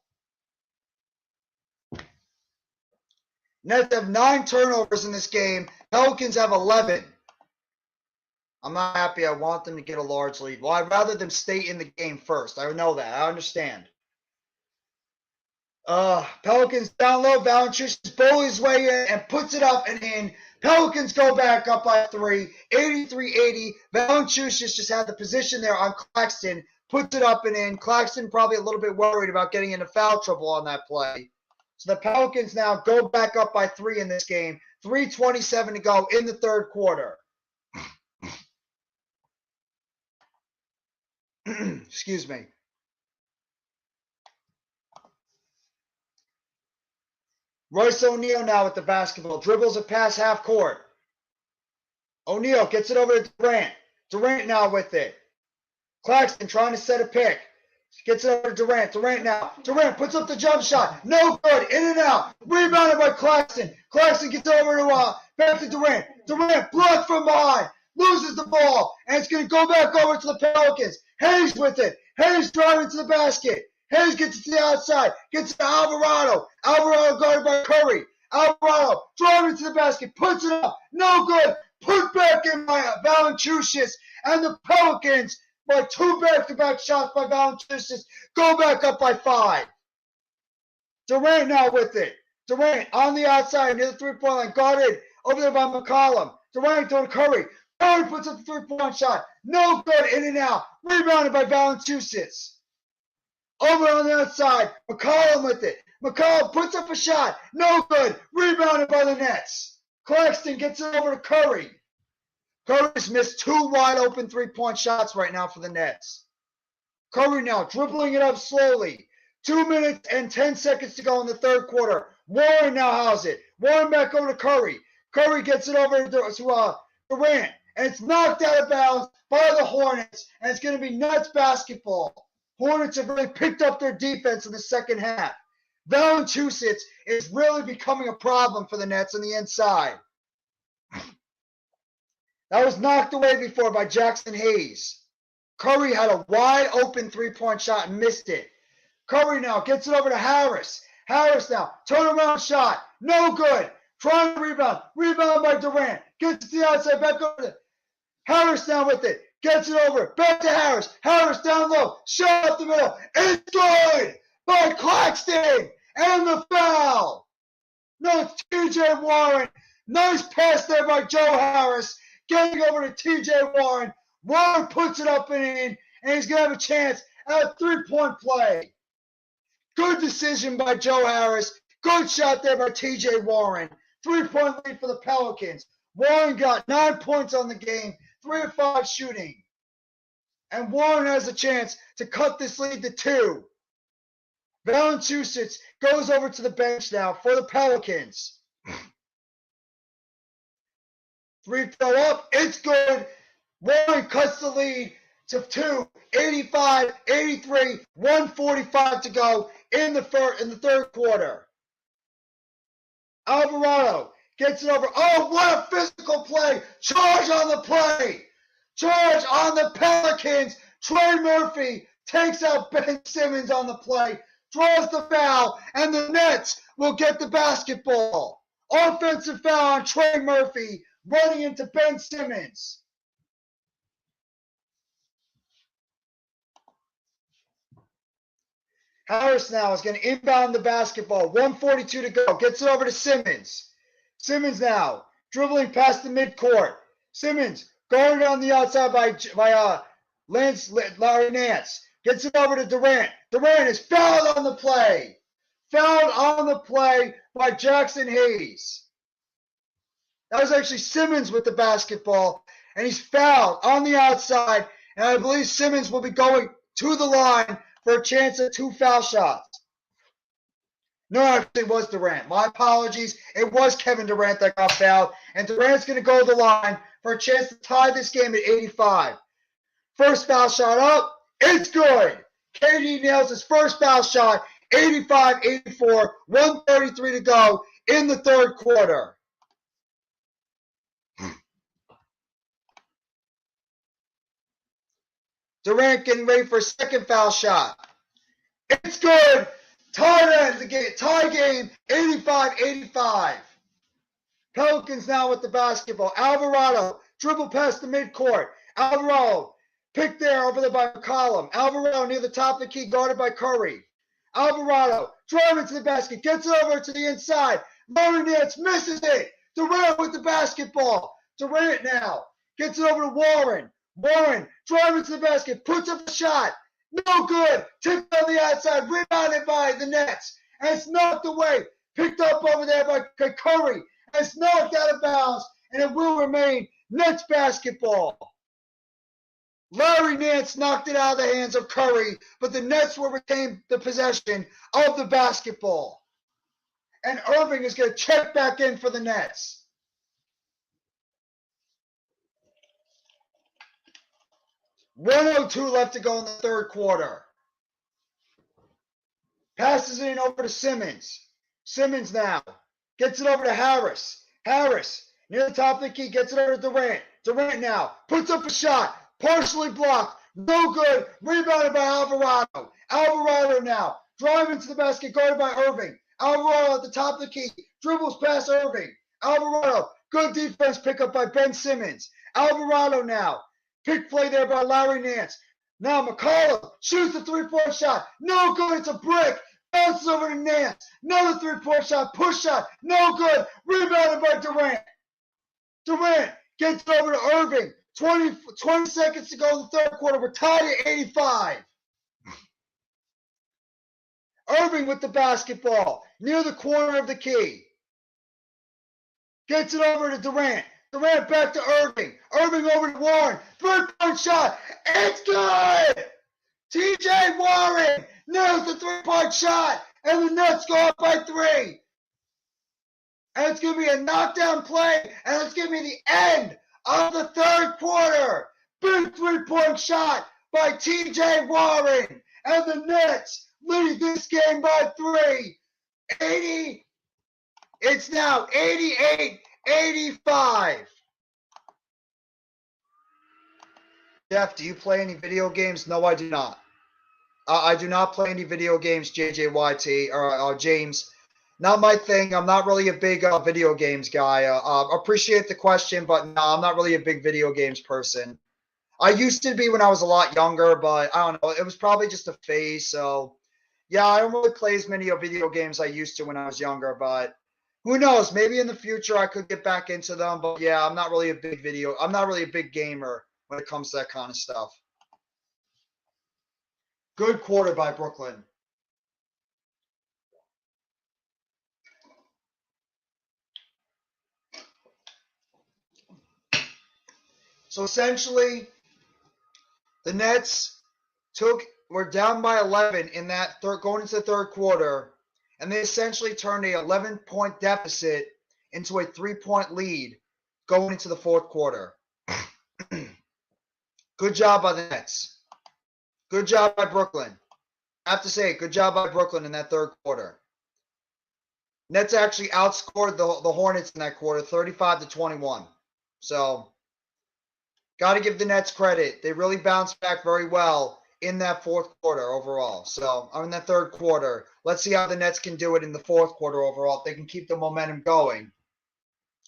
Nets have 9 turnovers in this game. Pelicans have 11. I'm not happy. I want them to get a large lead. Well, I'd rather them stay in the game first. I know that. I understand. Pelicans down low. Valanciunas bullies his way in and puts it up and in. Pelicans go back up by 3. 83-80. Valanciunas just had the position there on Claxton. Puts it up and in. Claxton probably a little bit worried about getting into foul trouble on that play. So the Pelicans now go back up by 3 in this game. 3:27 to go in the third quarter. Excuse me. Royce O'Neal now with the basketball. Dribbles it past half court. O'Neal gets it over to Durant. Durant now with it. Claxton trying to set a pick. Gets it over to Durant. Durant now. Durant puts up the jump shot. No good. In and out. Rebounded by Claxton. Claxton gets over to back to Durant. Durant blocked from behind. Loses the ball. And it's going to go back over to the Pelicans. Hayes with it. Hayes driving to the basket. Hayes gets it to the outside. Gets it to Alvarado. Alvarado guarded by Curry. Alvarado driving to the basket. Puts it up. No good. Put back in by Valanciunas. And the Pelicans, by 2 back-to-back shots by Valanciunas, go back up by 5. Durant now with it. Durant on the outside near the three-point line. Guarded over there by McCollum. Durant to Curry. Curry puts up the three-point shot. No good. In and out. Rebounded by Valanciunas. Over on the outside. McCollum with it. McCollum puts up a shot. No good. Rebounded by the Nets. Claxton gets it over to Curry. Curry's missed 2 wide open three-point shots right now for the Nets. Curry now dribbling it up slowly. 2 minutes and 10 seconds to go in the third quarter. Warren now has it. Warren back over to Curry. Curry gets it over to Durant. And it's knocked out of bounds by the Hornets. And it's going to be Nets basketball. Hornets have really picked up their defense in the second half. Valanciunas is really becoming a problem for the Nets on the inside. That was knocked away before by Jackson Hayes. Curry had a wide open three-point shot and missed it. Curry now gets it over to Harris. Harris now, turnaround shot. No good. Trying to rebound. Rebound by Durant. Gets it to the outside, back over to Harris now with it. Gets it over. Back to Harris. Harris down low. Shot up the middle. It's good by Claxton. And the foul. No, it's T.J. Warren. Nice pass there by Joe Harris. Getting over to T.J. Warren. Warren puts it up and in, and he's going to have a chance at a three-point play. Good decision by Joe Harris. Good shot there by T.J. Warren. 3-point lead for the Pelicans. Warren got 9 points on the game, 3 of 5 shooting. And Warren has a chance to cut this lead to 2. Valanciunas goes over to the bench now for the Pelicans. 3 throw up. It's good. Warren cuts the lead to 2. 85-83. 1:45 to go in the third quarter. Alvarado gets it over. Oh, what a physical play. Charge on the play. Charge on the Pelicans. Trey Murphy takes out Ben Simmons on the play. Draws the foul. And the Nets will get the basketball. Offensive foul on Trey Murphy. Running into Ben Simmons. Harris now is going to inbound the basketball. 1:42 to go. Gets it over to Simmons. Simmons now dribbling past the midcourt. Simmons guarded on the outside by Larry Nance. Gets it over to Durant. Durant is fouled on the play. Fouled on the play by Jackson Hayes. That was actually Simmons with the basketball, and he's fouled on the outside, and I believe Simmons will be going to the line for a chance at 2 foul shots. No, actually it was Durant. My apologies. It was Kevin Durant that got fouled, and Durant's going to go to the line for a chance to tie this game at 85. First foul shot up. It's good. KD nails his first foul shot, 85-84, 1:33 to go in the third quarter. Durant getting ready for a second foul shot. It's good. Tie game, 85-85. Pelicans now with the basketball. Alvarado dribble past the midcourt. Alvarado picked there over there by McCollum. Alvarado near the top of the key, guarded by Curry. Alvarado driving to the basket, gets it over to the inside. Larry Nance misses it. Durant with the basketball. Durant now gets it over to Warren. Warren driving to the basket, puts up a shot. No good. Tipped on the outside, rebounded by the Nets. And it's knocked away. Picked up over there by Curry. And it's knocked out of bounds. And it will remain Nets basketball. Larry Nance knocked it out of the hands of Curry, but the Nets will retain the possession of the basketball. And Irving is going to check back in for the Nets. .102 left to go in the third quarter. Passes it in over to Simmons. Simmons now gets it over to Harris. Harris near the top of the key gets it over to Durant. Durant now puts up a shot. Partially blocked. No good. Rebounded by Alvarado. Alvarado now driving to the basket, guarded by Irving. Alvarado at the top of the key. Dribbles past Irving. Alvarado. Good defense pickup by Ben Simmons. Alvarado now. Pick play there by Larry Nance. Now McCollum shoots a three-point shot. No good. It's a brick. Bounces over to Nance. Another three-point shot. Push shot. No good. Rebounded by Durant. Durant gets it over to Irving. 20 seconds to go in the third quarter. We're tied at 85. Irving with the basketball near the corner of the key. Gets it over to Durant. Durant back to Irving. Irving over to Warren. Three-point shot. It's good! TJ Warren nails the three-point shot. And the Nets go up by 3. And it's going to be a knockdown play. And it's going to be the end of the third quarter. Big three-point shot by TJ Warren. And the Nets lead this game by 3. It's now 88-85. Jeff, do you play any video games? No, I do not. I do not play any video games, JJYT, or James. Not my thing. I'm not really a big video games guy. Appreciate the question, but no, I'm not really a big video games person. I used to be when I was a lot younger, but I don't know. It was probably just a phase. So, yeah, I don't really play as many video games I used to when I was younger, but who knows? Maybe in the future I could get back into them. But yeah, I'm not really a big gamer when it comes to that kind of stuff. Good quarter by Brooklyn. So essentially, the Nets were down by 11 in that going into the third quarter, and they essentially turned a 11-point deficit into a 3-point lead going into the fourth quarter. Good job by the Nets. Good job by Brooklyn. I have to say, good job by Brooklyn in that third quarter. Nets actually outscored the Hornets in that quarter, 35-21. So, got to give the Nets credit. They really bounced back very well in that fourth quarter overall. So, in that third quarter. Let's see how the Nets can do it in the fourth quarter overall. If they can keep the momentum going.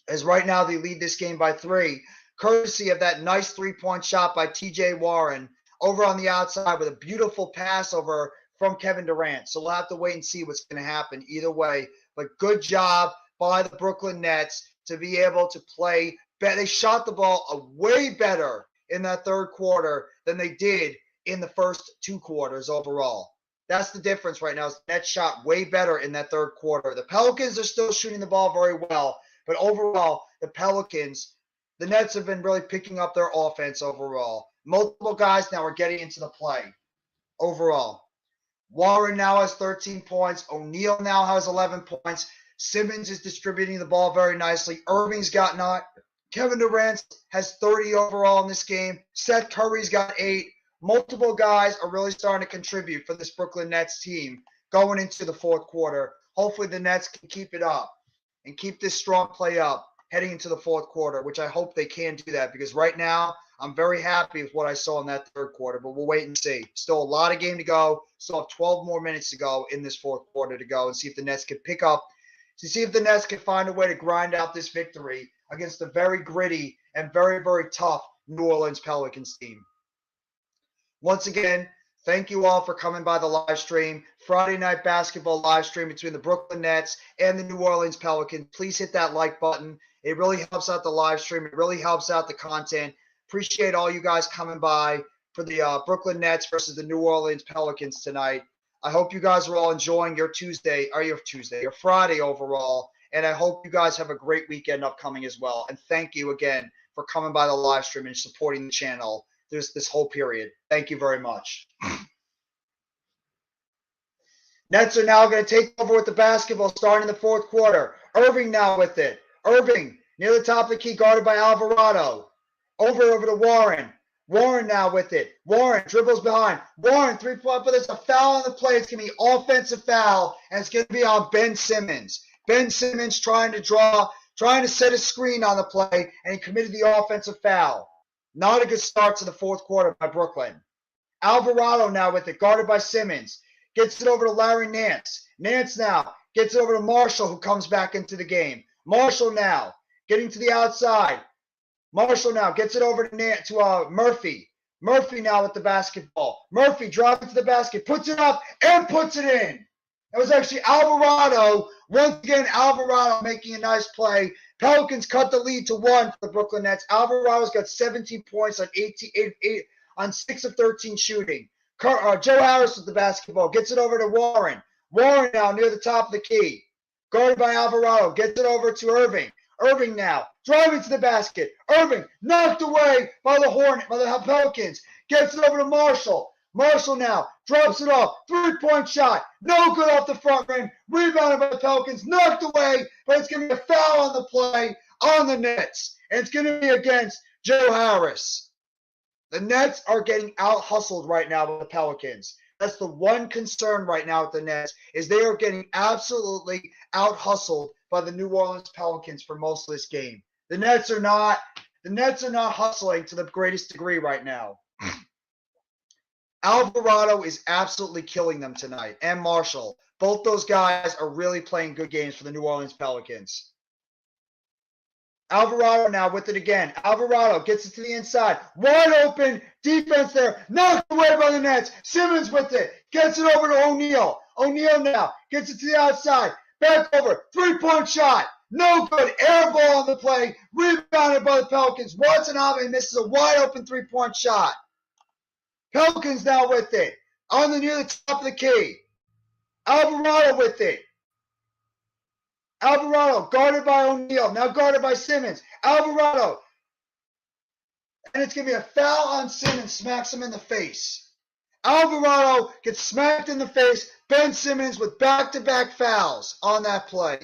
As right now they lead this game by 3, courtesy of that nice 3-point shot by TJ Warren over on the outside with a beautiful pass over from Kevin Durant. So we'll have to wait and see what's going to happen either way. But good job by the Brooklyn Nets to be able to play better. They shot the ball way better in that third quarter than they did in the first two quarters overall. That's the difference right now. Is the Nets shot way better in that third quarter. The Pelicans are still shooting the ball very well, but overall, the Nets have been really picking up their offense overall. Multiple guys now are getting into the play overall. Warren now has 13 points. O'Neal now has 11 points. Simmons is distributing the ball very nicely. Irving's got 9. Kevin Durant has 30 overall in this game. Seth Curry's got 8. Multiple guys are really starting to contribute for this Brooklyn Nets team going into the fourth quarter. Hopefully the Nets can keep it up and keep this strong play up heading into the fourth quarter, which I hope they can do that because right now I'm very happy with what I saw in that third quarter, but we'll wait and see. Still a lot of game to go. Still have 12 more minutes to go in this fourth quarter to go and see if the Nets can pick up, to see if the Nets can find a way to grind out this victory against the very gritty and very, very tough New Orleans Pelicans team. Once again, thank you all for coming by the live stream. Friday night basketball live stream between the Brooklyn Nets and the New Orleans Pelicans. Please hit that like button. It really helps out the live stream. It really helps out the content. Appreciate all you guys coming by for the Brooklyn Nets versus the New Orleans Pelicans tonight. I hope you guys are all enjoying your Friday overall. And I hope you guys have a great weekend upcoming as well. And thank you again for coming by the live stream and supporting the channel this whole period. Thank you very much. Nets are now going to take over with the basketball starting in the fourth quarter. Irving now with it. Irving near the top of the key, guarded by Alvarado. Over to Warren. Warren now with it. Warren dribbles behind. Warren, 3-point, but there's a foul on the play. It's going to be offensive foul, and it's going to be on Ben Simmons. Ben Simmons trying to set a screen on the play, and he committed the offensive foul. Not a good start to the fourth quarter by Brooklyn. Alvarado now with it, guarded by Simmons. Gets it over to Larry Nance. Nance now gets it over to Marshall, who comes back into the game. Marshall now getting to the outside. Marshall now gets it over to Murphy. Murphy now with the basketball. Murphy driving to the basket, puts it up, and puts it in. It was actually Alvarado. Once again, Alvarado making a nice play. Pelicans cut the lead to 1 for the Brooklyn Nets. Alvarado's got 17 points on 6 of 13 shooting. Joe Harris with the basketball. Gets it over to Warren. Warren now near the top of the key. Guarded by Alvarado. Gets it over to Irving. Irving now driving to the basket. Irving knocked away by the Pelicans. Gets it over to Marshall. Marshall now drops it off. 3-point shot. No good off the front rim. Rebounded by the Pelicans. Knocked away, but it's going to be a foul on the play on the Nets. And it's going to be against Joe Harris. The Nets are getting out-hustled right now by the Pelicans. That's the one concern right now with the Nets is they are getting absolutely out-hustled by the New Orleans Pelicans for most of this game. The Nets are not hustling to the greatest degree right now. Alvarado is absolutely killing them tonight, and Marshall. Both those guys are really playing good games for the New Orleans Pelicans. Alvarado now with it again. Alvarado gets it to the inside. Wide open defense there. Knocked away by the Nets. Simmons with it. Gets it over to O'Neal. O'Neal now gets it to the outside. Back over. 3-point shot. No good. Air ball on the play. Rebounded by the Pelicans. Watanabe misses a wide open 3-point shot. Pelicans now with it. Near the top of the key. Alvarado with it. Alvarado guarded by O'Neal. Now guarded by Simmons. Alvarado. And it's going to be a foul on Simmons. Smacks him in the face. Alvarado gets smacked in the face. Ben Simmons with back-to-back fouls on that play.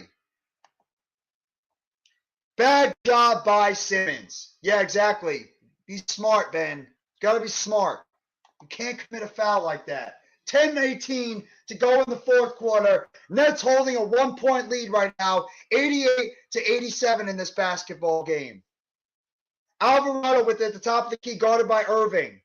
Bad job by Simmons. Yeah, exactly. Be smart, Ben. Got to be smart. You can't commit a foul like that. 10-18 to go in the fourth quarter. Nets holding a 1-point lead right now, 88-87 in this basketball game. Alvarado with it at the top of the key, guarded by Irving.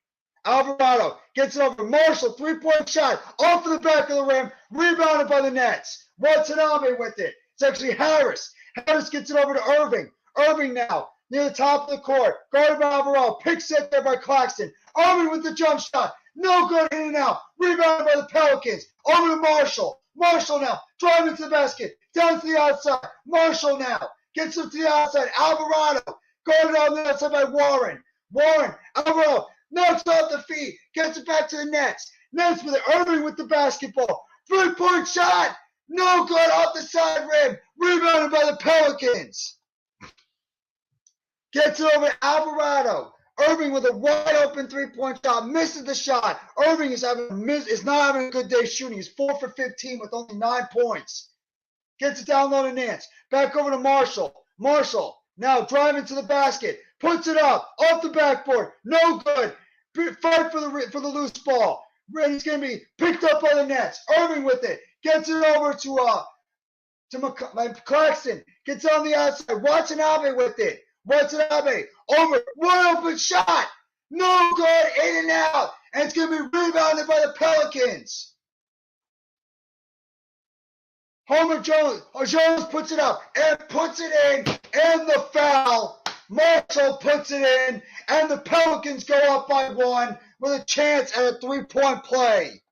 Alvarado gets it over. Marshall, 3-point shot, off of the back of the rim, rebounded by the Nets. Watanabe with it. It's actually Harris. Harris gets it over to Irving. Irving now near the top of the court, guarded by Alvarado. Picks it there by Claxton. Irving with the jump shot. No good, in and out. Rebounded by the Pelicans. Over to Marshall. Marshall now driving to the basket. Down to the outside. Marshall now Gets it to the outside. Alvarado going down the outside by Warren. Alvarado knocks off the feet. Gets it back to the Nets. Nets with it. Irving with the basketball. 3-point shot. No good off the side rim. Rebounded by the Pelicans. Gets it over to Alvarado. Irving with a wide open 3-point shot. Misses the shot. Irving is not having a good day shooting. He's 4 for 15 with only 9 points. Gets it down low to Nance. Back over to Marshall. Marshall now driving to the basket. Puts it up. Off the backboard. No good. Fight for the loose ball. It's going to be picked up by the Nets. Irving with it. Gets it over to Claxton. Gets on the outside. Watanabe with it. Watanabe over. Wide open shot. No good. In and out. And it's going to be rebounded by the Pelicans. Homer Jones. Jones puts it up and puts it in. And the foul. Marshall puts it in. And the Pelicans go up by 1 with a chance at a 3-point play.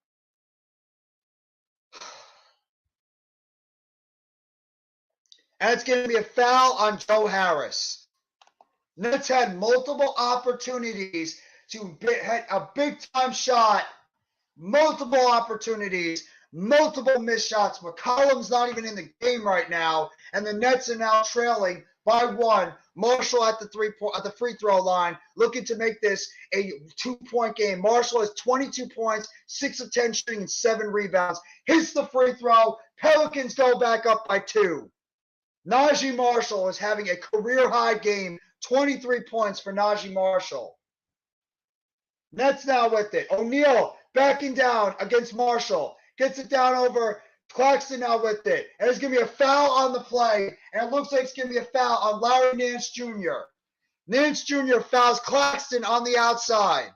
And it's going to be a foul on Joe Harris. Nets had multiple opportunities to hit a big-time shot. Multiple opportunities. Multiple missed shots. McCollum's not even in the game right now. And the Nets are now trailing by 1. Marshall at the free throw line, looking to make this a 2-point game. Marshall has 22 points, 6 of 10 shooting, and 7 rebounds. Hits the free throw. Pelicans go back up by 2. Najee Marshall is having a career-high game. 23 points for Najee Marshall. Nets now with it. O'Neal backing down against Marshall. Gets it down over Claxton now with it. And there's going to be a foul on the play. And it looks like it's going to be a foul on Larry Nance Jr. Nance Jr. fouls Claxton on the outside.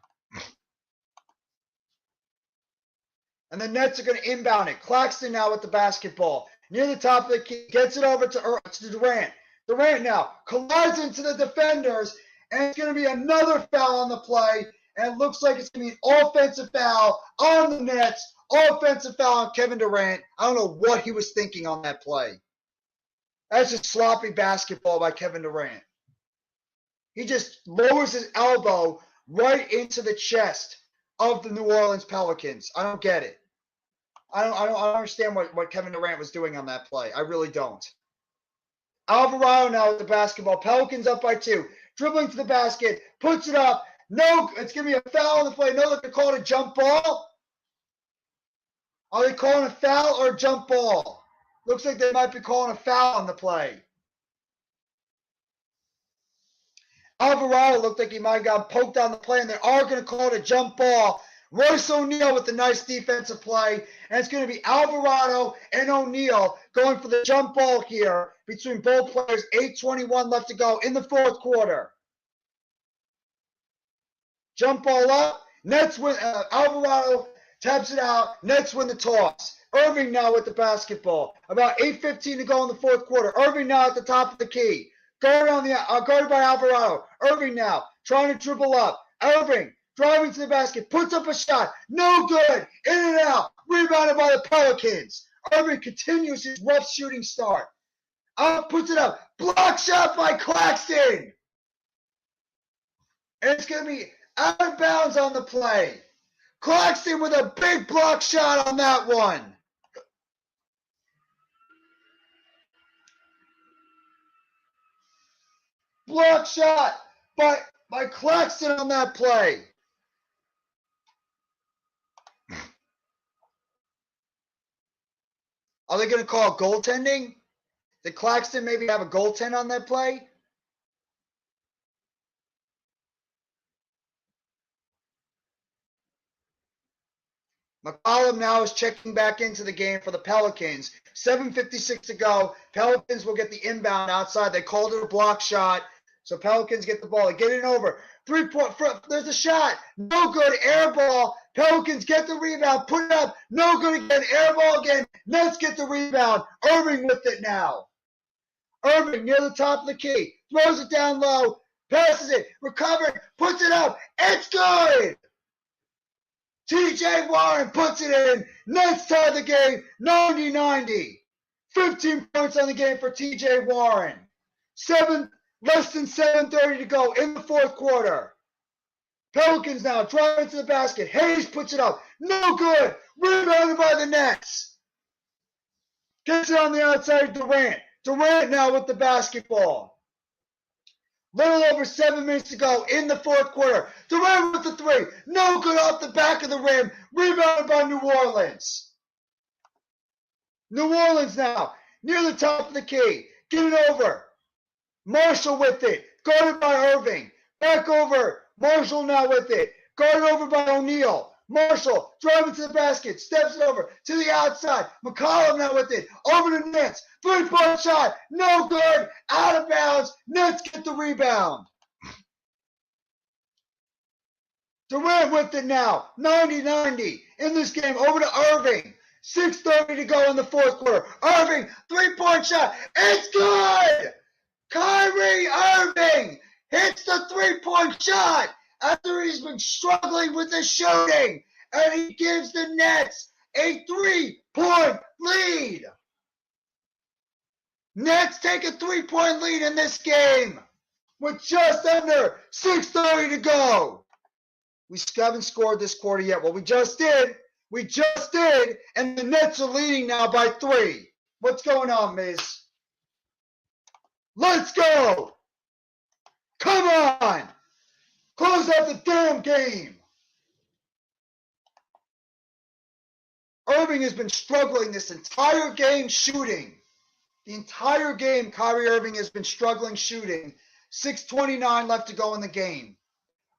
And the Nets are going to inbound it. Claxton now with the basketball. Near the top of the key. Gets it over to Durant. Durant now collides into the defenders. And it's going to be another foul on the play. And it looks like it's going to be an offensive foul on the Nets. Offensive foul on Kevin Durant. I don't know what he was thinking on that play. That's just sloppy basketball by Kevin Durant. He just lowers his elbow right into the chest of the New Orleans Pelicans. I don't get it. I don't understand what Kevin Durant was doing on that play. I really don't. Alvarado now with the basketball. Pelicans up by 2. Dribbling to the basket. Puts it up. No, it's going to be a foul on the play. No, they're calling a jump ball. Are they calling a foul or a jump ball? Looks like they might be calling a foul on the play. Alvarado looked like he might have gotten poked on the play, and they are going to call it a jump ball. Royce O'Neal with the nice defensive play, and it's going to be Alvarado and O'Neal going for the jump ball here between both players. 8:21 left to go in the fourth quarter. Jump ball up. Nets win. Alvarado taps it out. Nets win the toss. Irving now with the basketball. About 8:15 to go in the fourth quarter. Irving now at the top of the key. Guarded by Alvarado. Irving now trying to dribble up. Irving driving to the basket. Puts up a shot. No good. In and out. Rebounded by the Pelicans. Irving continues his rough shooting start. Puts it up. Block shot by Claxton. And it's going to be out of bounds on the play. Claxton with a big block shot on that one. Block shot by Claxton on that play. Are they going to call goaltending? Did Claxton maybe have a goaltend on that play? McCollum now is checking back into the game for the Pelicans. 7:56 to go. Pelicans will get the inbound outside. They called it a block shot. So Pelicans get the ball. They get it over. 3-point front. There's a shot. No good. Air ball. Pelicans get the rebound. Put it up. No good again. Air ball again. Nets get the rebound. Irving with it now. Irving near the top of the key. Throws it down low. Passes it. Recovered. Puts it up. It's good. TJ Warren puts it in. Nets tie the game 90-90. 15 points on the game for TJ Warren. Less than 7:30 to go in the fourth quarter. Pelicans now driving to the basket. Hayes puts it up. No good. Rebounded by the Nets. Gets it on the outside of Durant. Durant now with the basketball. Little over 7 minutes to go in the fourth quarter. Durant with the three. No good off the back of the rim. Rebounded by New Orleans. New Orleans now near the top of the key. Get it over. Marshall with it. Guarded by Irving. Back over. Marshall now with it. Guarded over by O'Neal. Marshall driving to the basket. Steps it over to the outside. McCollum now with it. Over to Nets. 3-point shot. No good. Out of bounds. Nets get the rebound. Durant with it now. 90-90 in this game. Over to Irving. 6:30 to go in the fourth quarter. Irving, 3-point shot. It's good. Kyrie Irving hits the 3-point shot after he's been struggling with the shooting, and he gives the Nets a 3-point lead. Nets take a 3-point lead in this game with just under 6:30 to go. We haven't scored this quarter yet. Well, we just did. We just did, and the Nets are leading now by 3. What's going on, Miz? Let's go! Come on! Close out the damn game! Irving has been struggling this entire game shooting. The entire game, Kyrie Irving has been struggling shooting. 6:29 left to go in the game.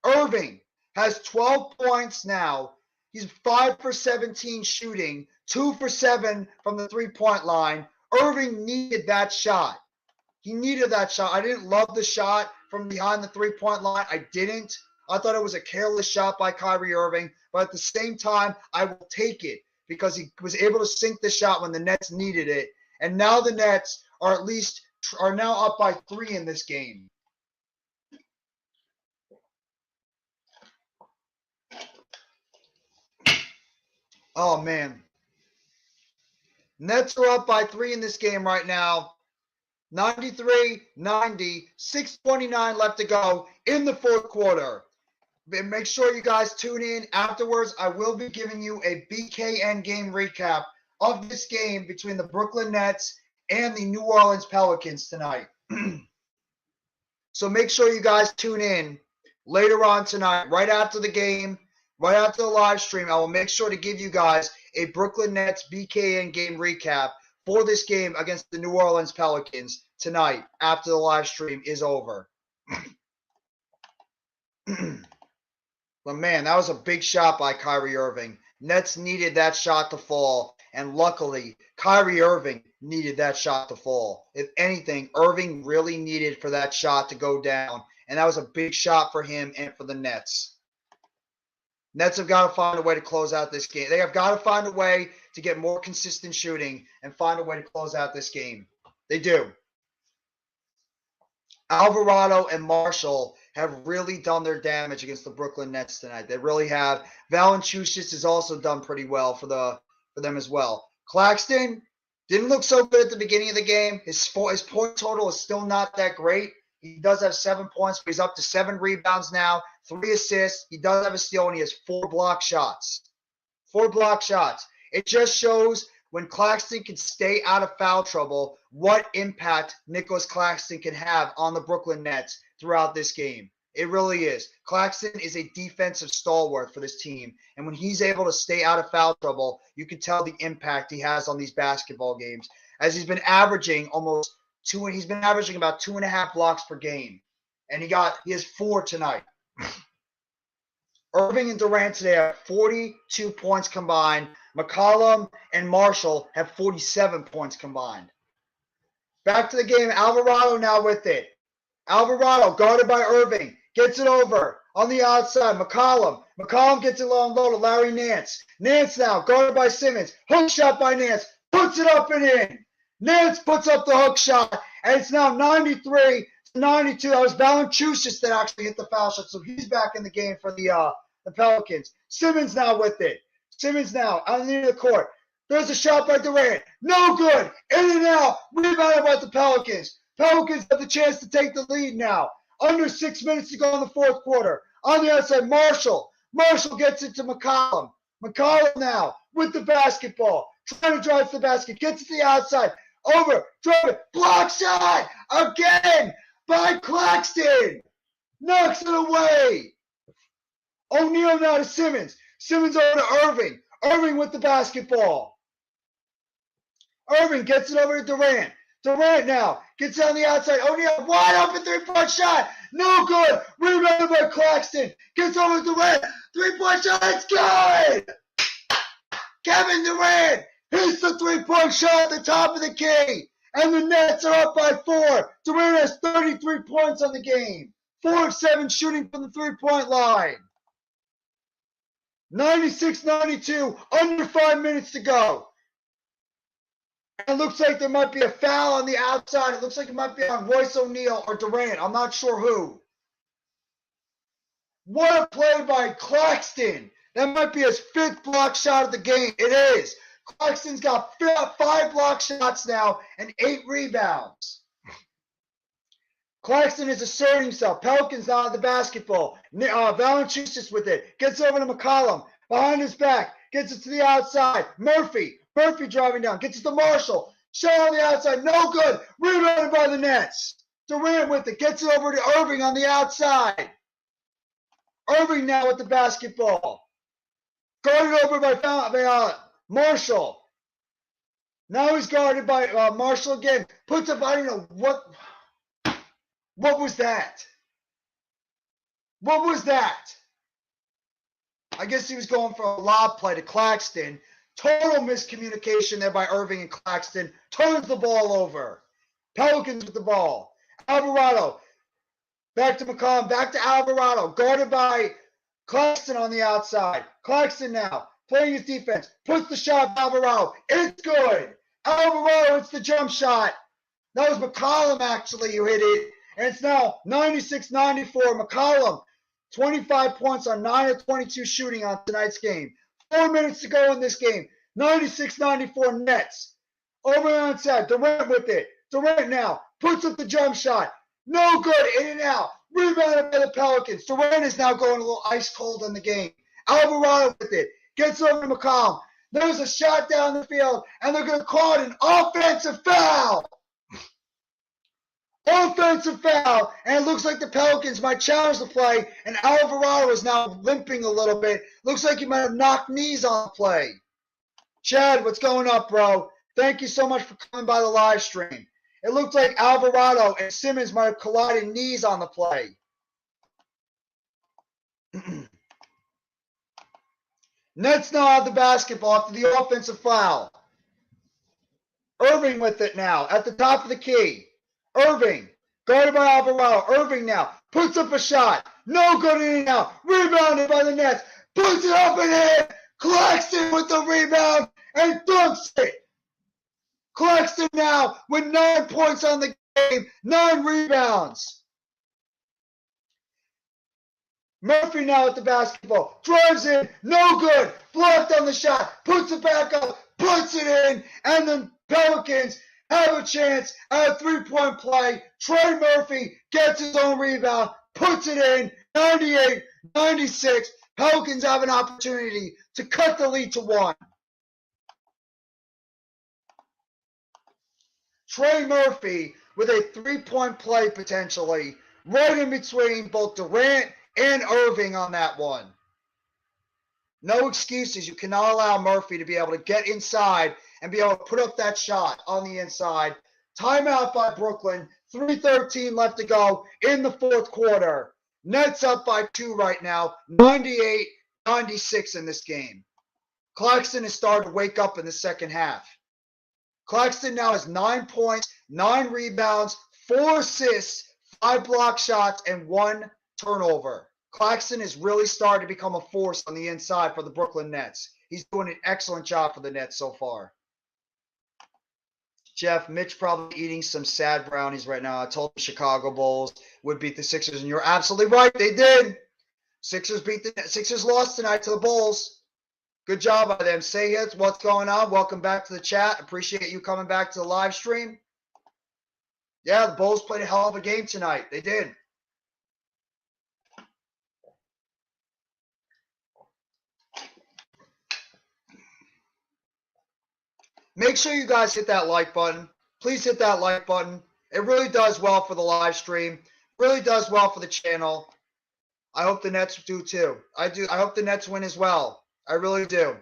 Irving has 12 points now. He's 5 for 17 shooting, 2 for 7 from the 3-point line. Irving needed that shot. He needed that shot. I didn't love the shot from behind the 3-point line. I didn't. I thought it was a careless shot by Kyrie Irving. But at the same time, I will take it because he was able to sink the shot when the Nets needed it. And now the Nets are now up by 3 in this game. Oh, man. Nets are up by 3 in this game right now. 93-90, 6:29 left to go in the fourth quarter. Make sure you guys tune in. Afterwards, I will be giving you a BKN game recap of this game between the Brooklyn Nets and the New Orleans Pelicans tonight. So make sure you guys tune in later on tonight, right after the game, right after the live stream. I will make sure to give you guys a Brooklyn Nets BKN game recap for this game against the New Orleans Pelicans tonight after the live stream is over. But man, that was a big shot by Kyrie Irving. Nets needed that shot to fall, and luckily, Kyrie Irving needed that shot to fall. If anything, Irving really needed for that shot to go down, and that was a big shot for him and for the Nets. Nets have got to find a way to close out this game. They have got to find a way to get more consistent shooting and find a way to close out this game. They do. Alvarado and Marshall have really done their damage against the Brooklyn Nets tonight. They really have. Valanciunas has also done pretty well for them as well. Claxton didn't look so good at the beginning of the game. His point total is still not that great. He does have 7 points, but he's up to 7 rebounds now, 3 assists. He does have a steal, and he has 4 block shots. 4 block shots. It just shows when Claxton can stay out of foul trouble, what impact Nicholas Claxton can have on the Brooklyn Nets throughout this game. It really is. Claxton is a defensive stalwart for this team, and when he's able to stay out of foul trouble, you can tell the impact he has on these basketball games. As he's been averaging about 2.5 blocks per game, and he has 4 tonight. Irving and Durant today have 42 points combined. McCollum and Marshall have 47 points combined. Back to the game. Alvarado now with it. Alvarado guarded by Irving. Gets it over on the outside. McCollum. McCollum gets it low and low to Larry Nance. Nance now guarded by Simmons. Hook shot by Nance. Puts it up and in. Nance puts up the hook shot. And it's now 93-92. That was Valanciunas that actually hit the foul shot. So he's back in the game for the Pelicans. Simmons now with it. Simmons now on the end of the court. There's a shot by Durant. No good. In and out. Rebounded by the Pelicans. Pelicans have the chance to take the lead now. Under 6 minutes to go in the fourth quarter. On the outside, Marshall. Marshall gets it to McCollum. McCollum now with the basketball. Trying to drive to the basket. Gets it to the outside. Over. Drive it. Block shot. Again by Claxton. Knocks it away. O'Neal now to Simmons. Simmons over to Irving. Irving with the basketball. Irving gets it over to Durant. Durant now gets it on the outside. O'Neal wide open three-point shot. No good. Rebounded by Claxton. Gets over to Durant. Three-point shot. It's good. Kevin Durant hits the three-point shot at the top of the key. And the Nets are up by 4. Durant has 33 points on the game. 4 of 7 shooting from the three-point line. 96-92, under 5 minutes to go. And it looks like there might be a foul on the outside. It looks like it might be on Royce O'Neal or Durant. I'm not sure who. What a play by Claxton. That might be his 5th block shot of the game. It is. Claxton's got 5 block shots now and 8 rebounds. Claxton is asserting himself. Pelicans now on the basketball. Valanciunas with it. Gets over to McCollum. Behind his back. Gets it to the outside. Murphy driving down. Gets it to Marshall. Shot on the outside. No good. Rebounded by the Nets. Durant with it. Gets it over to Irving on the outside. Irving now with the basketball. Guarded over by Marshall. Now he's guarded by Marshall again. Puts up, I don't know what. What was that? What was that? I guess he was going for a lob play to Claxton. Total miscommunication there by Irving and Claxton. Turns the ball over. Pelicans with the ball. Alvarado. Back to McCollum. Back to Alvarado. Guarded by Claxton on the outside. Claxton now playing his defense. Puts the shot by Alvarado. It's good. Alvarado hits the jump shot. That was McCollum actually who hit it. And it's now 96-94. McCollum, 25 points on 9 of 22 shooting on tonight's game. 4 minutes to go in this game. 96-94 Nets. Over on the outside. Durant with it. Durant now puts up the jump shot. No good. In and out. Rebounded by the Pelicans. Durant is now going a little ice cold in the game. Alvarado with it. Gets over to McCollum. There's a shot down the field. And they're going to call it an offensive foul. Offensive foul, and it looks like the Pelicans might challenge the play, and Alvarado is now limping a little bit. Looks like he might have knocked knees on the play. Chad, what's going up, bro? Thank you so much for coming by the live stream. It looked like Alvarado and Simmons might have collided knees on the play. Nets now have the basketball after the offensive foul. Irving with it now at the top of the key. Irving, guarded by Alvarado. Irving now puts up a shot. No good in and out. Rebounded by the Nets. Puts it up and in. Claxton with the rebound and dunks it. Claxton now with 9 points on the game. 9 rebounds. Murphy now at the basketball. Drives in. No good. Blocked on the shot. Puts it back up. Puts it in. And the Pelicans have a chance at a three-point play. Trey Murphy gets his own rebound, puts it in, 98-96. Pelicans have an opportunity to cut the lead to 1. Trey Murphy with a three-point play potentially, right in between both Durant and Irving on that one. No excuses. You cannot allow Murphy to be able to get inside and be able to put up that shot on the inside. Timeout by Brooklyn. 3:13 left to go in the fourth quarter. Nets up by 2 right now. 98-96 in this game. Claxton is starting to wake up in the second half. Claxton now has 9 points, 9 rebounds, 4 assists, 5 block shots, and 1 turnover. Claxton is really starting to become a force on the inside for the Brooklyn Nets. He's doing an excellent job for the Nets so far. Jeff, Mitch probably eating some sad brownies right now. I told him Chicago Bulls would beat the Sixers, and you're absolutely right. They did. Sixers lost tonight to the Bulls. Good job by them. Say hits, what's going on? Welcome back to the chat. Appreciate you coming back to the live stream. Yeah, the Bulls played a hell of a game tonight. They did. Make sure you guys hit that like button. Please hit that like button. It really does well for the live stream. Really does well for the channel. I hope the Nets do too. I do. I hope the Nets win as well. I really do.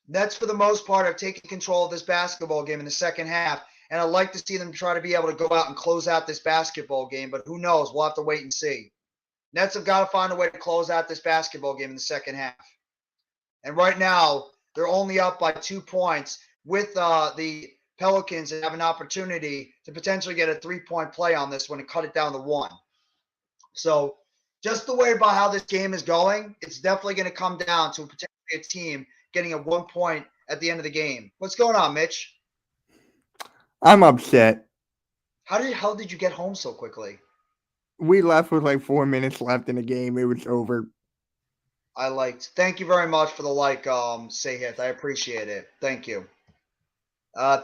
Nets, for the most part, have taken control of this basketball game in the second half, and I'd like to see them try to be able to go out and close out this basketball game, but who knows? We'll have to wait and see. Nets have got to find a way to close out this basketball game in the second half. And right now, they're only up by 2 points with the Pelicans and have an opportunity to potentially get a 3-point play on this one and cut it down to 1. So just the way about how this game is going, it's definitely going to come down to potentially a team getting a 1 point at the end of the game. What's going on, Mitch? I'm upset. How did you get home so quickly? We left with like 4 minutes left in the game. It was over. Thank you very much for the Sahith. I appreciate it. Thank you.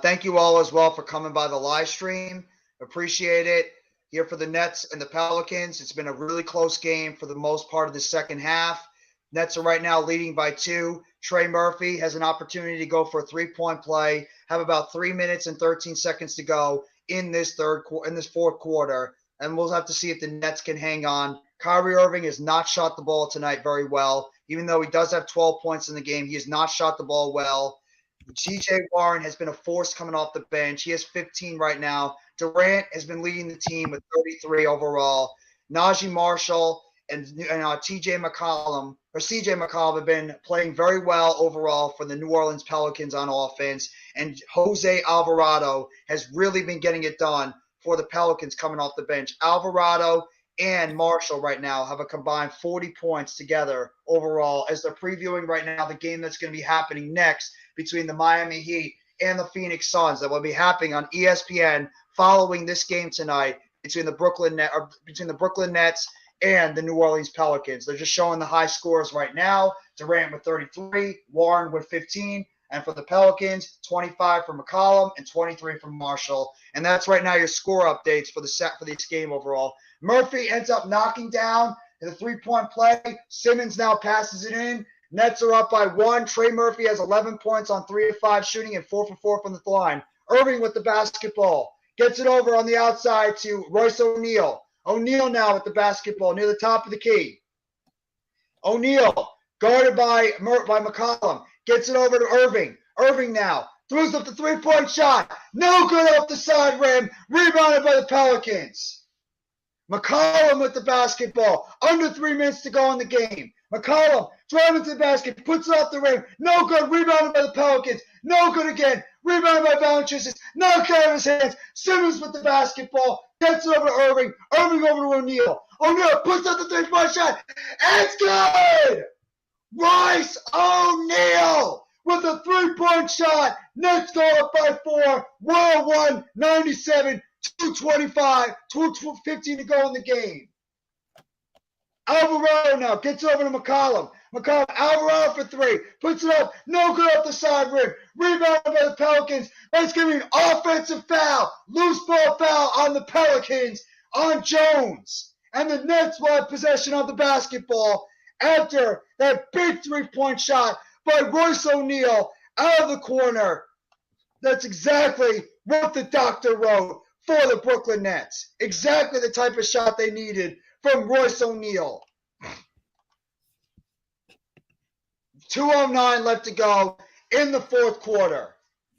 Thank you all as well for coming by the live stream. Appreciate it. Here for the Nets and the Pelicans. It's been a really close game for the most part of the second half. Nets are right now leading by 2. Trey Murphy has an opportunity to go for a 3-point play. Have about 3 minutes and 13 seconds to go in this fourth quarter, and we'll have to see if the Nets can hang on. Kyrie Irving has not shot the ball tonight very well. Even though he does have 12 points in the game, he has not shot the ball well. TJ Warren has been a force coming off the bench. He has 15 right now. Durant has been leading the team with 33 overall. Najee Marshall and CJ McCollum have been playing very well overall for the New Orleans Pelicans on offense. And Jose Alvarado has really been getting it done for the Pelicans coming off the bench. Alvarado and Marshall right now have a combined 40 points together overall as they're previewing right now the game that's going to be happening next between the Miami Heat and the Phoenix Suns that will be happening on ESPN following this game tonight between the Brooklyn Nets and the New Orleans Pelicans. They're just showing the high scores right now. Durant with 33, Warren with 15, and for the Pelicans, 25 from McCollum and 23 from Marshall. And that's right now your score updates for this game overall. Murphy ends up knocking down the 3-point play. Simmons now passes it in. Nets are up by 1. Trey Murphy has 11 points on 3 of 5 shooting and 4 for 4 from the line. Irving with the basketball. Gets it over on the outside to Royce O'Neal. O'Neal now with the basketball near the top of the key. O'Neal guarded by McCollum. Gets it over to Irving. Irving now throws up the 3-point shot. No good off the side rim. Rebounded by the Pelicans. McCollum with the basketball. Under 3 minutes to go in the game. McCollum driving to the basket, puts it off the rim. No good. Rebounded by the Pelicans. No good again. Rebounded by Valanciunas. Knocked out of his hands. Simmons with the basketball. Gets it over to Irving. Irving over to O'Neal. O'Neal puts up the 3-point shot. It's good! Royce O'Neal with a 3-point shot. Nets go up by 4. 101-97. 2:25, 2:15 to go in the game. Alvarado now gets over to McCollum. Alvarado for 3. Puts it up. No good off the side rim. Rebounded by the Pelicans. That's going to be an offensive foul. Loose ball foul on the Pelicans on Jones. And the Nets will have possession of the basketball after that big 3-point shot by Royce O'Neal out of the corner. That's exactly what the doctor wrote for the Brooklyn Nets. Exactly the type of shot they needed from Royce O'Neal. 2:09 left to go in the fourth quarter.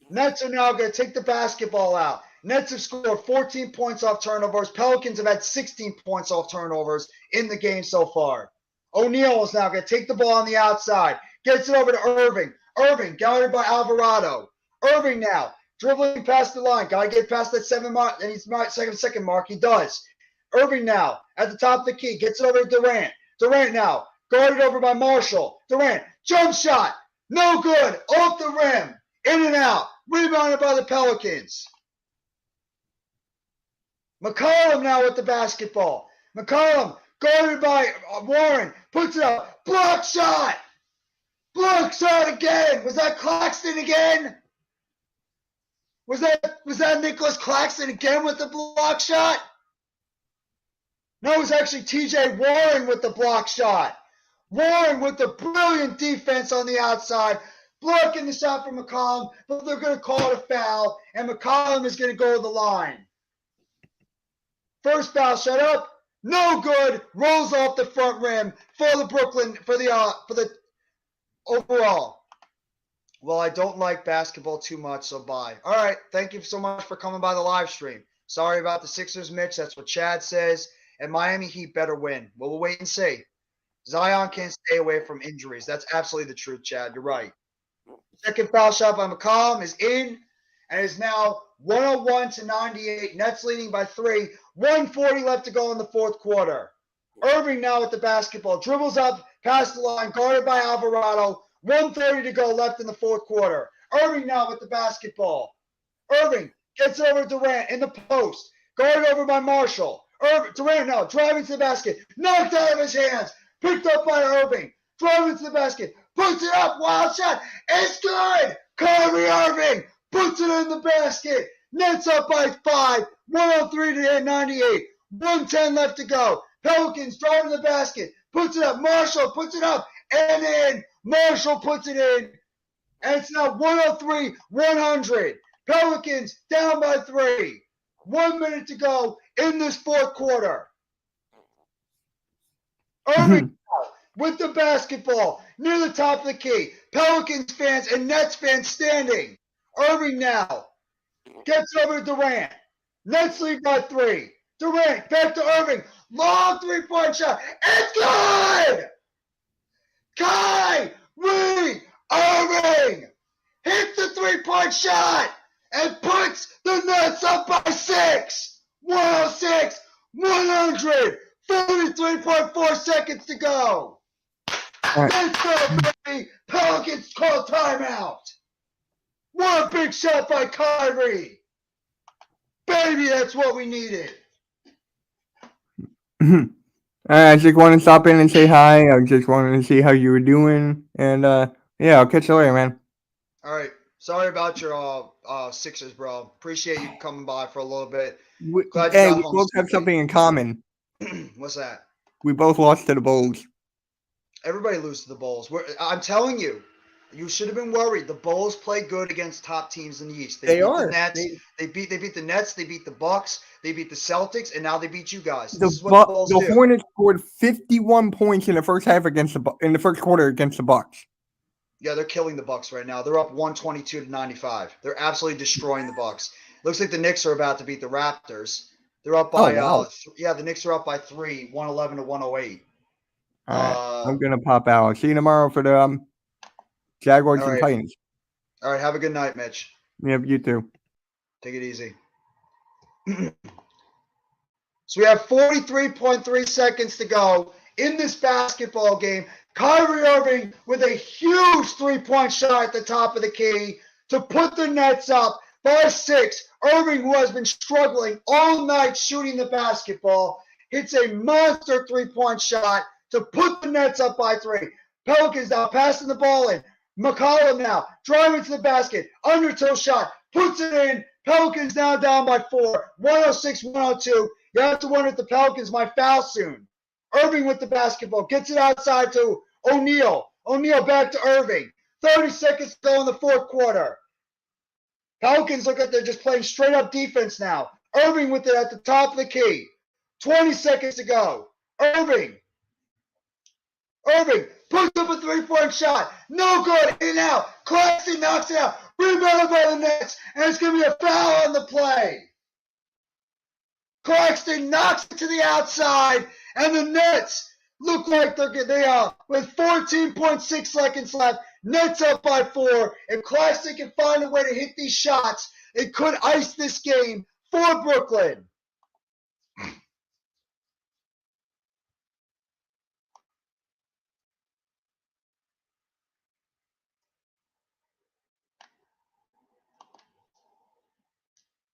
Nets are now going to take the basketball out. Nets have scored 14 points off turnovers. Pelicans have had 16 points off turnovers in the game so far. O'Neal is now going to take the ball on the outside. Gets it over to Irving. Irving guarded by Alvarado. Irving now dribbling past the line. Got to get past that 7 mark. And he's second mark. He does. Irving now at the top of the key. Gets it over to Durant. Durant now guarded over by Marshall. Durant, jump shot. No good. Off the rim. In and out. Rebounded by the Pelicans. McCollum now with the basketball. McCollum guarded by Warren. Puts it up. Block shot. Block shot again. Was that Claxton again? Was that Nicholas Claxton again with the block shot? No, it was actually TJ Warren with the block shot. Warren with the brilliant defense on the outside, blocking the shot from McCollum, but they're going to call it a foul, and McCollum is going to go to the line. First foul shot up, no good, rolls off the front rim for the overall. Well, I don't like basketball too much, so bye. All right, thank you so much for coming by the live stream. Sorry about the Sixers, Mitch. That's what Chad says. And Miami Heat better win. Well, we'll wait and see. Zion can't stay away from injuries. That's absolutely the truth, Chad. You're right. Second foul shot by McCollum is in, and is now 101-98. Nets leading by 3. 1:40 left to go in the fourth quarter. Irving now with the basketball. Dribbles up past the line, guarded by Alvarado. 1:30 to go left in the fourth quarter. Irving now with the basketball. Irving gets over Durant in the post. Guarded over by Marshall. Durant now driving to the basket. Knocked out of his hands. Picked up by Irving. Driving to the basket. Puts it up. Wild shot. It's good. Kyrie Irving puts it in the basket. Nets up by 5. 103-98. 1:10 left to go. Pelicans driving the basket. Puts it up. Marshall puts it up. And in. Marshall puts it in. And it's now 103-100. Pelicans down by 3. 1 minute to go in this fourth quarter. Irving with the basketball near the top of the key. Pelicans fans and Nets fans standing. Irving now gets over to Durant. Nets lead by 3. Durant back to Irving. Long three-point shot. It's good! Kyrie Irving hits the three-point shot and puts the Nets up by 6. 106-100. 43.4 seconds to go. Let's go, baby. Pelicans call timeout. What a big shot by Kyrie. Baby, that's what we needed. I just wanted to stop in and say hi. I just wanted to see how you were doing. And yeah, I'll catch you later, man. All right. Sorry about your Sixers, bro. Appreciate you coming by for a little bit. Glad you Hey, got we home both have safely. something in common. What's that? We both lost to the Bulls. Everybody loses to the Bulls. I'm telling you, you should have been worried. The Bulls play good against top teams in the East. They beat are. The Nets. They beat the Nets. They beat the Bucks. They beat the Celtics, and now they beat you guys. This is what the Bulls do. Hornets scored 51 points in the first half in the first quarter against the Bucks. Yeah, they're killing the Bucks right now. They're up 122-95. They're absolutely destroying the Bucks. Looks like the Knicks are about to beat the Raptors. They're up by the Knicks are up by 3, 111-108. All right, I'm gonna pop out. I'll see you tomorrow for the Jaguars and Titans. All right, have a good night, Mitch. Yep, you too. Take it easy. So we have 43.3 seconds to go in this basketball game. Kyrie Irving with a huge three-point shot at the top of the key to put the Nets up by 6. Irving, who has been struggling all night shooting the basketball, hits a monster three-point shot to put the Nets up by 3. Pelicans now passing the ball in. McCollum now driving to the basket. Undertow shot. Puts it in. Pelicans now down by 4. 106-102. You have to wonder if the Pelicans might foul soon. Irving with the basketball. Gets it outside to O'Neal. O'Neal back to Irving. 30 seconds to go in the fourth quarter. Pelicans look like they're just playing straight up defense now. Irving with it at the top of the key. 20 seconds to go. Irving puts up a three-point shot. No good. In and out. Claxton knocks it out. Rebounded by the Nets. And it's going to be a foul on the play. Claxton knocks it to the outside. And the Nets look like they are with 14.6 seconds left. Nets up by 4. If Claxton can find a way to hit these shots, it could ice this game for Brooklyn.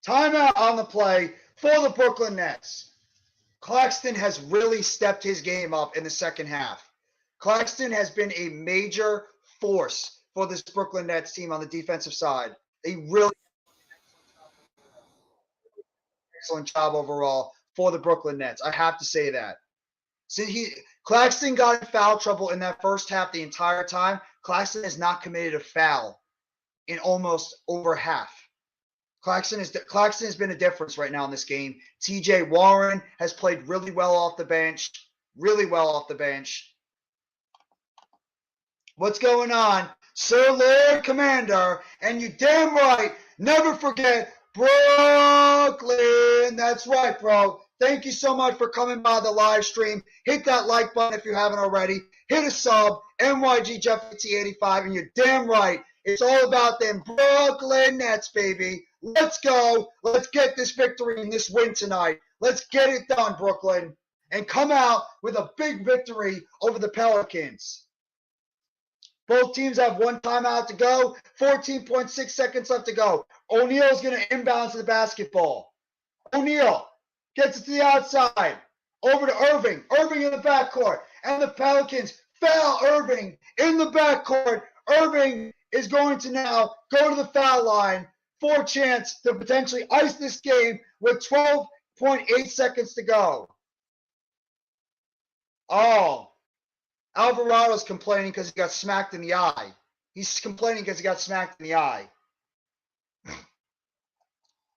Timeout on the play for the Brooklyn Nets. Claxton has really stepped his game up in the second half. Claxton has been a major force for this Brooklyn Nets team on the defensive side. They really excellent job overall for the Brooklyn Nets. I have to say that. Claxton got in foul trouble in that first half the entire time. Claxton has not committed a foul in almost over half. Claxton has been a difference right now in this game. T.J. Warren has played really well off the bench. Really well off the bench. What's going on? Sir Lord Commander, and you damn right, never forget Brooklyn. That's right, bro. Thank you so much for coming by the live stream. Hit that like button if you haven't already. Hit a sub, NYG Jeff 85, and you're damn right. It's all about them Brooklyn Nets, baby. Let's go. Let's get this victory and this win tonight. Let's get it done, Brooklyn, and come out with a big victory over the Pelicans. Both teams have one timeout to go, 14.6 seconds left to go. O'Neal's going to inbound to the basketball. O'Neal gets it to the outside, over to Irving. Irving in the backcourt, and the Pelicans foul Irving in the backcourt. Irving is going to now go to the foul line for a chance to potentially ice this game with 12.8 seconds to go. Oh, Alvarado's complaining because he got smacked in the eye. He's complaining because he got smacked in the eye.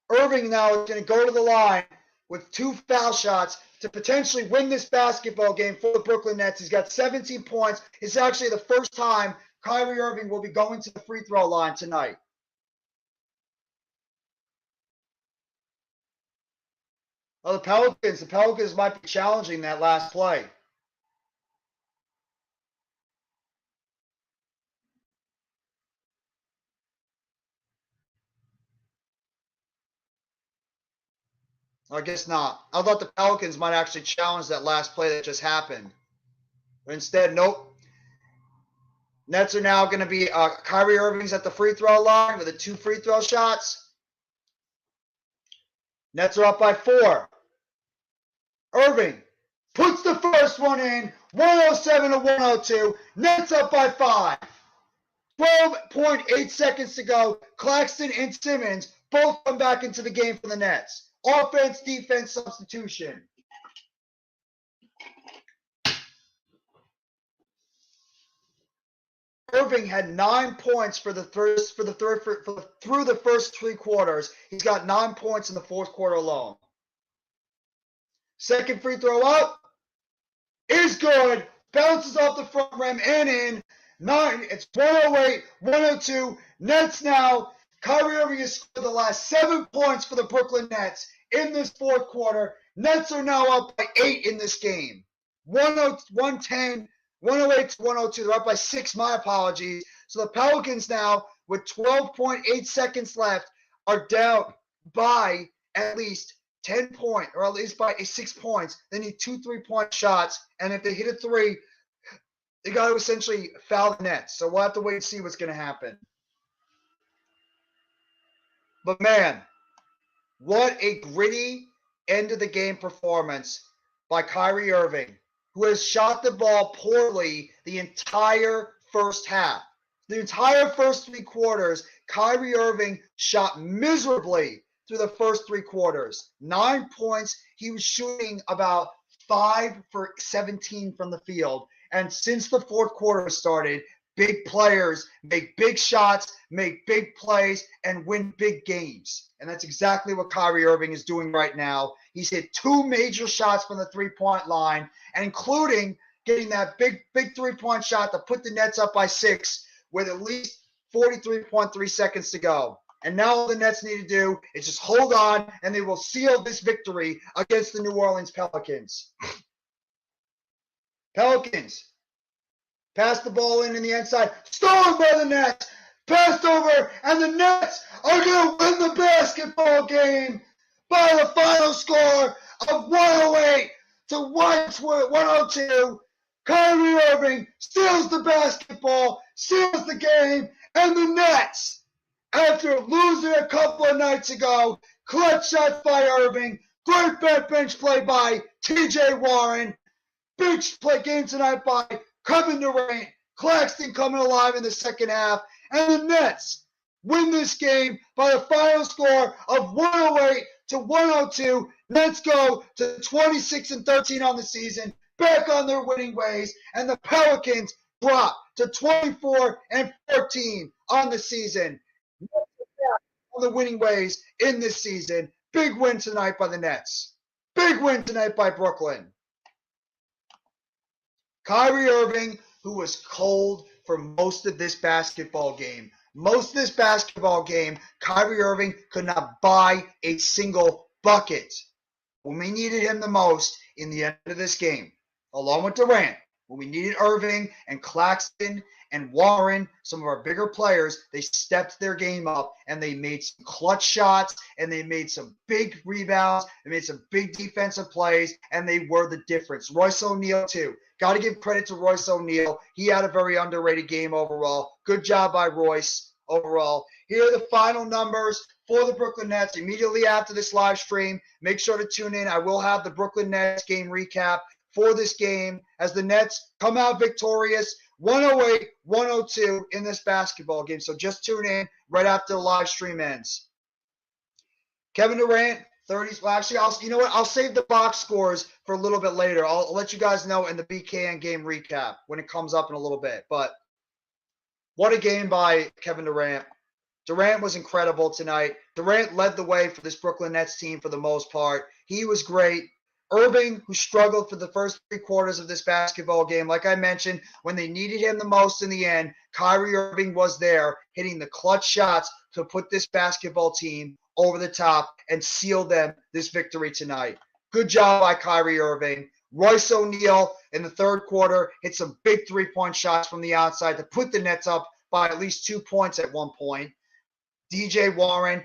Irving now is going to go to the line with 2 foul shots to potentially win this basketball game for the Brooklyn Nets. He's got 17 points. It's actually the first time Kyrie Irving will be going to the free throw line tonight. Oh, the Pelicans might be challenging that last play. I guess not. I thought the Pelicans might actually challenge that last play that just happened. But instead, nope. Nets are now going to be Kyrie Irving's at the free throw line with the 2 free throw shots. Nets are up by 4. Irving puts the first one in, 107 to 102. Nets up by 5. 12.8 seconds to go. Claxton and Simmons both come back into the game for the Nets. Offense, defense, substitution. Irving had 9 points through the first 3 quarters. He's got 9 points in the fourth quarter alone. Second free throw up is good. Bounces off the front rim and in. It's 108, 102. Nets now. Kyrie Irving has scored the last 7 points for the Brooklyn Nets in this fourth quarter. Nets are now up by 8 in this game. 110, 108 to 102. They're up by 6. My apologies. So the Pelicans now, with 12.8 seconds left, are down by at least 10 points, or at least by 6 points. They need 2 3-point shots. And if they hit a 3, they got to essentially foul the Nets. So we'll have to wait and see what's going to happen. But man, what a gritty end of the game performance by Kyrie Irving, who has shot the ball poorly the entire first half. The entire first 3 quarters, Kyrie Irving shot miserably through the first 3 quarters. 9 points. He was shooting about 5 for 17 from the field. And since the fourth quarter started, big players make big shots, make big plays, and win big games. And that's exactly what Kyrie Irving is doing right now. He's hit 2 major shots from the 3-point line, and including getting that big 3-point shot to put the Nets up by 6 with at least 43.3 seconds to go. And now all the Nets need to do is just hold on, and they will seal this victory against the New Orleans Pelicans. Pelicans. Pass the ball in the inside. Stolen by the Nets. Passed over, and the Nets are going to win the basketball game by the final score of 108 to 102. Kyrie Irving steals the basketball, seals the game, and the Nets, after losing a couple of nights ago, clutch shots by Irving, great bench play by T.J. Warren, bench play game tonight by Kevin Durant, Claxton coming alive in the second half, and the Nets win this game by the final score of 108 to 102. Nets go to 26-13 on the season, back on their winning ways, and the Pelicans drop to 24-14 on the season. Nets are back on the winning ways in this season. Big win tonight by the Nets. Big win tonight by Brooklyn. Kyrie Irving, who was cold for most of this basketball game. Most of this basketball game, Kyrie Irving could not buy a single bucket. When we needed him the most in the end of this game, along with Durant, when we needed Irving and Claxton and Warren, some of our bigger players, they stepped their game up and they made some clutch shots and they made some big rebounds. They made some big defensive plays, and they were the difference. Royce O'Neal, too. Got to give credit to Royce O'Neal. He had a very underrated game overall. Good job by Royce overall. Here are the final numbers for the Brooklyn Nets immediately after this live stream. Make sure to tune in. I will have the Brooklyn Nets game recap for this game as the Nets come out victorious 108-102 in this basketball game. So just tune in right after the live stream ends. Kevin Durant, 30s. Well, actually, I'll save the box scores for a little bit later. I'll let you guys know in the BKN game recap when it comes up in a little bit. But what a game by Kevin Durant. Durant was incredible tonight. Durant led the way for this Brooklyn Nets team for the most part. He was great. Irving, who struggled for the first 3 quarters of this basketball game, like I mentioned, when they needed him the most in the end, Kyrie Irving was there hitting the clutch shots to put this basketball team over the top and seal them this victory tonight. Good job by Kyrie Irving. Royce O'Neal in the third quarter hit some big 3-point shots from the outside to put the Nets up by at least 2 points at one point. TJ Warren,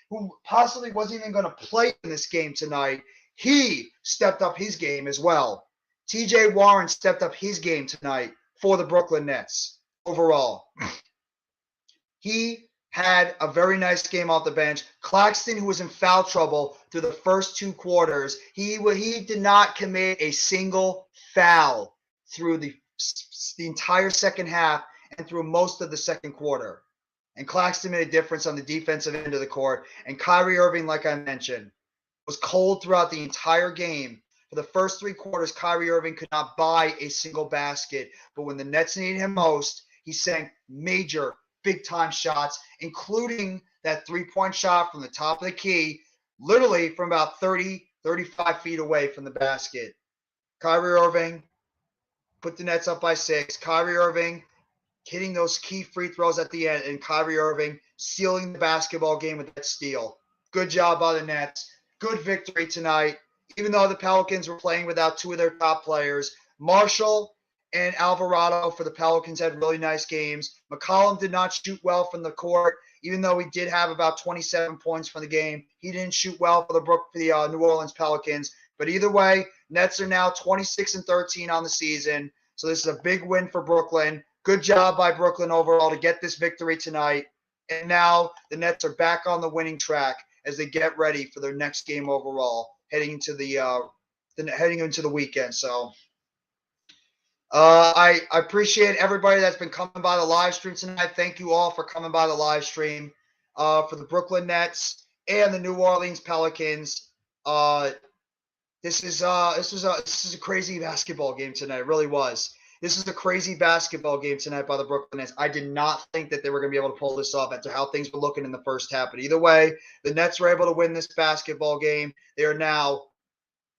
who possibly wasn't even going to play in this game tonight, he stepped up his game as well. TJ Warren stepped up his game tonight for the Brooklyn Nets overall. He had a very nice game off the bench. Claxton, who was in foul trouble through the first 2 quarters, he did not commit a single foul through the entire second half and through most of the second quarter. And Claxton made a difference on the defensive end of the court. And Kyrie Irving, like I mentioned, was cold throughout the entire game. For the first 3 quarters, Kyrie Irving could not buy a single basket. But when the Nets needed him most, he sank major, big-time shots, including that 3-point shot from the top of the key, literally from about 30, 35 feet away from the basket. Kyrie Irving put the Nets up by 6. Kyrie Irving hitting those key free throws at the end, and Kyrie Irving sealing the basketball game with that steal. Good job by the Nets. Good victory tonight. Even though the Pelicans were playing without 2 of their top players, Marshall and Alvarado for the Pelicans had really nice games. McCollum did not shoot well from the court, even though he did have about 27 points from the game. He didn't shoot well for the New Orleans Pelicans. But either way, Nets are now 26-13 on the season. So this is a big win for Brooklyn. Good job by Brooklyn overall to get this victory tonight. And now the Nets are back on the winning track as they get ready for their next game overall, heading into the weekend. So I appreciate everybody that's been coming by the live stream tonight. Thank you all for coming by the live stream for the Brooklyn Nets and the New Orleans Pelicans. This is a crazy basketball game tonight. It really was. This is a crazy basketball game tonight by the Brooklyn Nets. I did not think that they were going to be able to pull this off after how things were looking in the first half. But either way, the Nets were able to win this basketball game. They are now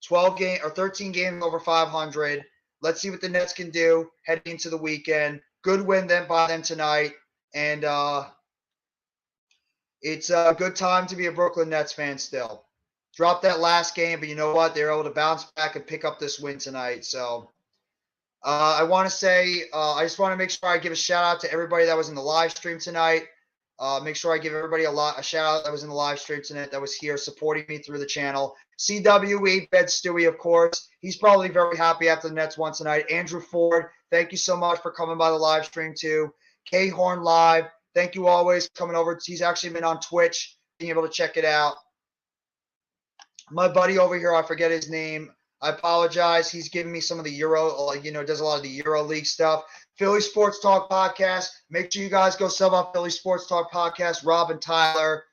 13 games over 500. Let's see what the Nets can do heading into the weekend. Good win by them tonight. And it's a good time to be a Brooklyn Nets fan still. Dropped that last game, but you know what? They were able to bounce back and pick up this win tonight. So I want to say, I just want to make sure I give a shout out to everybody that was in the live stream tonight. Make sure I give everybody a shout out that was in the live stream tonight that was here supporting me through the channel. CWE, Bed Stewie, of course. He's probably very happy after the Nets won tonight. Andrew Ford, thank you so much for coming by the live stream too. K Horn Live, thank you always for coming over. He's actually been on Twitch, being able to check it out. My buddy over here, I forget his name. I apologize. He's giving me some of the Euro, does a lot of the Euro League stuff. Philly Sports Talk Podcast. Make sure you guys go sub on Philly Sports Talk Podcast. Rob and Tyler.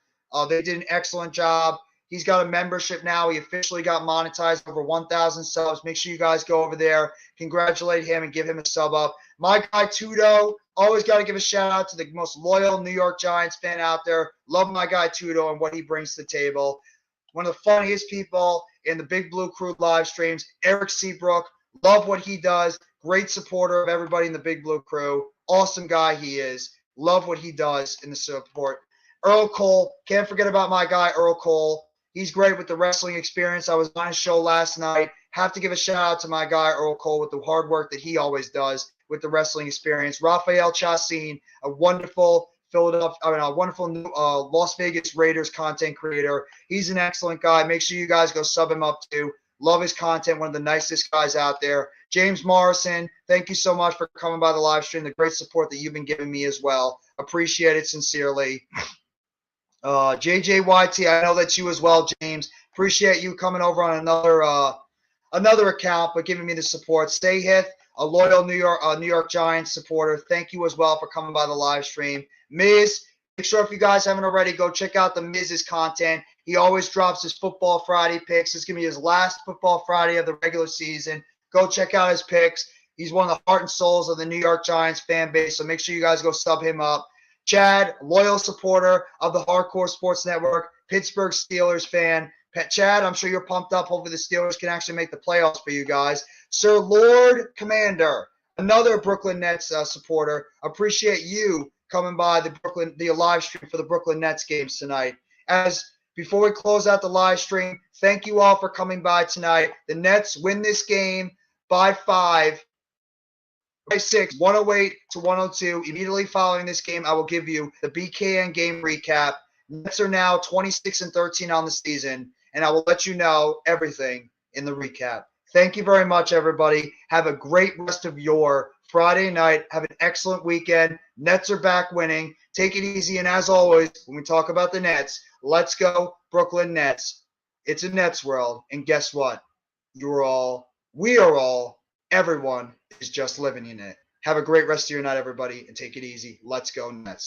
They did an excellent job. He's got a membership now. He officially got monetized over 1,000 subs. Make sure you guys go over there, congratulate him, and give him a sub up. My guy Tudo, always got to give a shout out to the most loyal New York Giants fan out there. Love my guy Tudo and what he brings to the table. One of the funniest people in the Big Blue Crew live streams, Eric Seabrook. Love what he does. Great supporter of everybody in the Big Blue Crew. Awesome guy he is. Love what he does in the support. Earl Cole, can't forget about my guy Earl Cole. He's great with the wrestling experience. I was on his show last night. Have to give a shout out to my guy Earl Cole with the hard work that he always does with the wrestling experience. Raphael Chassin, a wonderful new Las Vegas Raiders content creator. He's an excellent guy. Make sure you guys go sub him up too. Love his content. One of the nicest guys out there. James Morrison, thank you so much for coming by the live stream. The great support that you've been giving me as well. Appreciate it sincerely. JJYT, I know that's you as well, James. Appreciate you coming over on another account, but giving me the support. Stay Hith, a loyal New York Giants supporter. Thank you as well for coming by the live stream. Miz, make sure if you guys haven't already, go check out the Miz's content. He always drops his Football Friday picks. This is going to be his last Football Friday of the regular season. Go check out his picks. He's one of the heart and souls of the New York Giants fan base, so make sure you guys go sub him up. Chad, loyal supporter of the Hardcore Sports Network, Pittsburgh Steelers fan. Chad, I'm sure you're pumped up. Hopefully the Steelers can actually make the playoffs for you guys. Sir Lord Commander, another Brooklyn Nets supporter. Appreciate you coming by the live stream for the Brooklyn Nets games tonight. Before we close out the live stream, thank you all for coming by tonight. The Nets win this game by 6, 108 to 102. Immediately following this game, I will give you the BKN game recap. Nets are now 26-13 on the season, and I will let you know everything in the recap. Thank you very much, everybody. Have a great rest of your Friday night. Have an excellent weekend. Nets are back winning. Take it easy, and as always, when we talk about the Nets, let's go Brooklyn Nets. It's a Nets world, and guess what? We are all, everyone is just living in it. Have a great rest of your night, everybody, and take it easy. Let's go Nets.